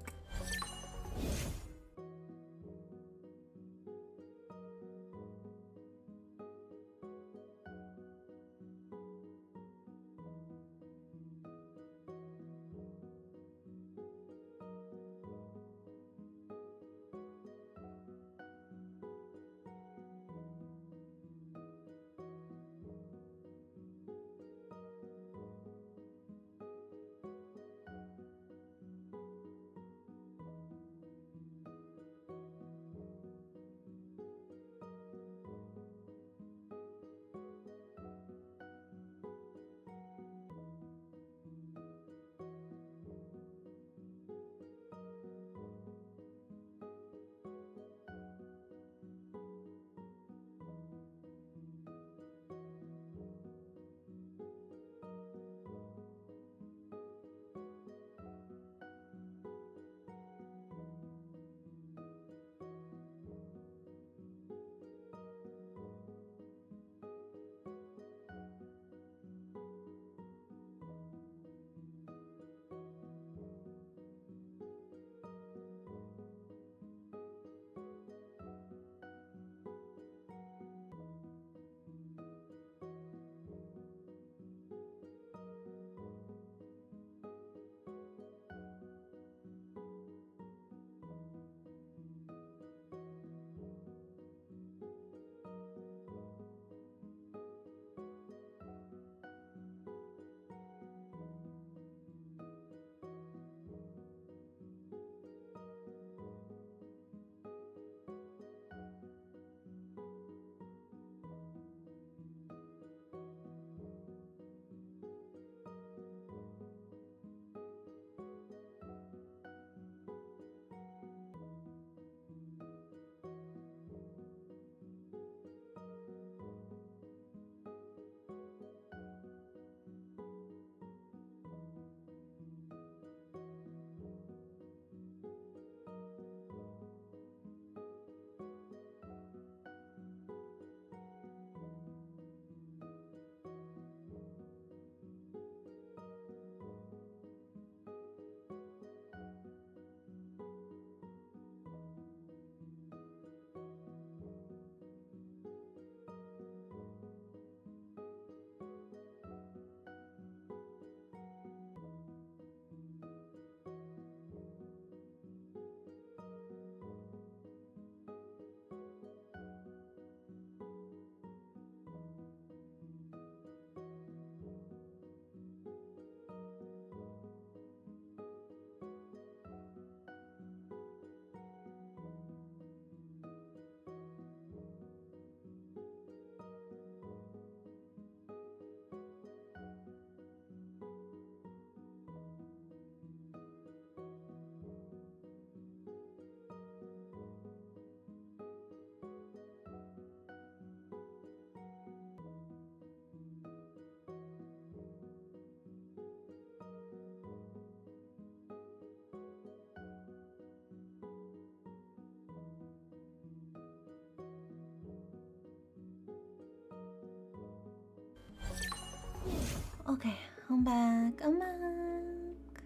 Speaker 1: Okay, I'm back. I'm back.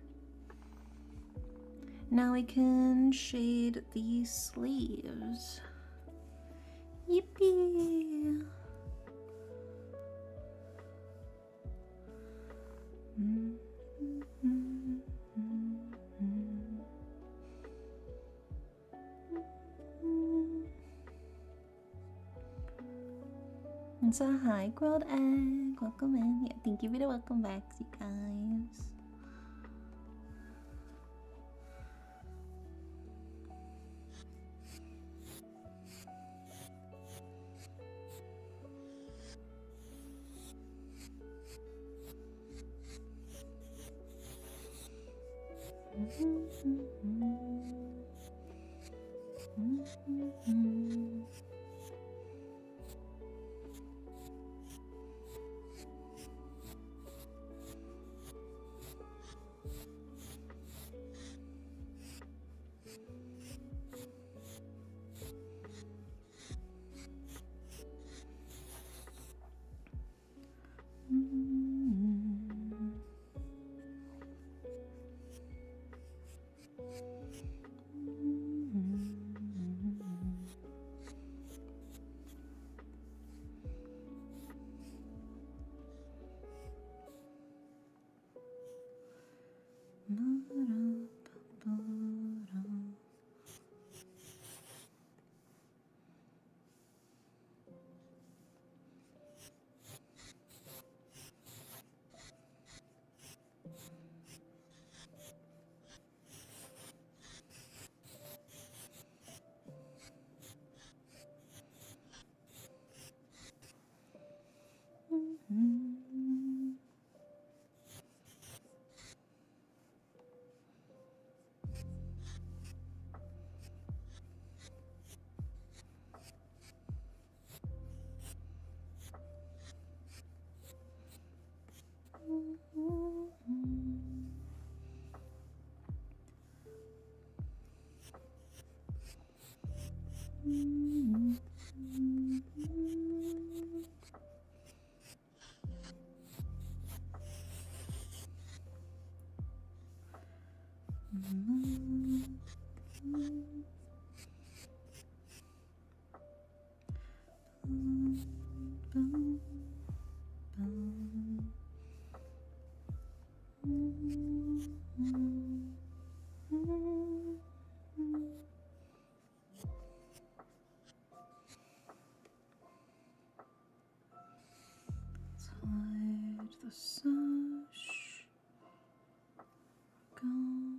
Speaker 1: Now we can shade these sleeves. Yippee! It's a high grilled egg. Welcome in. Yeah, thank you for the welcome back, you guys. Hide the sash. Go.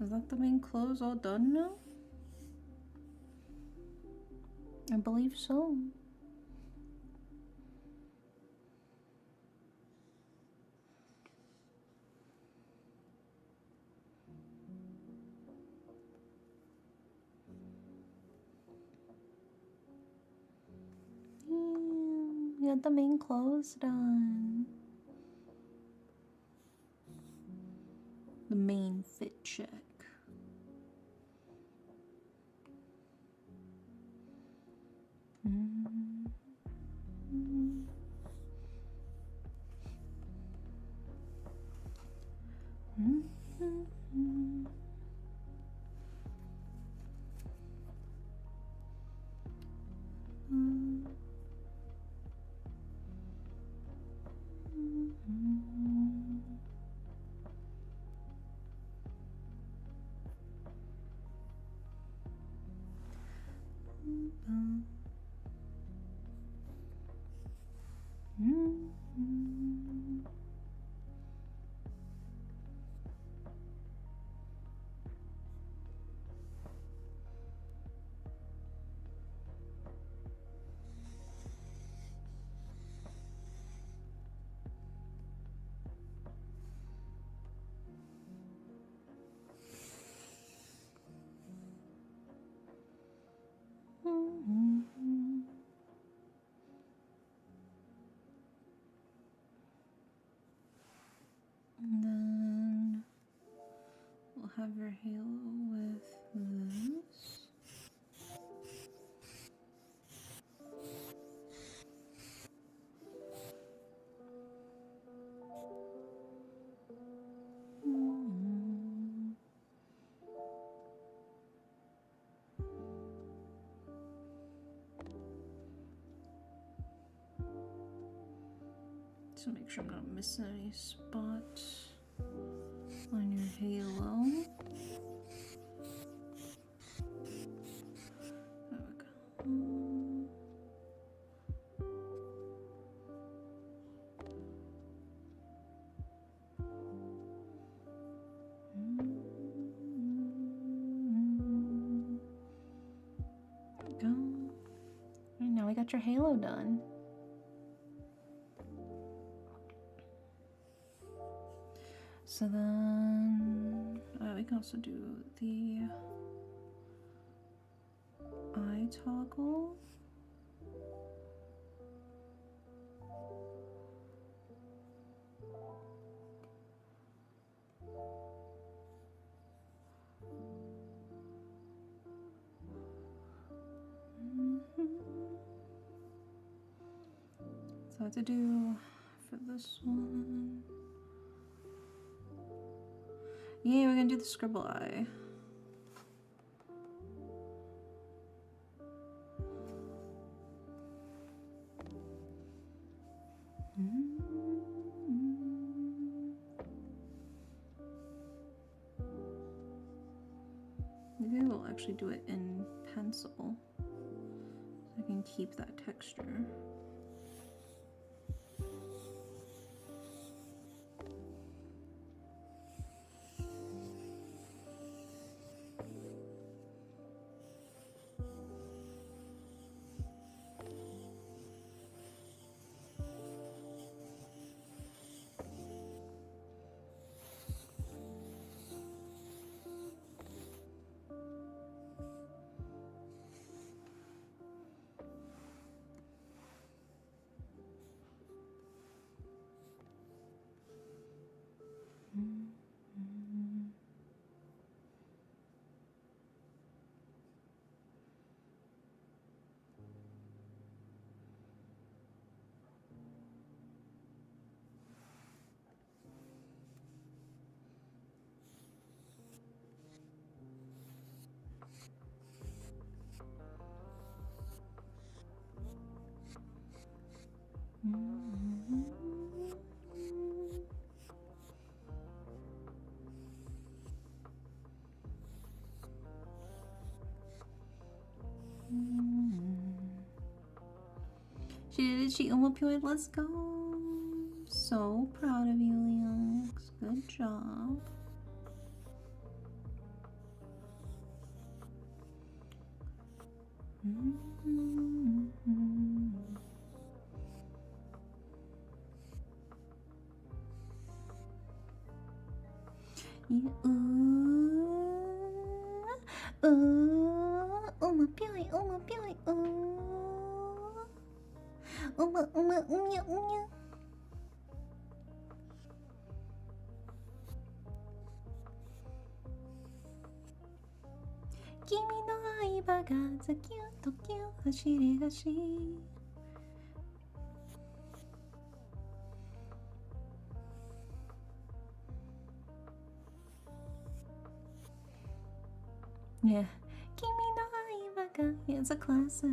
Speaker 1: Is that the main clothes all done now? I believe so. Yeah, we got the main clothes done. The main fit check. And then we'll have your halo with this. So make sure I'm not missing any spots on your halo. There we go. There we go. And now we got your halo done. So then we can also do the eye toggle. So I have to do for this one. Yeah, we're gonna do the scribble eye. Maybe we'll actually do it in pencil so I can keep that texture. She did it. She Umopioid. Let's go. So proud of you, Leox. Good job. Yeah, Umopioid, Umopioid, Umya. Kimi no aiba ga zakiu tokiu hashiri gashi. Yeah. Kimi no aiba ga. Yeah, it's a classic.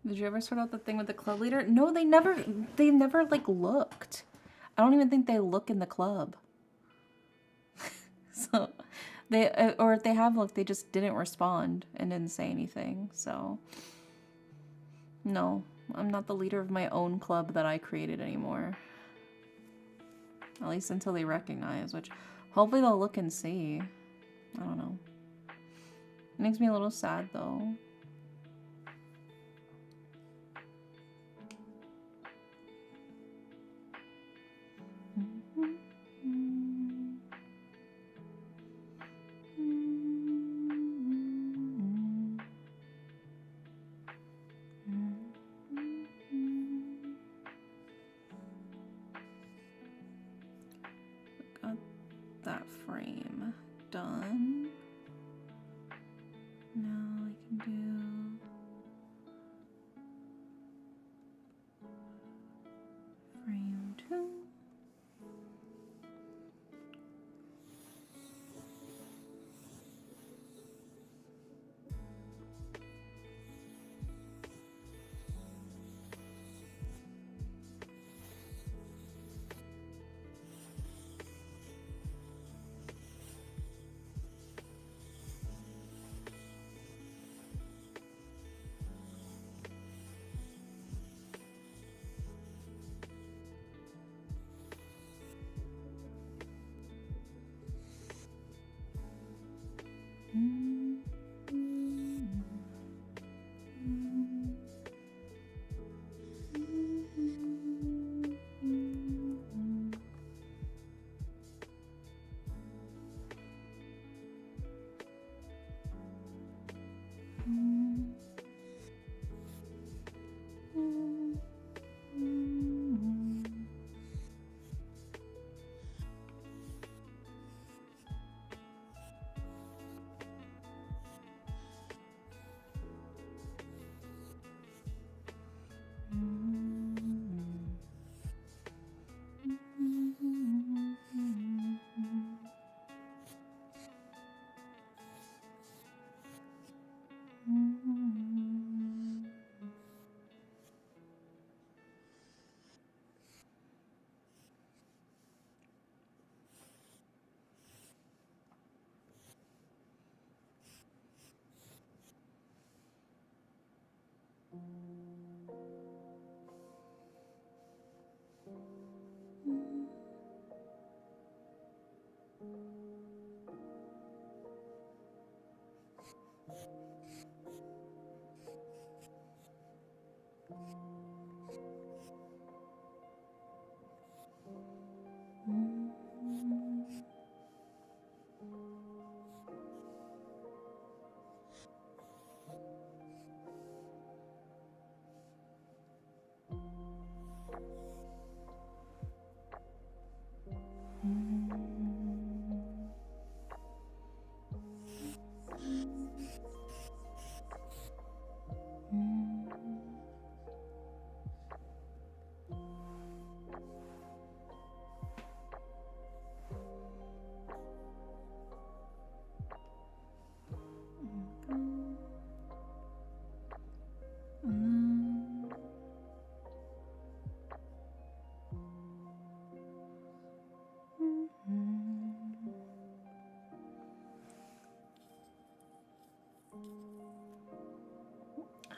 Speaker 1: Did you ever sort out the thing with the club leader? No, they never like looked. I don't even think they look in the club. So they or if they have looked, they just didn't respond and didn't say anything. So no, I'm not the leader of my own club that I created anymore. At least until they recognize, which hopefully they'll look and see. I don't know. It makes me a little sad though. Got that frame done. Now I can do frame 2.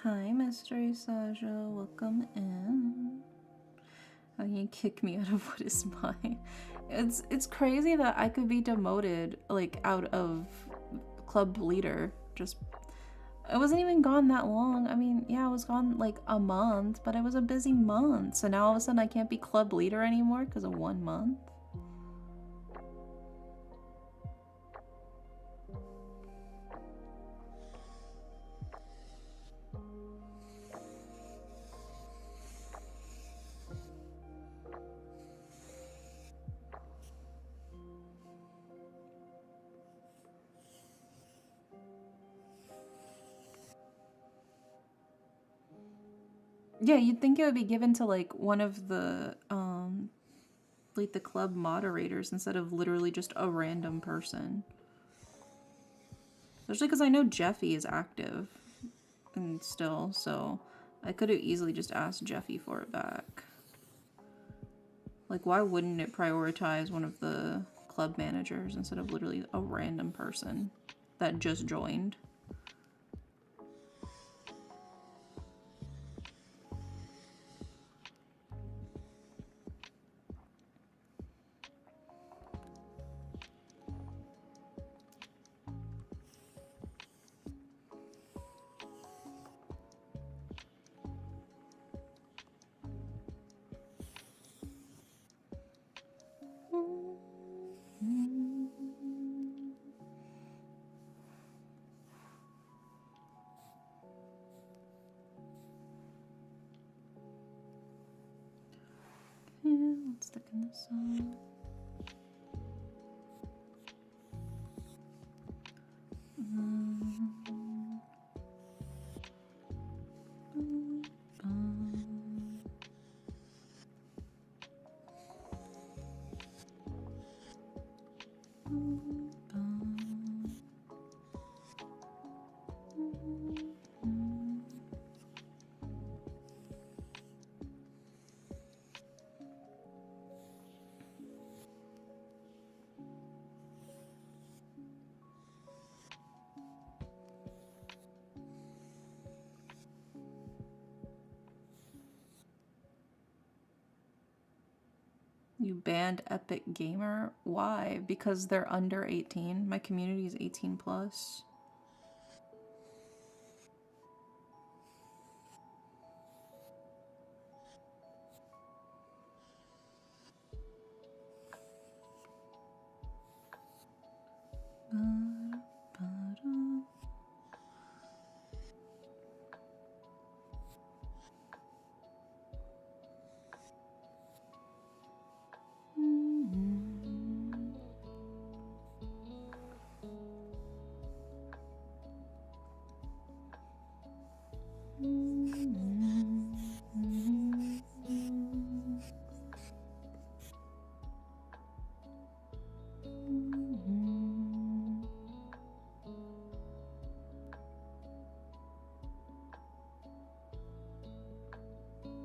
Speaker 1: Hi, Mystery Saja. Welcome in. How can you kick me out of what is mine? It's crazy that I could be demoted, like, out of club leader. Just, I wasn't even gone that long. I mean, yeah, I was gone like a month, but it was a busy month. So now all of a sudden I can't be club leader anymore because of 1 month. Yeah, you'd think it would be given to like one of the like the club moderators instead of literally just a random person. Especially because I know Jeffy is active and still, so I could have easily just asked Jeffy for it back. Like, why wouldn't it prioritize one of the club managers instead of literally a random person that just joined? Yeah, let's stick in this song. You banned Epic Gamer? Why? Because they're under 18. My community is 18 plus.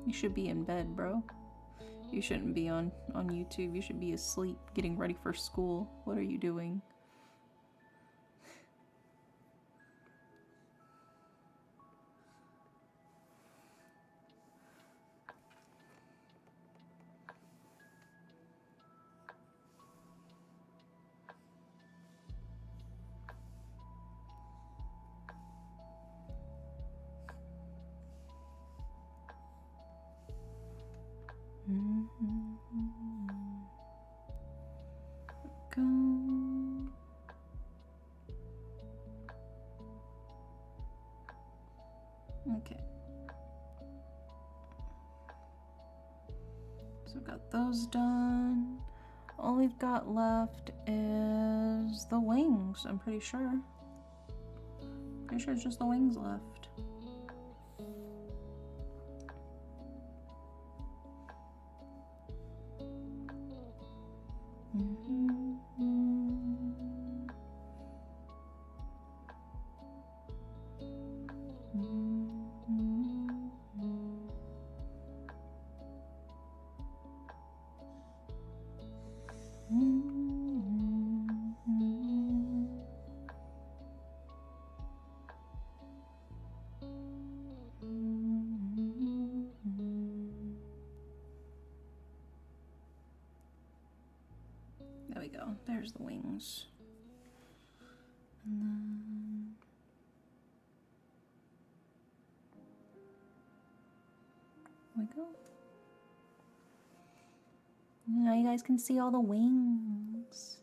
Speaker 1: You should be in bed, bro. You shouldn't be on YouTube. You should be asleep, getting ready for school. What are you doing? Go. Okay. So we've got those done. All we've got left is the wings, I'm pretty sure. Pretty sure it's just the wings left. we go. There's the wings. And then... There we go. Now you guys can see all the wings.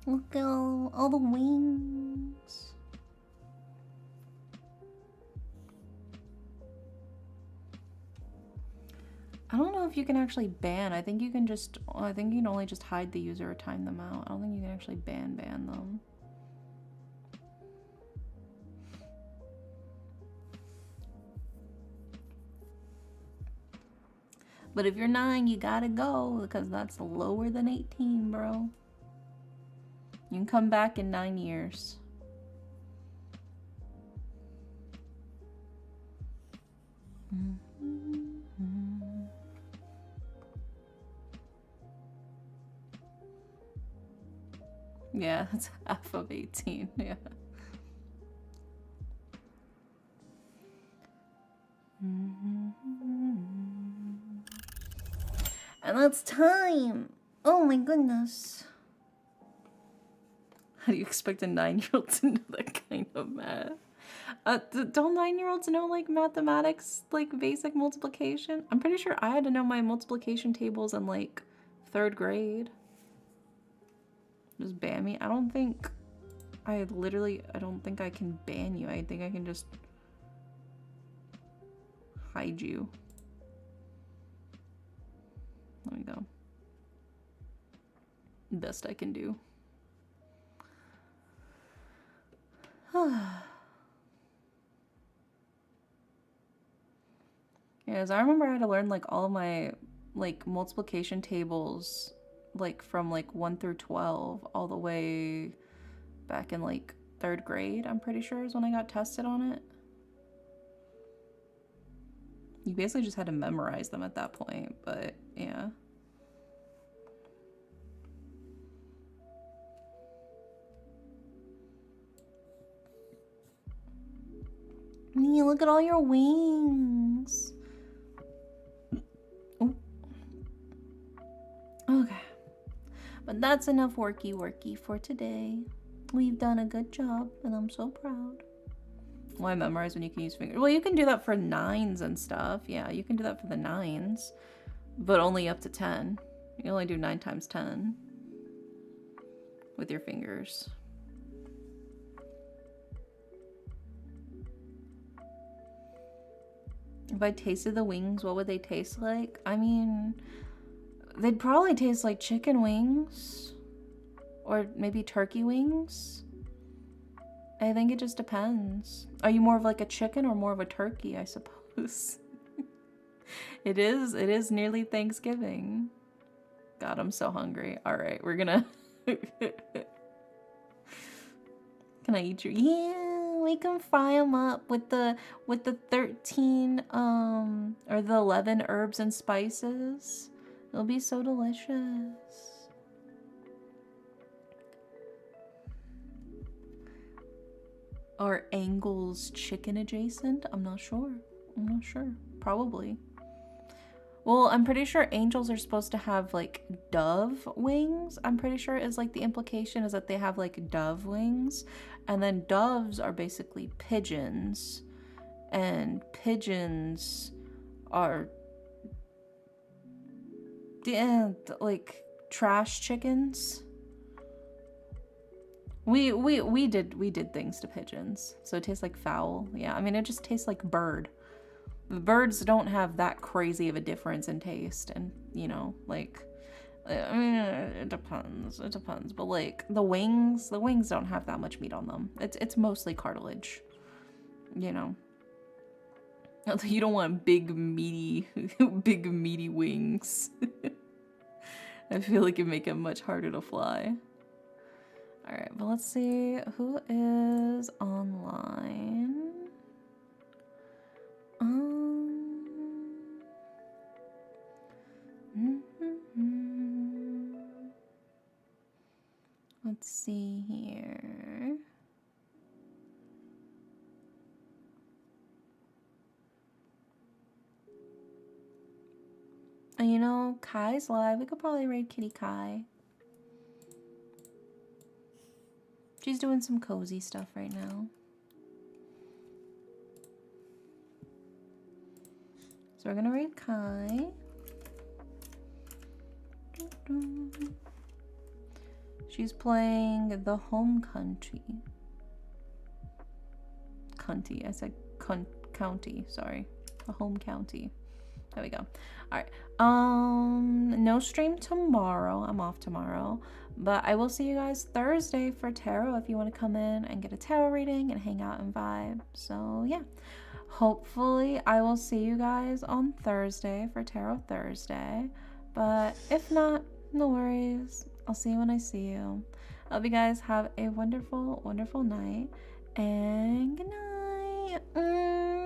Speaker 1: Look at all the wings. I don't know if you can actually ban. I think you can just, I think you can only just hide the user or time them out. I don't think you can actually ban them. But if you're 9, you gotta go because that's lower than 18, bro. You can come back in 9 years. Yeah, that's half of 18, yeah. And that's time! Oh my goodness. How do you expect a 9-year-old to know that kind of math? Don't 9-year-olds know, like, mathematics, like, basic multiplication? I'm pretty sure I had to know my multiplication tables in, like, 3rd grade. Just ban me? I don't think... I don't think I can ban you. I think I can just... hide you. There we go. Best I can do. Yes, I remember I had to learn like all of my like multiplication tables like from like 1 through 12 all the way back in like 3rd grade, I'm pretty sure is when I got tested on it. You basically just had to memorize them at that point, but yeah. Look at all your wings. Ooh. Okay. But that's enough worky for today. We've done a good job, and I'm so proud. Why memorize when you can use fingers? Well, you can do that for 9s and stuff. Yeah, you can do that for the 9s, but only up to 10. You can only do 9 times 10 with your fingers. If I tasted the wings, what would they taste like? I mean, they'd probably taste like chicken wings or maybe turkey wings. I think it just depends. Are you more of like a chicken or more of a turkey, I suppose? It is nearly Thanksgiving. God, I'm so hungry. All right, we're gonna... Can I eat your... Yeah, we can fry them up with the 13, or the 11 herbs and spices. It'll be so delicious. Are Angles chicken adjacent? I'm not sure. Probably. Well, I'm pretty sure angels are supposed to have like dove wings. I'm pretty sure is like the implication is that they have like dove wings. And then doves are basically pigeons. And pigeons are like trash chickens. We did things to pigeons. So it tastes like fowl. Yeah, I mean it just tastes like bird. Birds don't have that crazy of a difference in taste, and you know, like, I mean, it depends, but like the wings don't have that much meat on them. It's mostly cartilage, you know. You don't want big meaty wings. I feel like it'd make it much harder to fly. All right, but let's see who is online. Let's see here. And you know, Kai's live. We could probably raid Kitty Kai. She's doing some cozy stuff right now. So we're gonna raid Kai. She's playing the home country. Cunty. I said county. Sorry. The home county. There we go. Alright. No stream tomorrow. I'm off tomorrow. But I will see you guys Thursday for tarot if you want to come in and get a tarot reading and hang out and vibe. So yeah. Hopefully I will see you guys on Thursday for Tarot Thursday. But if not, no worries. I'll see you when I see you. I hope you guys have a wonderful, wonderful night. And good night.